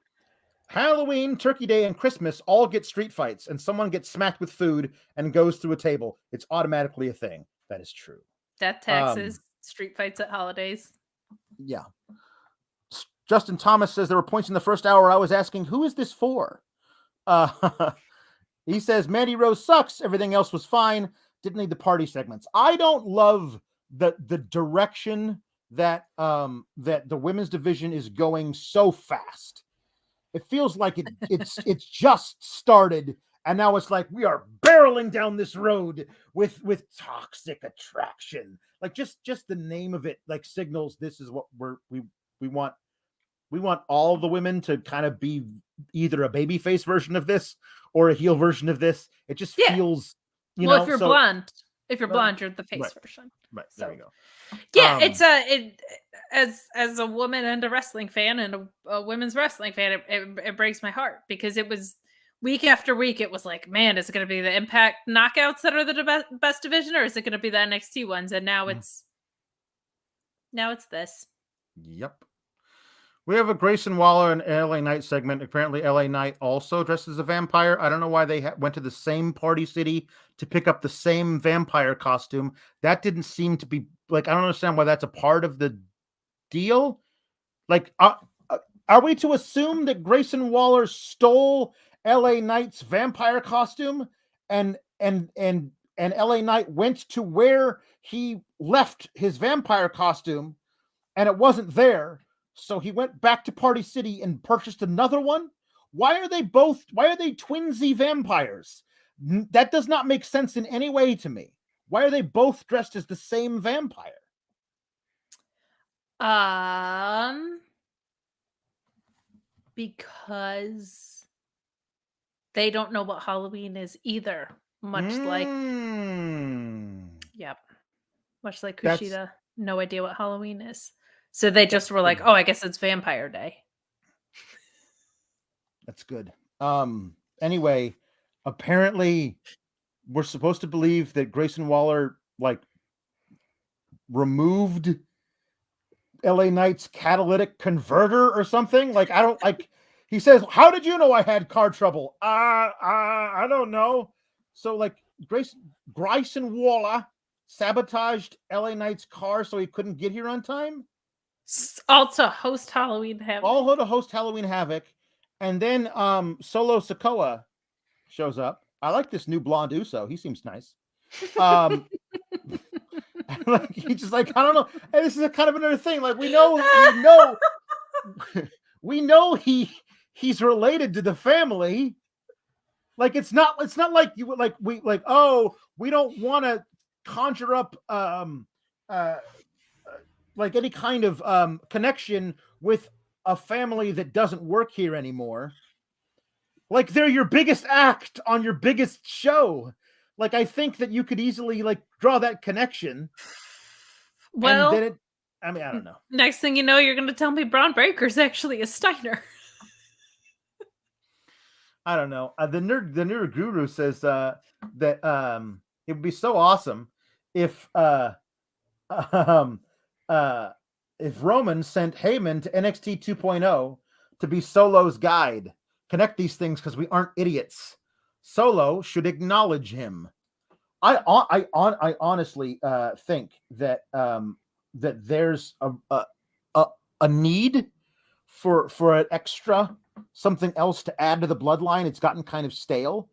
Halloween, Turkey Day, and Christmas all get street fights, and someone gets smacked with food and goes through a table. It's automatically a thing. That is true. Death taxes, street fights at holidays. Yeah. Justin Thomas says there were points in the first hour I was asking, who is this for? He says Mandy Rose sucks. Everything else was fine. Didn't need the party segments. I don't love the direction that the women's division is going so fast. It feels like it's just started, and now it's like we are barreling down this road with toxic attraction. Like just the name of it like signals this is what we want. We want all the women to kind of be either a babyface version of this or a heel version of this. It just feels, if you're blonde, you're the face version. Right. So, there you go. Yeah, as a woman and a wrestling fan and a women's wrestling fan, it breaks my heart, because it was week after week. It was like, man, is it going to be the Impact knockouts that are the best division, or is it going to be the NXT ones? And now it's this. Yep. We have a Grayson Waller and LA Knight segment. Apparently, LA Knight also dressed as a vampire. I don't know why they went to the same Party City to pick up the same vampire costume. That didn't seem to be like, I don't understand why that's a part of the deal. Like, are we to assume that Grayson Waller stole LA Knight's vampire costume and LA Knight went to where he left his vampire costume and it wasn't there? So he went back to Party City and purchased another one? Why are they twinsy vampires? That does not make sense in any way to me. Why are they both dressed as the same vampire? Because they don't know what Halloween is either. Much like Kushida, no idea what Halloween is. So they just were like, oh, I guess it's Vampire Day. That's good. Anyway, apparently we're supposed to believe that Grayson Waller like removed LA Knight's catalytic converter or something. Like, I don't like, he says, how did you know I had car trouble? I don't know. So like Grayson Waller sabotaged LA Knight's car so he couldn't get here on time. All to host Halloween Havoc. And then Solo Sikoa shows up. I like this new blonde Uso. He seems nice. Like, he's just like, I don't know. And this is a kind of another thing. Like we know he's related to the family. Like it's not like you like we don't want to conjure up like any kind of connection with a family that doesn't work here anymore. Like they're your biggest act on your biggest show. Like I think that you could easily like draw that connection. Well, and then I don't know. Next thing you know, you're going to tell me Bron Breakker's actually a Steiner. I don't know. The nerd guru says that it would be so awesome if Roman sent Heyman to NXT 2.0 to be Solo's guide. Connect these things because we aren't idiots. Solo should acknowledge him. I honestly think that that there's a need for an extra something else to add to the bloodline. It's gotten kind of stale,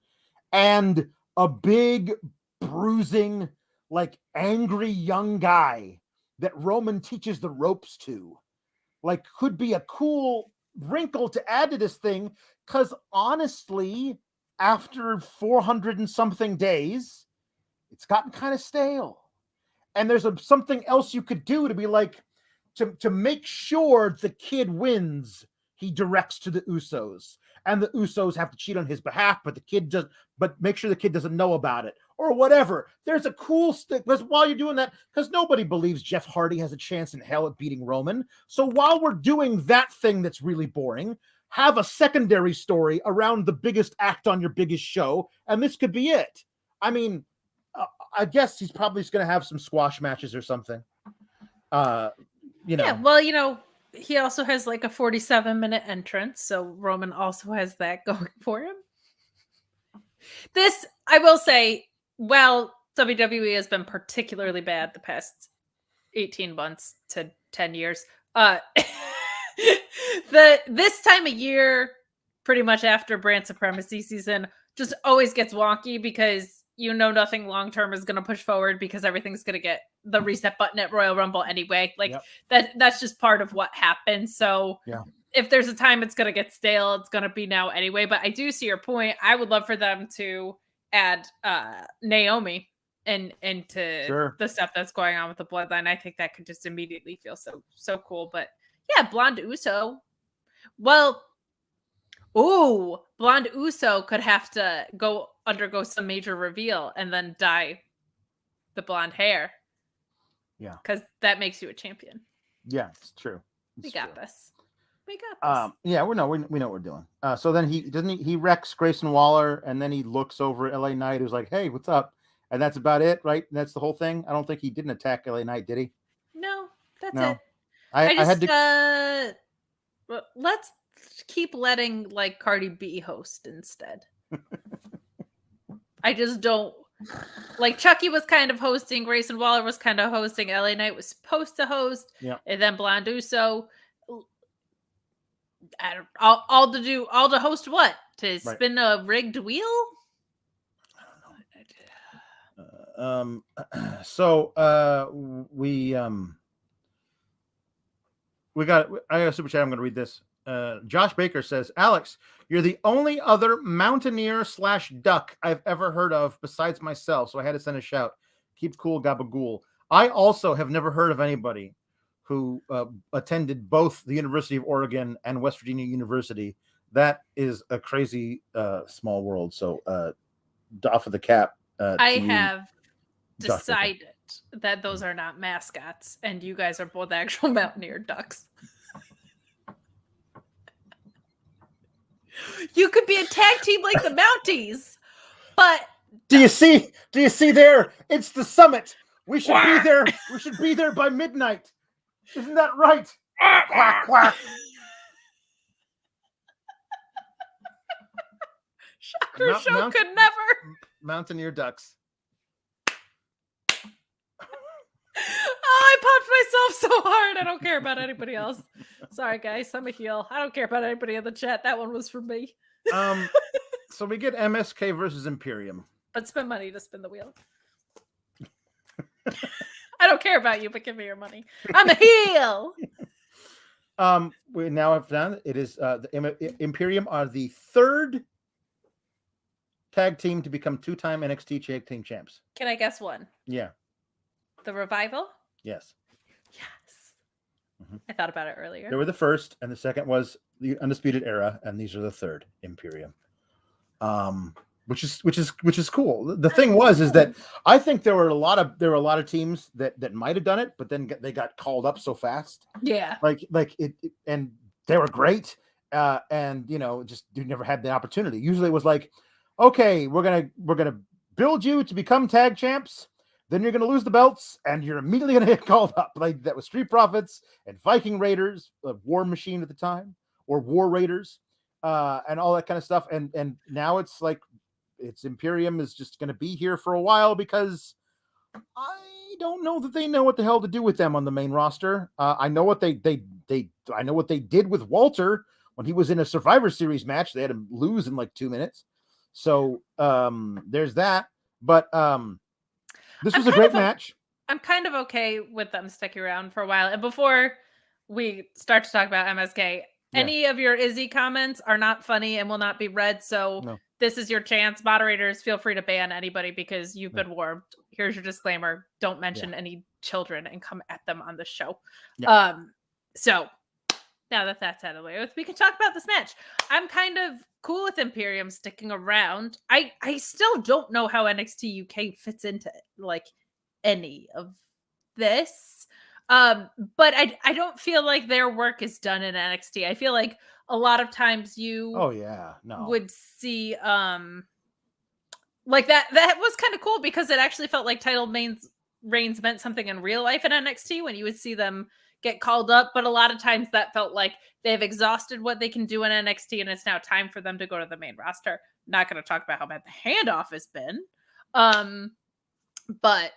and a big bruising, like angry young guy that Roman teaches the ropes to, like could be a cool wrinkle to add to this thing. Because honestly, after 400 and something days, it's gotten kind of stale. And there's something else you could do to be like, to make sure the kid wins, he directs to the Usos. And the Usos have to cheat on his behalf, but the kid does, but make sure the kid doesn't know about it or whatever. There's a cool stick, because while you're doing that, because nobody believes Jeff Hardy has a chance in hell at beating Roman. So while we're doing that thing that's really boring, have a secondary story around the biggest act on your biggest show, and this could be it. I mean, I guess he's probably going to have some squash matches or something. Yeah, well, he also has like a 47-minute entrance, so Roman also has that going for him. This, I will say, well, WWE has been particularly bad the past 18 months to 10 years. This time of year, pretty much after Brand Supremacy season, just always gets wonky because nothing long term is going to push forward because everything's going to get the reset button at Royal Rumble anyway. Like that's just part of what happens. So if there's a time it's going to get stale, it's going to be now anyway. But I do see your point. I would love for them to add Naomi into the stuff that's going on with the bloodline. I think that could just immediately feel so cool. But yeah, Blonde Uso. Well, Blonde Uso could have to undergo some major reveal and then dye the blonde hair. Yeah. Because that makes you a champion. Yeah, it's true. We got this. Yeah, we know what we're doing. So then he wrecks Grayson Waller, and then he looks over at LA Knight, who's like, hey, what's up? And that's about it, right? That's the whole thing. I don't think he didn't attack LA Knight, did he? No, that's it. I had to let's keep letting like Cardi B host instead. I just don't like Chucky was kind of hosting, Grayson Waller was kind of hosting, LA Knight was supposed to host, and then Blonde Uso. I don't all to host what? To spin a rigged wheel? I don't know. So we got a super chat. I'm going to read this. Josh Baker says, Alex, you're the only other mountaineer / duck I've ever heard of besides myself. So I had to send a shout. Keep cool, gabagool. I also have never heard of anybody who attended both the University of Oregon and West Virginia University. That is a crazy small world. So off of the cap. I have decided that those are not mascots, and you guys are both actual mountaineer ducks. You could be a tag team like the Mounties, but do you see there? It's the summit. We should be there. We should be there by midnight. Isn't that right? Quack, quack. Shocker Show could never. Mountaineer ducks. Oh, I popped myself so hard. I don't care about anybody else. Sorry, guys. I'm a heel. I don't care about anybody in the chat. That one was for me. So we get MSK versus Imperium. But spend money to spin the wheel. I don't care about you, but give me your money. I'm a heel. We now have found it is the Imperium are the third tag team to become 2-time NXT tag team champs. Can I guess one? Yeah. The Revival? Yes. Mm-hmm. I thought about it earlier. They were the first, and the second was the Undisputed Era, and these are the third, Imperium. Which is cool. The thing is that I think there were a lot of teams that might have done it, but then they got called up so fast. Yeah. Like it and they were great. And just you never had the opportunity. Usually it was like, okay, we're gonna build you to become tag champs. Then you're going to lose the belts, and you're immediately going to get called up. Like that was Street Profits and Viking Raiders, War Machine at the time, or War Raiders, and all that kind of stuff. And now it's like it's Imperium is just going to be here for a while because I don't know that they know what the hell to do with them on the main roster. I know what I know what they did with Walter when he was in a Survivor Series match. They had him lose in like 2 minutes. So there's that. But this was a great match. I'm kind of okay with them sticking around for a while. And before we start to talk about MSK, any of your Izzy comments are not funny and will not be read. So this is your chance. Moderators, feel free to ban anybody because you've been warned. Here's your disclaimer. Don't mention any children and come at them on the show. So now that that's out of the way, we can talk about this match. I'm kind of cool with Imperium sticking around. I still don't know how NXT UK fits into like any of this. But I don't feel like their work is done in NXT. I feel like a lot of times you would see like that was kind of cool because it actually felt like title reigns meant something in real life in NXT when you would see them get called up, but a lot of times that felt like they've exhausted what they can do in NXT and it's now time for them to go to the main roster. Not going to talk about how bad the handoff has been. But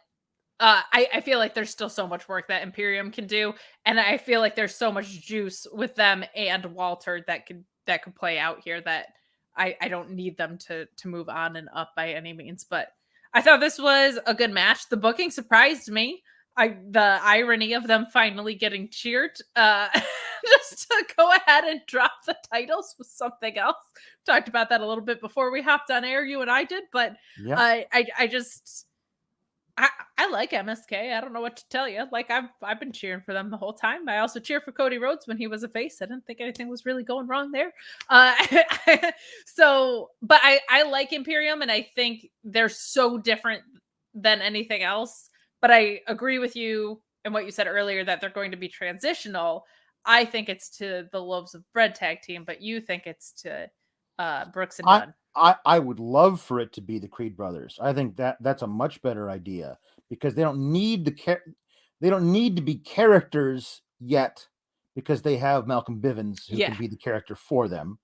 I feel like there's still so much work that Imperium can do, and I feel like there's so much juice with them and Walter that could play out here that I don't need them to move on and up by any means. But I thought this was a good match. The booking surprised me. The irony of them finally getting cheered just to go ahead and drop the titles was something else. Talked about that a little bit before we hopped on air, you and I did, but I like MSK. I don't know what to tell you. Like I've been cheering for them the whole time. I also cheered for Cody Rhodes when he was a face. I didn't think anything was really going wrong there. But I like Imperium, and I think they're so different than anything else. But I agree with you and what you said earlier that they're going to be transitional. I think it's to the Loaves of Bread tag team, but you think it's to Brooks and Dunn. I would love for it to be the Creed brothers. I think that's a much better idea because they don't need they don't need to be characters yet because they have Malcolm Bivens who can be the character for them.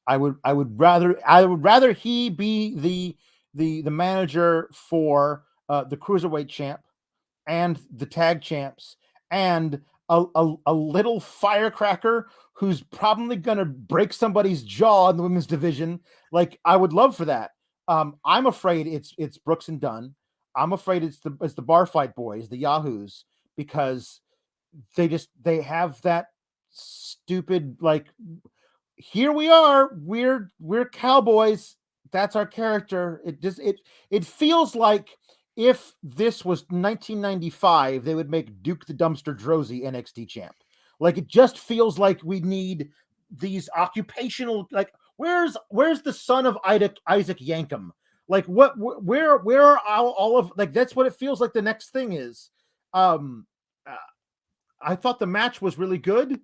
I would rather he be the manager for the Cruiserweight champ and the tag champs and a little firecracker who's probably going to break somebody's jaw in the women's division. Like, I would love for that. I'm afraid it's Brooks and Dunn. I'm afraid it's the Bar Fight Boys, the Yahoos, because they have that stupid, like, here we are, we're cowboys. That's our character. It feels like if this was 1995, they would make Duke the Dumpster Droese NXT champ. Like, it just feels like we need these occupational, like, where's the son of Isaac Yankem? Like, where are all of, like, that's what it feels like the next thing is. I thought the match was really good.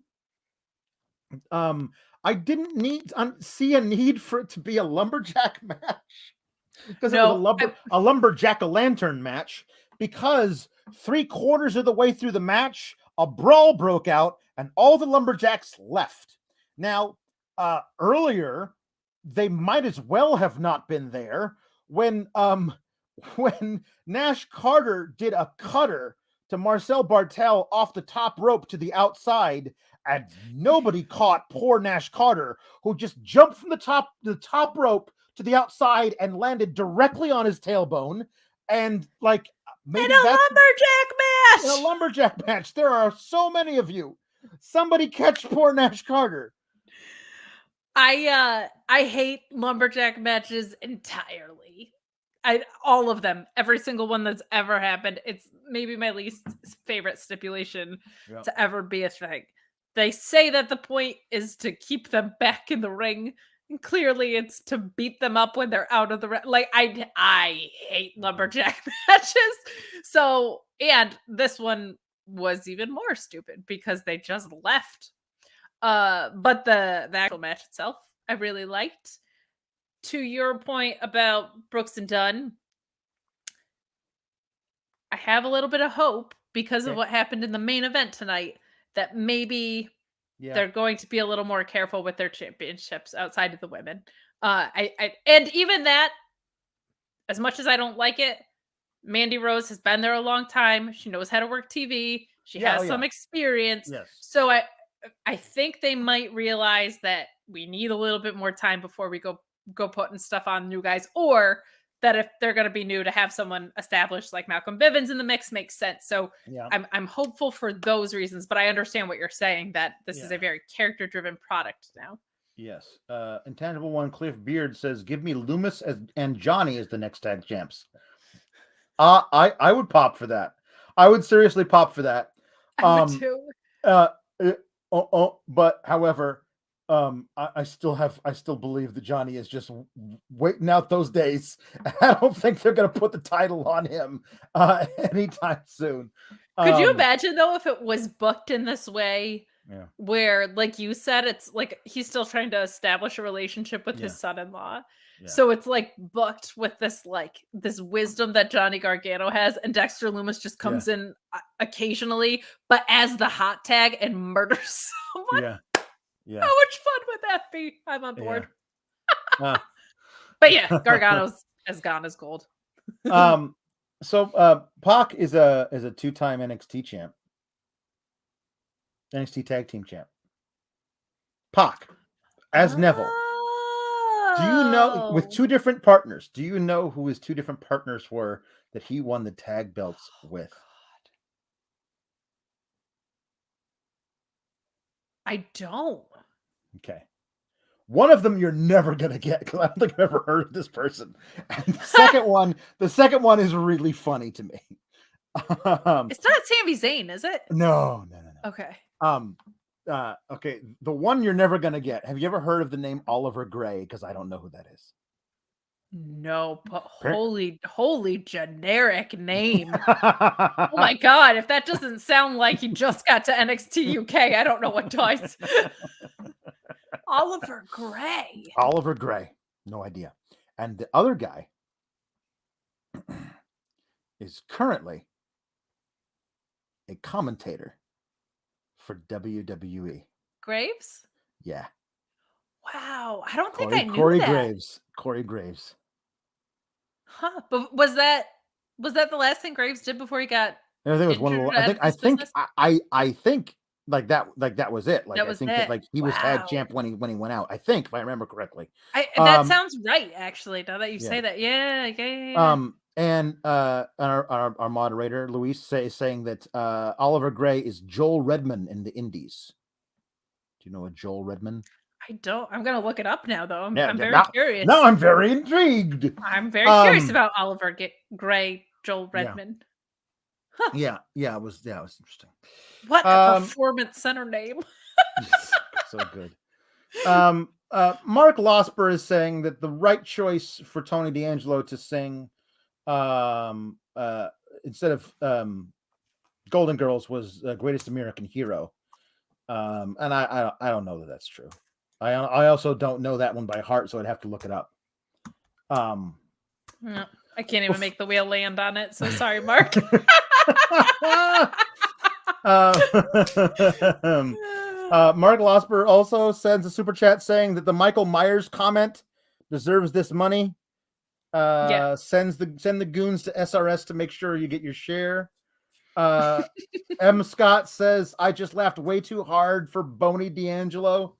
I didn't see a need for it to be a lumberjack match because it was a lumberjack-a-lantern match, because 3/4 of the way through the match, a brawl broke out and all the lumberjacks left. Now, earlier, they might as well have not been there when Nash Carter did a cutter to Marcel Bartel off the top rope to the outside, and nobody caught poor Nash Carter, who just jumped from the top rope to the outside and landed directly on his tailbone. And like, maybe in a lumberjack match. There are so many of you. Somebody catch poor Nash Carter. I hate lumberjack matches entirely. All of them, every single one that's ever happened. It's maybe my least favorite stipulation to ever be a thing. They say that the point is to keep them back in the ring, and clearly it's to beat them up when they're out of the ring. Like, I hate lumberjack matches. So, and this one was even more stupid because they just left. But the actual match itself, I really liked. To your point about Brooks and Dunn, I have a little bit of hope because of what happened in the main event tonight, that maybe they're going to be a little more careful with their championships outside of the women. And even that, as much as I don't like it, Mandy Rose has been there a long time. She knows how to work TV. She has some experience. Yes. So I think they might realize that we need a little bit more time before we go putting stuff on new guys, or that if they're going to be new, to have someone established like Malcolm Bivens in the mix makes sense. So I'm hopeful for those reasons, but I understand what you're saying, that this is a very character-driven product now. Yes. Intangible One Cliff Beard says, "Give me Loomis and Johnny as the next tag champs." I would pop for that. I would seriously pop for that. I would too. But however, I still believe that Johnny is just waiting out those days. I don't think they're going to put the title on him anytime soon. Could you imagine though if it was booked in this way? Yeah. Where, like you said, it's like he's still trying to establish a relationship with his son-in-law. Yeah. So it's like booked with this wisdom that Johnny Gargano has, and Dexter Loomis just comes in occasionally, but as the hot tag and murders someone. Yeah. Yeah. How much fun would that be? I'm on board. Yeah. But yeah, Gargano's as gone as gold. So Pac is a 2-time NXT champ. NXT Tag Team Champ. Pac as Neville. Do you know, with 2 different partners, do you know who his 2 different partners were that he won the tag belts with? I don't. Okay. One of them you're never going to get because I don't think I've ever heard of this person. And the second one is really funny to me. It's not Sami Zayn, is it? No. Okay. Okay, the one you're never gonna get. Have you ever heard of the name Oliver Gray? Because I don't know who that is. No, but holy generic name. Oh my god, if that doesn't sound like he just got to NXT UK, I don't know what does. Oliver Gray. Oliver Gray. No idea. And the other guy is currently a commentator for WWE. Graves? Yeah. Wow. I don't think I knew that. Corey Graves. Huh. But was that the last thing Graves did before he got I think it was one of the, I think like that was it. Like that was I think it. that like he was tag champ when he went out. I think if I remember correctly. That sounds right, actually. Now that you say that. Yeah. And our moderator Luis is saying that Oliver Gray is Joel Redman in the Indies. Do you know a Joel Redman? I don't. I'm gonna look it up now, though. I'm very curious. No, I'm very intrigued. I'm very curious about Oliver Gray, Joel Redman. Yeah. It was interesting. What a performance center name. So good. Mark Losper is saying that the right choice for Tony D'Angelo to sing instead of Golden Girls was Greatest American Hero. And I don't know that that's true. I also don't know that one by heart, so I'd have to look it up. No, I can't even make the wheel land on it, so sorry, Mark. Mark Losper also sends a super chat saying that the Michael Myers comment deserves this money. Send the goons to SRS to make sure you get your share. M. Scott says, "I just laughed way too hard for Boney D'Angelo."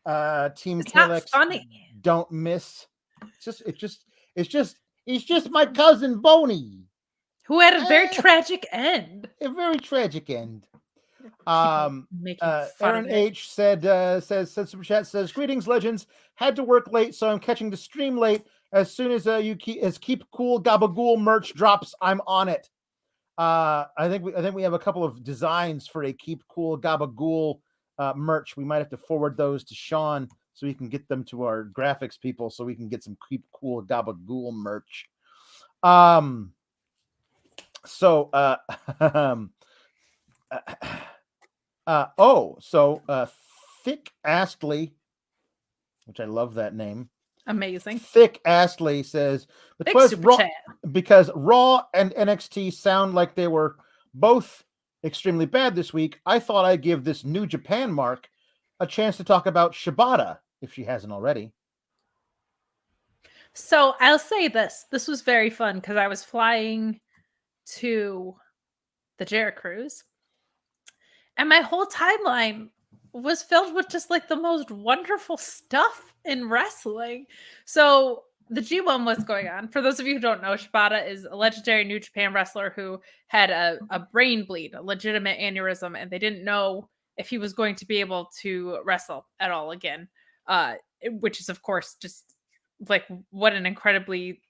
Team KALEX, don't miss. It's just my cousin Boney, who had a very tragic end. A very tragic end. Aaron H says super chat says, "Greetings, legends. Had to work late, so I'm catching the stream late. As soon as Keep Cool Gabagool merch drops, I'm on it." I think we have a couple of designs for a Keep Cool Gabagool merch. We might have to forward those to Sean so we can get them to our graphics people so we can get some Keep Cool Gabagool merch. Thick Astley, which I love that name. Amazing. Thick Astley says, because Raw and NXT sound like they were both extremely bad this week, I thought I'd give this New Japan mark a chance to talk about Shibata if she hasn't already. So I'll say this was very fun because I was flying to the Jarrett Cruise and my whole timeline was filled with just like the most wonderful stuff in wrestling. So the G1 was going on. For those of you who don't know, Shibata is a legendary New Japan wrestler who had a brain bleed, a legitimate aneurysm, and they didn't know if he was going to be able to wrestle at all again. which is of course just like what an incredibly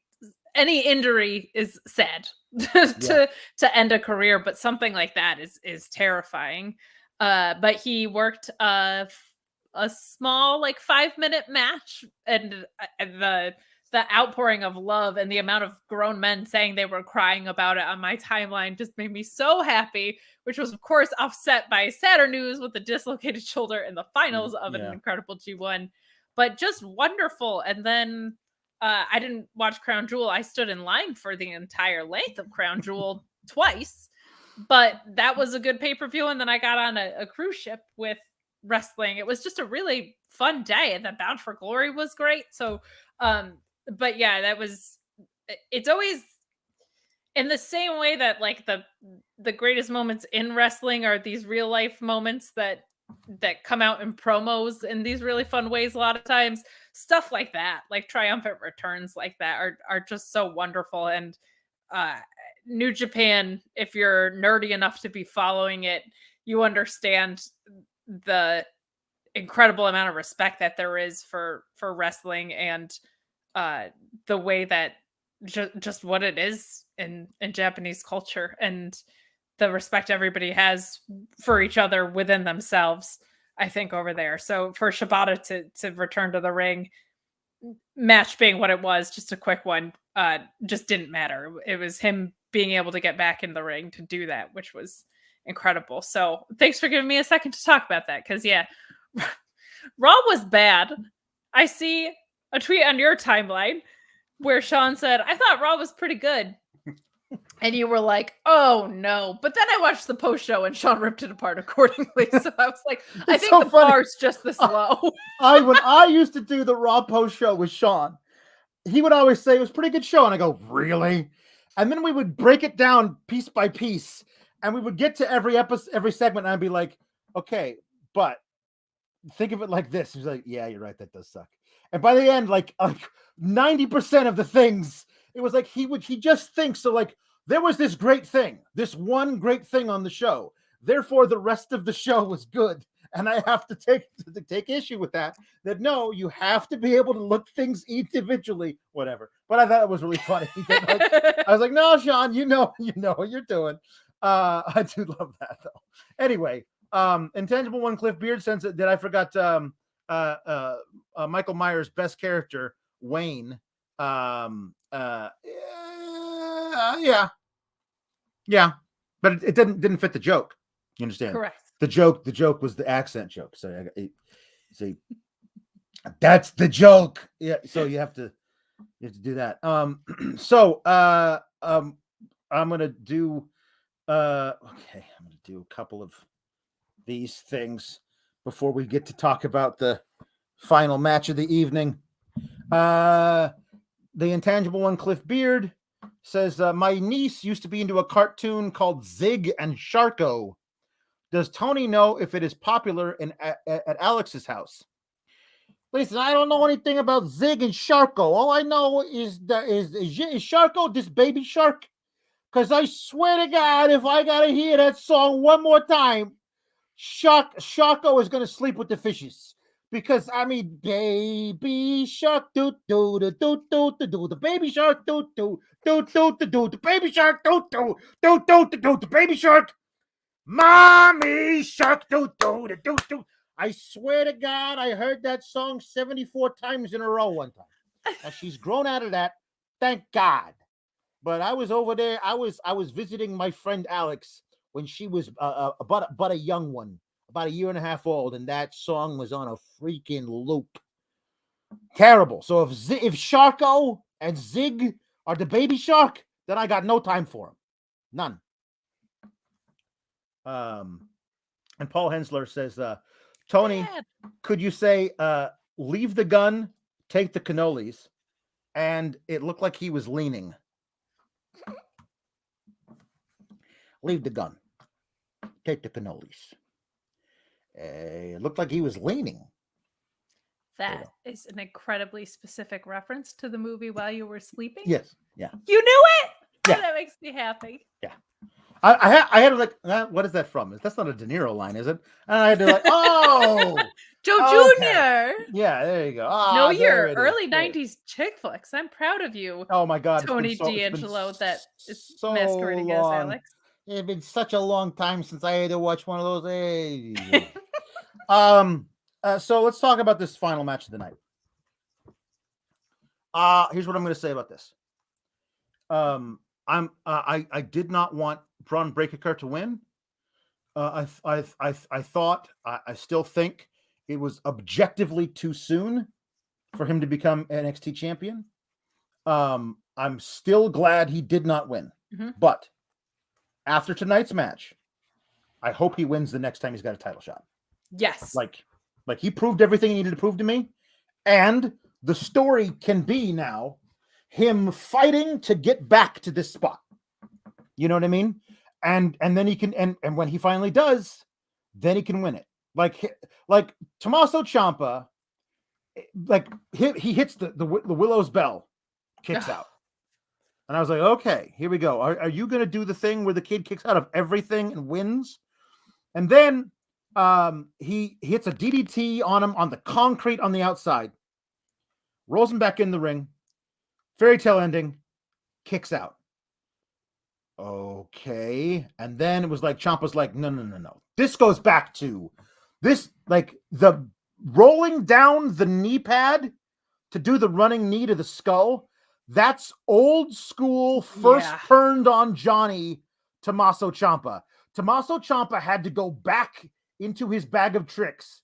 any injury is sad to end a career, but something like that is terrifying. But he worked a small like 5-minute match, and the outpouring of love and the amount of grown men saying they were crying about it on my timeline just made me so happy, which was of course offset by sadder news with the dislocated shoulder in the finals of an incredible G1, but just wonderful. And then I didn't watch Crown Jewel. I stood in line for the entire length of Crown Jewel twice, but that was a good pay-per-view. And then I got on a cruise ship with wrestling. It was just a really fun day, and the Bound for Glory was great. So, but yeah, it's always in the same way that like the greatest moments in wrestling are these real life moments that come out in promos in these really fun ways. A lot of times stuff like that, like triumphant returns like that are just so wonderful. And New Japan, if you're nerdy enough to be following it, you understand the incredible amount of respect that there is for wrestling, and the way that just what it is in Japanese culture, and the respect everybody has for each other within themselves, I think, over there. So for Shibata to return to the ring, match being what it was, just a quick one, just didn't matter. It was him being able to get back in the ring to do that, which was incredible. So thanks for giving me a second to talk about that, because yeah, Raw was bad. I see a tweet on your timeline where Sean said, I thought Raw was pretty good. And you were like, oh no. But then I watched the post show and Sean ripped it apart accordingly. So I was like, I think the bar's just this low. When I used to do the Raw post show with Sean, he would always say it was a pretty good show. And I go, really? And then we would break it down piece by piece. And we would get to every episode, every segment. And I'd be like, okay, but think of it like this. He's like, yeah, you're right. That does suck. And by the end, like 90% of the things, it was like he just thinks so. Like there was this great thing, this one great thing on the show. Therefore, the rest of the show was good, and I have to take issue with that. That no, you have to be able to look things individually, whatever. But I thought it was really funny. I was like, no, Sean, you know what you're doing. I do love that though. Anyway, Intangible One Cliff Beard says that I forgot Michael Myers' best character, Wayne. Yeah, but it didn't fit the joke. You understand? Correct. The joke was the accent joke. So see, that's the joke. Yeah. So you have to do that. So I'm gonna do a couple of these things before we get to talk about the final match of the evening. The Intangible One Cliff Beard says, my niece used to be into a cartoon called Zig and Sharko. Does Tony know if it is popular at Alex's house? Listen, I don't know anything about Zig and Sharko. All I know is Sharko this baby shark? Because I swear to God, if I got to hear that song one more time, Sharko is going to sleep with the fishes. Because I mean, baby shark, do do do do do do, the baby shark, do do do do do, the baby shark, do do do do do, the baby shark, mommy shark, do do do do. I swear to God, I heard that song 74 times in a row one time. Now she's grown out of that, thank God. But I was over there. I was visiting my friend Alex when she was about a young one. About a year and a half old, and that song was on a freaking loop. Terrible. So if Sharko and Zig are the baby shark, then I got no time for them. None. And Paul Hensler says, Tony, could you say, leave the gun, take the cannolis? And it looked like he was leaning. Leave the gun, take the cannolis. It looked like he was leaning. That is an incredibly specific reference to the movie While You Were Sleeping. Yes. Yeah. You knew it? Yeah. Oh, that makes me happy. Yeah. I had to like, what is that from? That's not a De Niro line, is it? And I had to like, oh, Joe okay. Jr. Yeah, there you go. No, There your it is. early '90s chick flicks. I'm proud of you, Oh my God, Tony it's been D'Angelo. That is so masquerading as long. Alex. It's been such a long time since I had to watch one of those. Hey. So let's talk about this final match of the night. Here's what I'm going to say about this. I did not want Bron Breakker to win. I thought, I still think it was objectively too soon for him to become NXT champion. I'm still glad he did not win. Mm-hmm. But after tonight's match, I hope he wins the next time he's got a title shot. Yes. Like he proved everything he needed to prove to me. And the story can be now him fighting to get back to this spot. You know what I mean? And then he can, and when he finally does, then he can win it. Like Tommaso Ciampa, like he hits the Willow's bell, kicks out. And I was like, okay, here we go. Are you going to do the thing where the kid kicks out of everything and wins? And then he hits a DDT on him on the concrete on the outside, rolls him back in the ring, fairy tale ending, kicks out. Okay. And then it was like Ciampa's like, no. This goes back to this, like the rolling down the knee pad to do the running knee to the skull. That's old school, first turned on Johnny Tommaso Ciampa. Tommaso Ciampa had to go back into his bag of tricks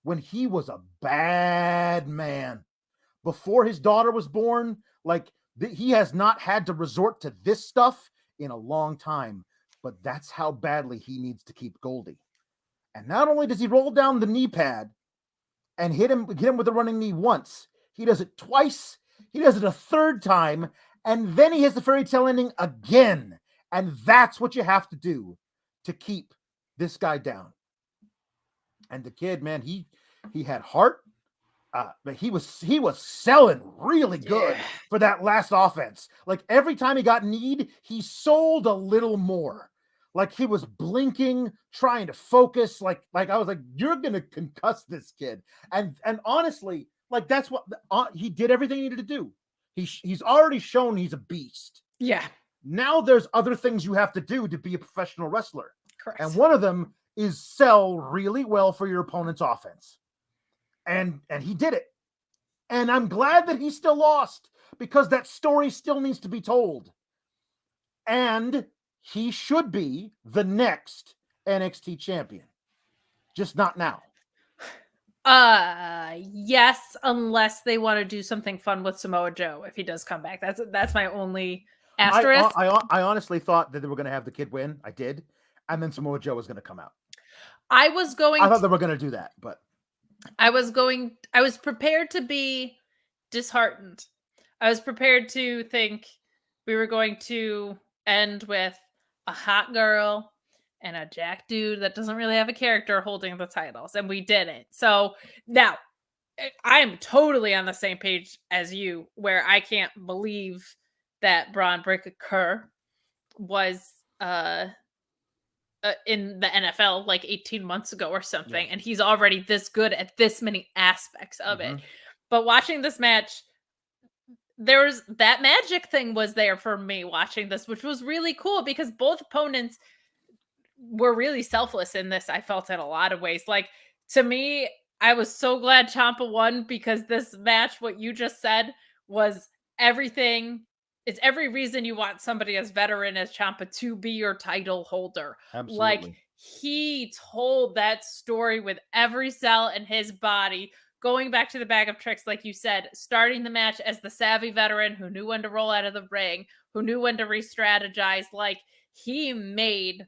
when he was a bad man. Before his daughter was born, like he has not had to resort to this stuff in a long time. But that's how badly he needs to keep Goldie. And not only does he roll down the knee pad and hit him with a running knee once, he does it twice. He does it a third time, and then he has the fairy tale ending again. And that's what you have to do to keep this guy down. And the kid, man, he had heart, but he was selling really good for that last offense. Like every time he got kneed, he sold a little more. Like he was blinking, trying to focus. Like I was like, you're gonna concuss this kid. And honestly, like that's what he did everything he needed to do. He's already shown he's a beast. Yeah. Now there's other things you have to do to be a professional wrestler. Correct. And one of them is sell really well for your opponent's offense. And he did it. And I'm glad that he still lost because that story still needs to be told. And he should be the next NXT champion. Just not now. Yes, unless they want to do something fun with Samoa Joe if he does come back. That's my only asterisk. I honestly thought that they were going to have the kid win. I did. And then Samoa Joe was going to come out. I thought they were going to do that, but I was prepared to be disheartened. I was prepared to think we were going to end with a hot girl and a jack dude that doesn't really have a character holding the titles, and we didn't. So now I am totally on the same page as you, where I can't believe that Bron Breakker was in the NFL like 18 months ago or something, and he's already this good at this many aspects of it. But watching this match, there's that magic thing was there for me watching this, which was really cool because both opponents were really selfless in this. I felt in a lot of ways. Like to me, I was so glad Ciampa won because this match, what you just said, was everything. It's every reason you want somebody as veteran as Ciampa to be your title holder. Absolutely. Like he told that story with every cell in his body, going back to the bag of tricks, like you said, starting the match as the savvy veteran who knew when to roll out of the ring, who knew when to re-strategize. Like he made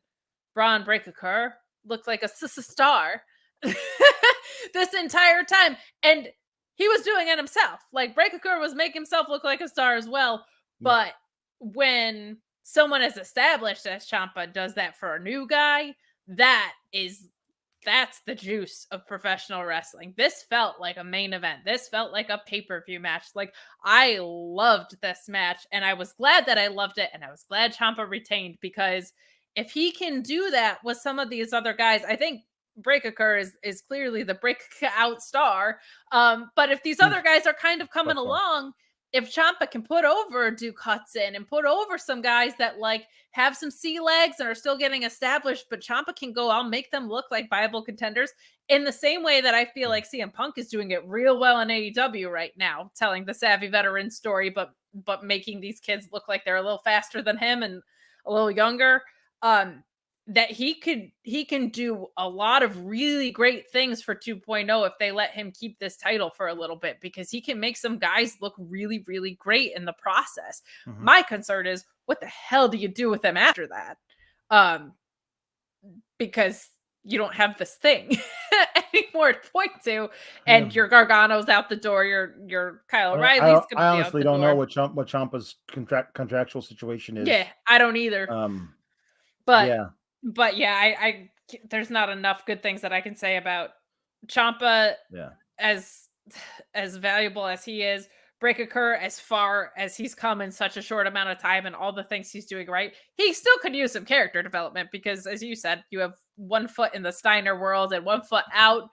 Bron Breakker look like a star this entire time. And he was doing it himself. Like Breakker was making himself look like a star as well. But when someone as established as Ciampa does that for a new guy, that's the juice of professional wrestling. This felt like a main event. This felt like a pay-per-view match. Like I loved this match, and I was glad that I loved it, and I was glad Ciampa retained because if he can do that with some of these other guys, I think Breakker is clearly the breakout star. But if these other guys are kind of coming along, if Ciampa can put over Duke Hudson and put over some guys that like have some sea legs and are still getting established, but Ciampa can go, I'll make them look like viable contenders in the same way that I feel like CM Punk is doing it real well in AEW right now, telling the savvy veteran story, but making these kids look like they're a little faster than him and a little younger. That he can do a lot of really great things for 2.0 if they let him keep this title for a little bit, because he can make some guys look really, really great in the process. My concern is, what the hell do you do with them after that? Because you don't have this thing anymore to point to, and your Gargano's out the door, your Kyle O'Reilly's gonna be I honestly out the don't door. know what Ciampa's contractual situation is. Yeah, I don't either. But yeah, I there's not enough good things that I can say about Ciampa. Yeah. As valuable as he is, Breakker, as far as he's come in such a short amount of time and all the things he's doing right, he still could use some character development, because as you said, you have 1 foot in the Steiner world and 1 foot out.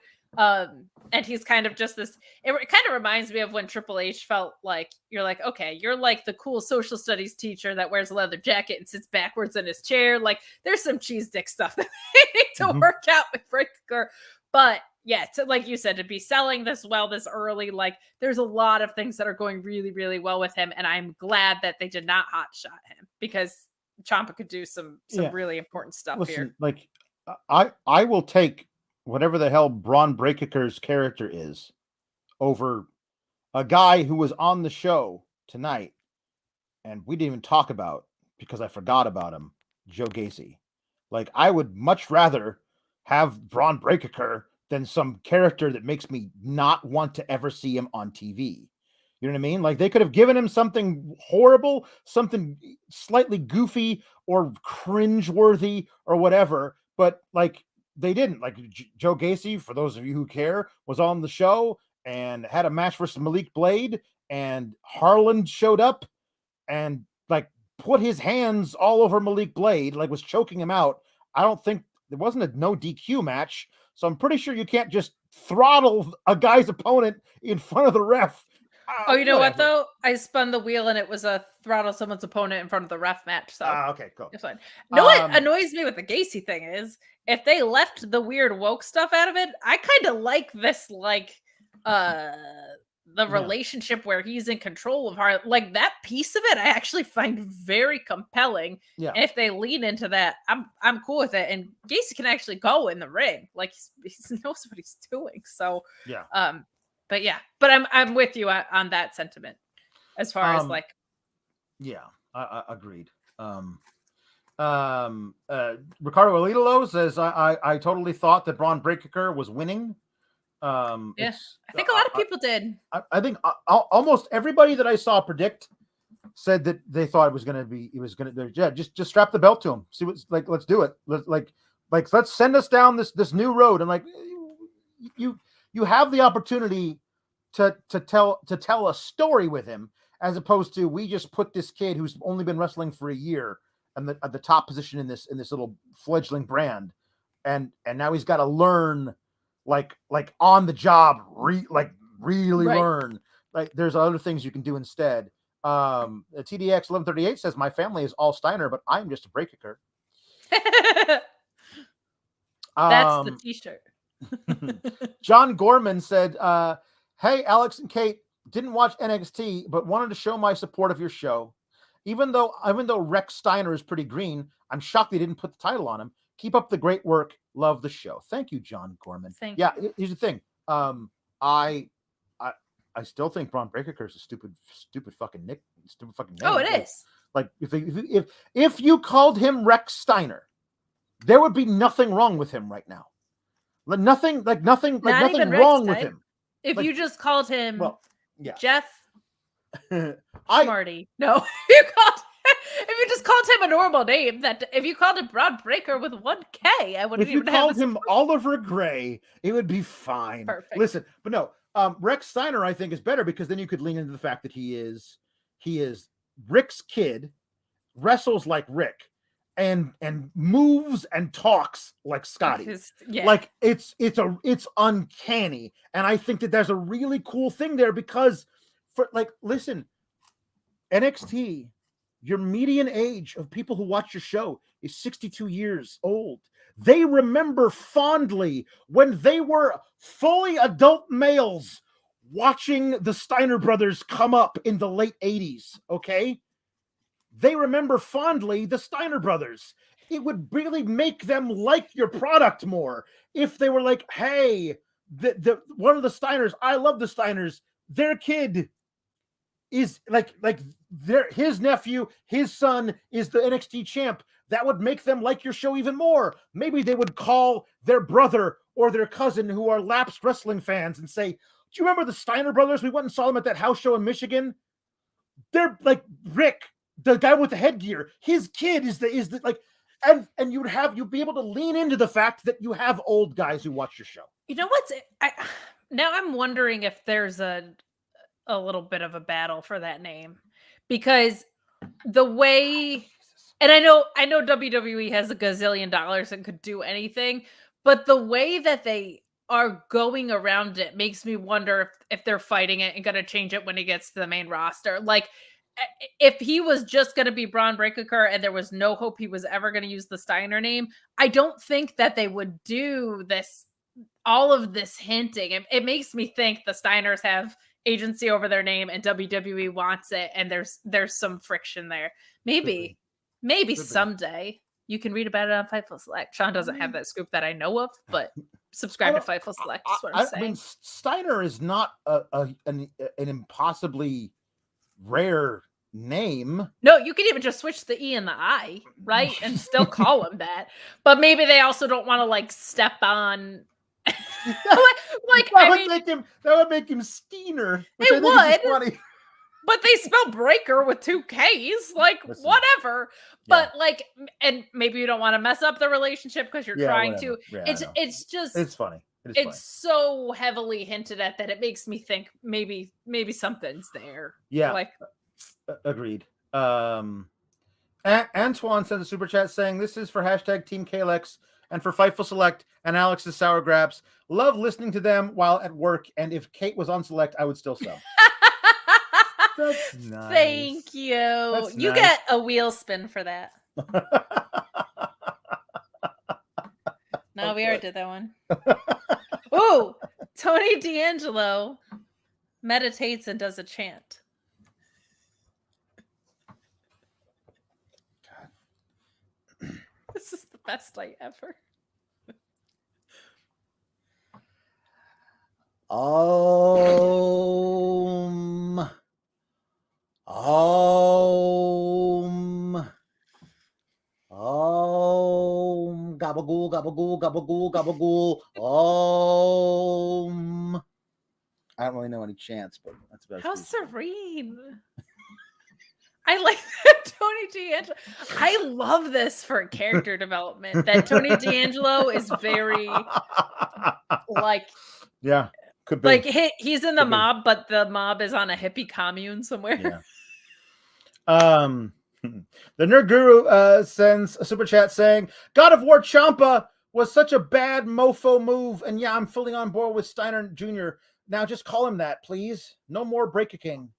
And he's kind of just this, it kind of reminds me of when Triple H felt like, you're like, okay, you're like the cool social studies teacher that wears a leather jacket and sits backwards in his chair. Like, there's some cheese dick stuff that they need to work out with Breakker. But yeah, like you said, to be selling this well this early, like, there's a lot of things that are going really, really well with him. And I'm glad that they did not hotshot him, because Ciampa could do some really important stuff here. Like, I will take whatever the hell Bron Breakker's character is over a guy who was on the show tonight and we didn't even talk about because I forgot about him, Joe Gacy. Like, I would much rather have Bron Breakker than some character that makes me not want to ever see him on TV. You know what I mean? Like, they could have given him something horrible, something slightly goofy or cringeworthy or whatever, but like, they didn't. Like, Joe Gacy, for those of you who care, was on the show and had a match versus Malik Blade, and Harland showed up and like put his hands all over Malik Blade, like was choking him out. I don't think there wasn't a no DQ match, so I'm pretty sure you can't just throttle a guy's opponent in front of the ref. Oh, you know what though? I spun the wheel and it was a throttle someone's opponent in front of the ref match. So okay, cool. It's fine. No, what annoys me with the Gacy thing is, if they left the weird woke stuff out of it, I kind of like this, like the relationship where he's in control of Harland. Like, that piece of it, I actually find very compelling. Yeah. And if they lean into that, I'm cool with it. And Gacy can actually go in the ring, like he knows what he's doing. So yeah. But yeah, but I'm with you on that sentiment as far as like. Yeah, I agreed. Ricardo Alidolo says, I totally thought that Bron Breakker was winning. Yeah, I think a lot of people did. I think almost everybody that I saw predict said that they thought it was going to, just strap the belt to him. See what's like, let's do it. Let's send us down this new road. And like, you have the opportunity to tell a story with him, as opposed to, we just put this kid who's only been wrestling for a year and at the top position in this little fledgling brand, and now he's got to learn like on the job, really learn. Like, there's other things you can do instead. TDX 1138 says, my family is all Steiner, but I'm just a Breakker. That's the t-shirt. John Gorman said, hey, Alex and Kate, didn't watch NXT, but wanted to show my support of your show. Even though Rex Steiner is pretty green, I'm shocked they didn't put the title on him. Keep up the great work. Love the show. Thank you, John Gorman. Thank you. Here's the thing. I still think Bron Breakker is a stupid fucking name. Oh, it is. Like, if you called him Rex Steiner, there would be nothing wrong with him right now. Nothing wrong with him. If you just called him Jeff Smarty. No. If you just called him a normal name, if you called him Bron Breakker with 1K, I wouldn't even have. If you called him Oliver Gray, it would be fine. Perfect. Listen, but no, Rex Steiner, I think, is better, because then you could lean into the fact that he is Rick's kid, wrestles like Rick, and moves and talks like Scotty. Yeah. Like it's uncanny. And I think that there's a really cool thing there because listen, NXT, your median age of people who watch your show is 62 years old. They remember fondly when they were fully adult males watching the Steiner brothers come up in the late 80s, okay? They remember fondly the Steiner brothers. It would really make them like your product more if they were like, hey, the one of the Steiners, I love the Steiners, their kid is his nephew, his son is the NXT champ. That would make them like your show even more. Maybe they would call their brother or their cousin who are lapsed wrestling fans and say, do you remember the Steiner brothers? We went and saw them at that house show in Michigan. They're like Rick, the guy with the headgear. His kid is the like, and you'd be able to lean into the fact that you have old guys who watch your show. You know what's now I'm wondering if there's a little bit of a battle for that name, because the way, and I know WWE has a gazillion dollars and could do anything, but the way that they are going around it makes me wonder if they're fighting it and going to change it when it gets to the main roster. Like, if he was just going to be Bron Breakker and there was no hope he was ever going to use the Steiner name, I don't think that they would do this, all of this hinting. It makes me think the Steiners have agency over their name and WWE wants it, and there's some friction there. Maybe someday you can read about it on Fightful Select. Sean doesn't have that scoop that I know of, but subscribe to Fightful Select is what I'm saying. I mean, Steiner is not an impossibly rare name. No, you could even just switch the E and the I, right? And still call him that. But maybe they also don't want to like step on that would make him Steiner. It would. But they spell Breaker with 2 Ks. Like, listen, whatever. But like, and maybe you don't want to mess up the relationship because you're trying to. Yeah, it's just, it's funny. It's so heavily hinted at that it makes me think maybe something's there. Yeah. Like, agreed. Antoine sent a super chat saying, this is for hashtag Team KALEX and for Fightful Select and Alex's Sour Graps. Love listening to them while at work. And if Kate was on Select, I would still sell. That's nice. Thank you. That's you nice. Get a wheel spin for that. No, we already did that one. Ooh, Tony D'Angelo meditates and does a chant. God. This is the best night ever. Gabagool, gabagool, gabagool, gabagool. I don't really know any chants, but that's about how serene. I like that Tony D'Angelo. I love this for character development. That Tony D'Angelo is very like, yeah, could be like he's in the mob, but the mob is on a hippie commune somewhere. Yeah. The Nerd Guru sends a super chat saying, God of War Ciampa was such a bad mofo move, and yeah, I'm fully on board with Steiner Jr. Now just call him that, please. No more Breaker King.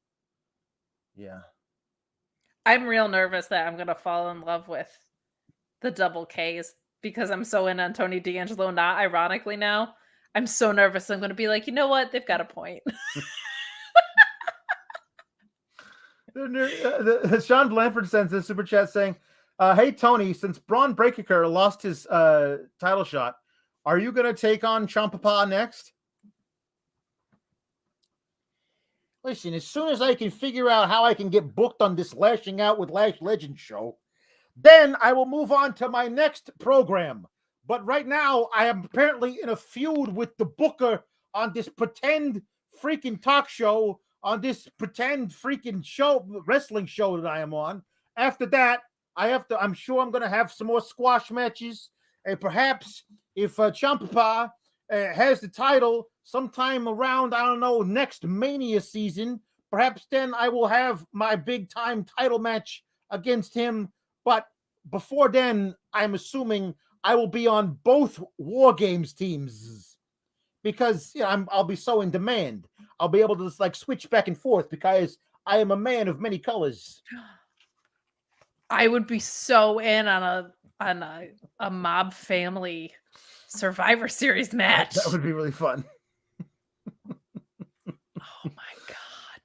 Yeah. I'm real nervous that I'm going to fall in love with the double Ks because I'm so in on Tony D'Angelo, not ironically now. I'm so nervous. I'm going to be like, you know what? They've got a point. Sean Blanford sends this super chat saying, hey, Tony, since Bron Breakker lost his title shot, are you going to take on Ciampa next? Listen, as soon as I can figure out how I can get booked on this Lashing Out with Lash Legends show, then I will move on to my next program. But right now, I am apparently in a feud with the booker on this pretend freaking talk show, on this pretend freaking show, wrestling show that I am on. After that, I'm sure I'm going to have some more squash matches. And perhaps if Ciampa has the title sometime around, I don't know, next Mania season, perhaps then I will have my big time title match against him. But before then, I'm assuming I will be on both War Games teams because I'll be so in demand. I'll be able to just like switch back and forth because I am a man of many colors. I would be so in on a Mob Family Survivor Series match. That would be really fun. Oh my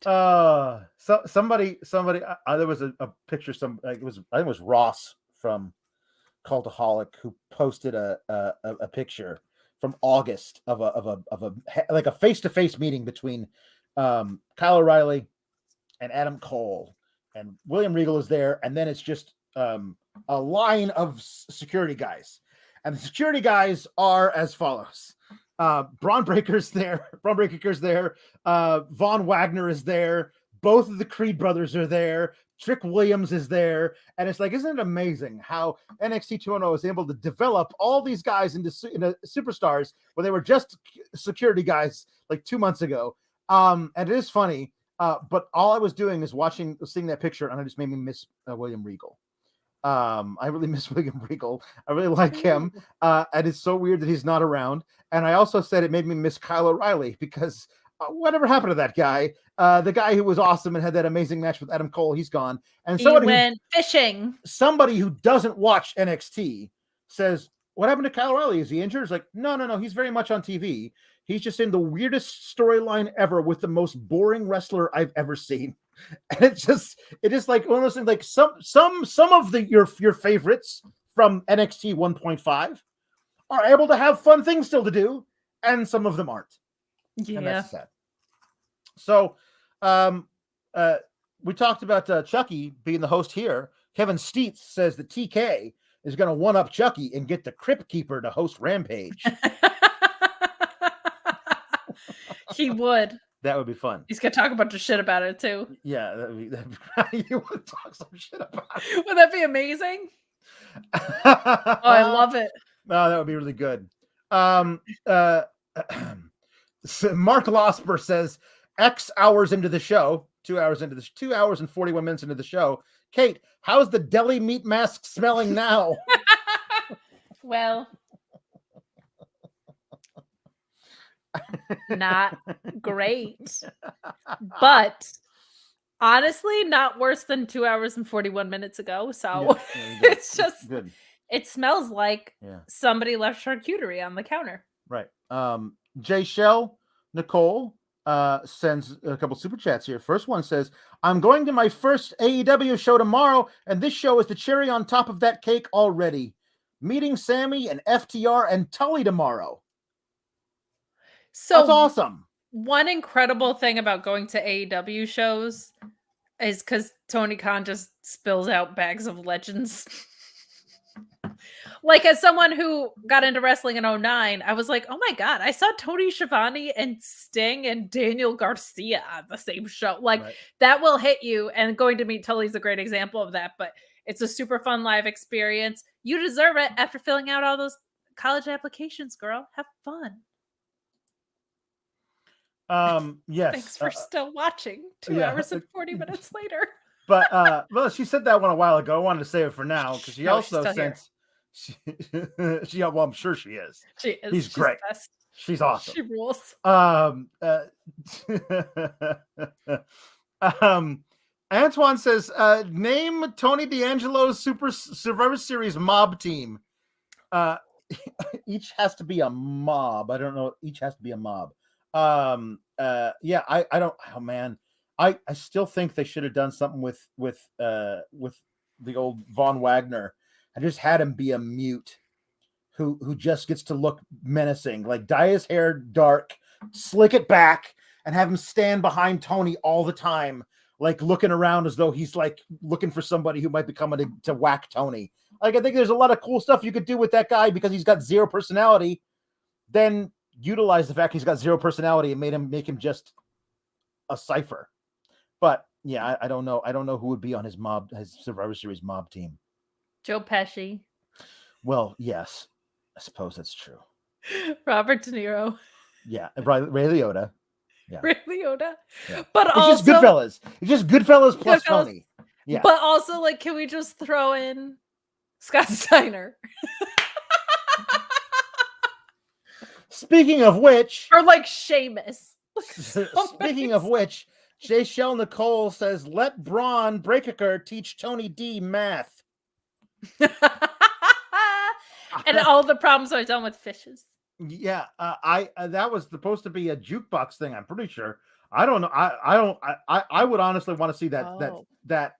god. So somebody there was a picture, I think it was Ross from Cultaholic who posted a picture from August of a face-to-face meeting between Kyle O'Reilly and Adam Cole, and William Regal is there, and then it's just a line of security guys, and the security guys are as follows: Bron Breakker's there, Von Wagner is there, both of the Creed brothers are there, Trick Williams is there, and it's like, isn't it amazing how NXT 2.0 is able to develop all these guys into superstars when they were just security guys like 2 months ago? And it is funny, but all I was doing is seeing that picture, and it just made me miss William Regal. I really miss William Regal. I really like him, and it's so weird that he's not around. And I also said it made me miss Kyle O'Reilly because whatever happened to that guy? The guy who was awesome and had that amazing match with Adam Cole, he's gone. And he went fishing. Somebody who doesn't watch NXT says, "What happened to Kyle O'Reilly? Is he injured?" It's like, no. He's very much on TV. He's just in the weirdest storyline ever with the most boring wrestler I've ever seen. And it is like one of those things. Like some of your favorites from NXT 1.5 are able to have fun things still to do, and some of them aren't. Yeah. And that's sad. So, we talked about Chucky being the host here. Kevin Steets says that TK is going to one-up Chucky and get the Crypt Keeper to host Rampage. He would. That would be fun. He's going to talk a bunch of shit about it, too. Yeah, you would talk some shit about it. Would that be amazing? Oh, I love it. Oh, that would be really good. So Mark Losper says, X hours into the show, 2 hours into this, 2 hours and 41 minutes into the show. Kate, how's the deli meat mask smelling now? Well, not great, but honestly, not worse than 2 hours and 41 minutes ago. So it's just good. It smells like somebody left charcuterie on the counter. Right. Jay Shell Nicole sends a couple super chats here. First one says, I'm going to my first AEW show tomorrow, and this show is the cherry on top of that cake already. Meeting Sammy and FTR and Tully tomorrow. So that's awesome. One incredible thing about going to AEW shows is because Tony Khan just spills out bags of legends. Like, as someone who got into wrestling in 2009, I was like, oh my God, I saw Tony Schiavone and Sting and Daniel Garcia on the same show. Like, that will hit you. And going to meet Tully's a great example of that. But it's a super fun live experience. You deserve it after filling out all those college applications, girl. Have fun. Yes. Thanks for still watching 2 hours and 40 minutes later. But well, she said that one a while ago. I wanted to save it for now because she also sent. Well, I'm sure she is. She is. She's great. She's awesome. She rules. Antoine says, name Tony D'Angelo's Super Survivor Series mob team. Each has to be a mob. I don't know. Each has to be a mob. Yeah, I don't. Oh man, I still think they should have done something with the old Von Wagner. I just had him be a mute who just gets to look menacing. Like, dye his hair dark, slick it back, and have him stand behind Tony all the time, like looking around as though he's like looking for somebody who might be coming to whack Tony. Like, I think there's a lot of cool stuff you could do with that guy because he's got zero personality. Then utilize the fact he's got zero personality and make him just a cipher. But yeah, I don't know. I don't know who would be on his Survivor Series mob team. Joe Pesci. Well, yes, I suppose that's true. Robert De Niro. Yeah, Ray Liotta. Yeah. Ray Liotta. Yeah. But it's also just Goodfellas. It's just Goodfellas plus Tony. Yeah. But also, like, can we just throw in Scott Steiner. Speaking of which, Or like Sheamus. speaking of which, J. Shell Nicole says, let Bron Breakker teach Tony D math. And all the problems are done with fishes. Yeah, that was supposed to be a jukebox thing. I'm pretty sure. I don't know. I would honestly want to see that. Oh. That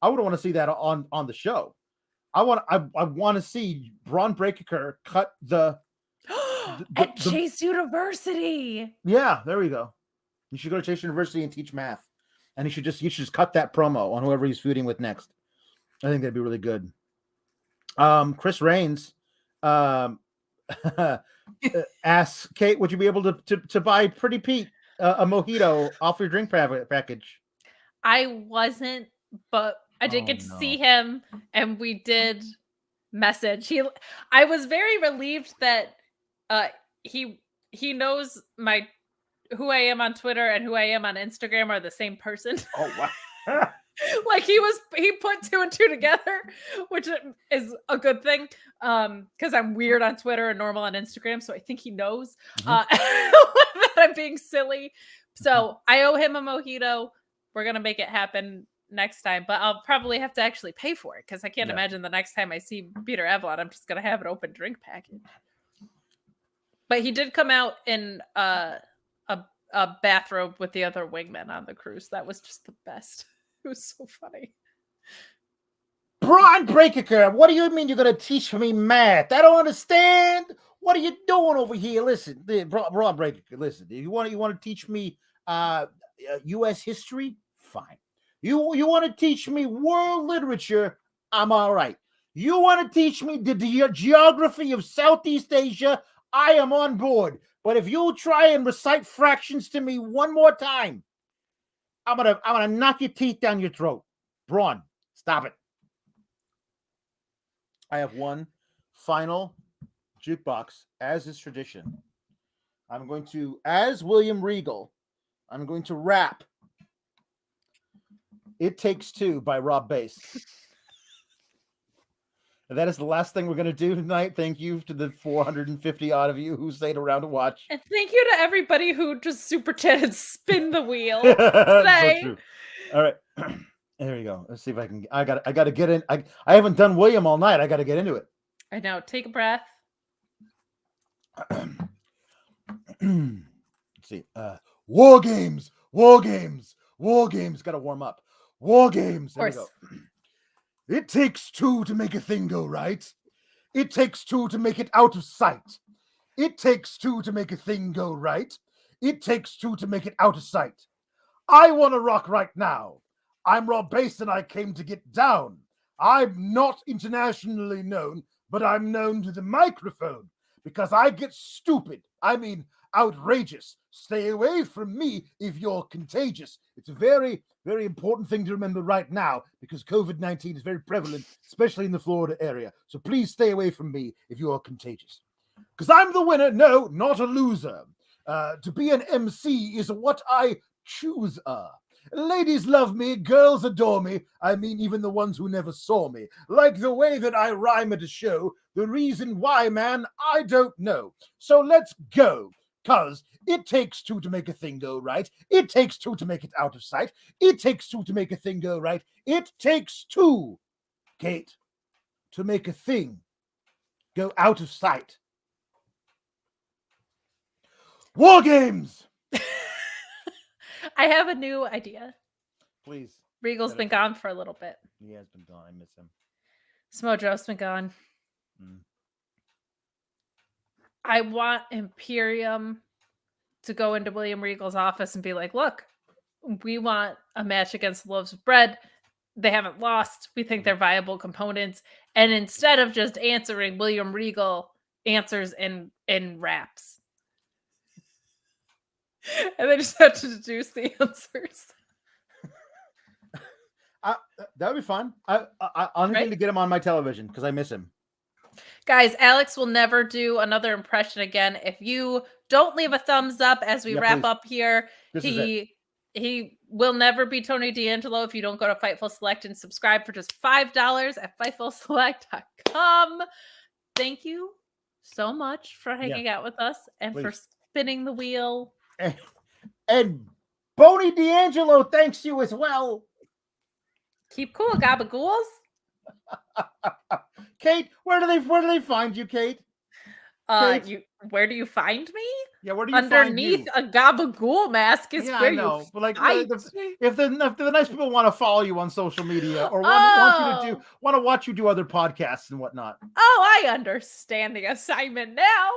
I would want to see that on the show. I want to see Bron Breakker cut at Chase University. Yeah, there we go. You should go to Chase University and teach math, and you should just cut that promo on whoever he's feuding with next. I think that'd be really good. Chris Reigns asks Kate, would you be able to buy Pretty Pete a mojito off your drink package? I wasn't, but I did get to see him, and we did message. I was very relieved that he knows who I am on Twitter and who I am on Instagram are the same person. Oh wow. Like he put 2 and 2 together, which is a good thing. Because I'm weird on Twitter and normal on Instagram, so I think he knows that I'm being silly. So I owe him a mojito. We're gonna make it happen next time, but I'll probably have to actually pay for it because I can't imagine the next time I see Peter Avalon, I'm just gonna have an open drink package. But he did come out in a bathrobe with the other wingmen on the cruise. That was just the best. It was so funny. Bron Breakker, what do you mean you're gonna teach me math? I don't understand. What are you doing over here? Listen, Bron Breakker, listen. You want to teach me U.S. history? Fine. You want to teach me world literature? I'm all right. You want to teach me the geography of Southeast Asia? I am on board. But if you try and recite fractions to me one more time, I'm gonna knock your teeth down your throat. Braun, stop it. I have one final jukebox, as is tradition. I'm going to, as William Regal, I'm going to rap It Takes Two by Rob Bass. That is the last thing we're going to do tonight. Thank you to the 450 odd of you who stayed around to watch. And thank you to everybody who just super chatted spin the wheel today. So all right. There you go. Let's see if I can. I got to get in. I haven't done William all night. I got to get into it. I know. Take a breath. Let's see. War games. War games. War games. Got to warm up. War games. There we go. It takes two to make a thing go right. It takes two to make it out of sight. It takes two to make a thing go right. It takes two to make it out of sight. I want to rock right now. I'm Rob Bass and I came to get down. I'm not internationally known, but I'm known to the microphone because I get stupid. I mean, outrageous. Stay away from me if you're contagious. It's a very, very important thing to remember right now because COVID-19 is very prevalent, especially in the Florida area. So please stay away from me if you are contagious. Because I'm the winner. No, not a loser. To be an MC is what I choose. Ladies love me, girls adore me. I mean, even the ones who never saw me. Like the way that I rhyme at a show. The reason why, man, I don't know. So let's go. Because it takes two to make a thing go right. It takes two to make it out of sight. It takes two to make a thing go right. It takes two, Kate, to make a thing go out of sight. War games! I have a new idea. Please. Regal's been gone for a little bit. He has been gone. I miss him. Smojo's been gone. I want Imperium to go into William Regal's office and be like, look, we want a match against Loaves of Bread. They haven't lost. We think they're viable components. And instead of just answering, William Regal answers in raps. And they just have to deduce the answers. That would be fun. I need to get him on my television because I miss him. Guys, Alex will never do another impression again. If you don't leave a thumbs up as we wrap up here, he He will never be Tony D'Angelo if you don't go to Fightful Select and subscribe for just $5 at FightfulSelect.com. Thank you so much for hanging out with us and for spinning the wheel. And Boney D'Angelo thanks you as well. Keep cool, gabagools. Kate, where do they find you, Kate? Where do you find me? Yeah, where do you underneath find you? a gabagool mask is where I know, but like if the nice people want to follow you on social media or want to watch you do other podcasts and whatnot. Oh, I understand the assignment now.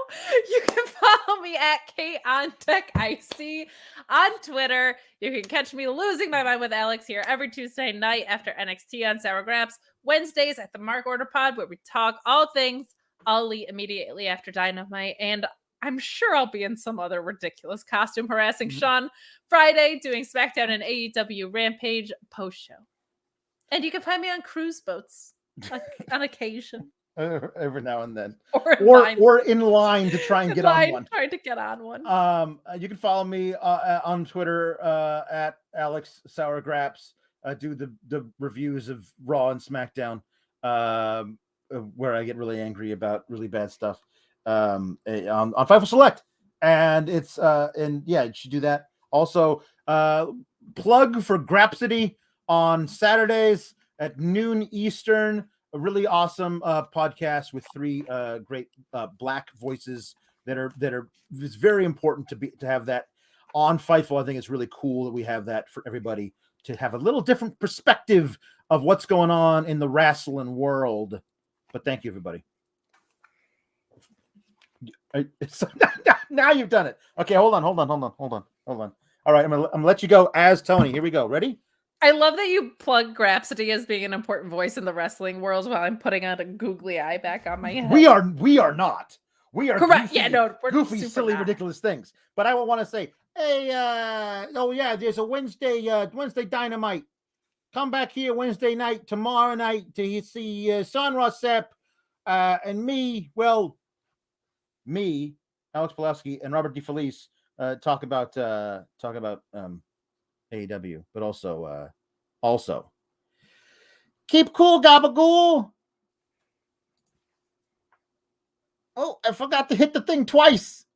You can follow me at KateOnTechIC on Twitter. You can catch me losing my mind with Alex here every Tuesday night after NXT on Sour Graps, Wednesdays at the Mark Order Pod, where we talk all things All Elite immediately after Dynamite, and I'm sure I'll be in some other ridiculous costume harassing Sean Friday doing SmackDown and AEW Rampage post-show. And you can find me on cruise boats on occasion. Every now and then. Or in line to try and get on one. Trying to get on one. You can follow me on Twitter at Alex Sour Graps. Do the reviews of Raw and SmackDown where I get really angry about really bad stuff. On Fightful Select, and it's you should do that. Also, plug for Grapsody on Saturdays at noon Eastern. A really awesome podcast with 3 great black voices that are. It's very important to have that on Fightful. I think it's really cool that we have that for everybody to have a little different perspective of what's going on in the wrestling world. But thank you, everybody. Now you've done it. Okay, hold on. All right, I'm gonna let you go as Tony. Here we go. Ready? I love that you plug Grapsody as being an important voice in the wrestling world while I'm putting on a googly eye back on my head. We are not. We are correct. Goofy, we're goofy, silly, ridiculous things. But I want to say, hey, there's a Wednesday Dynamite. Come back here Wednesday night, tomorrow night to see Son Rossep and me. Well, me, Alex Pawlowski, and Robert DeFelice talk about AEW, but also keep cool, gabagool. Oh, I forgot to hit the thing twice.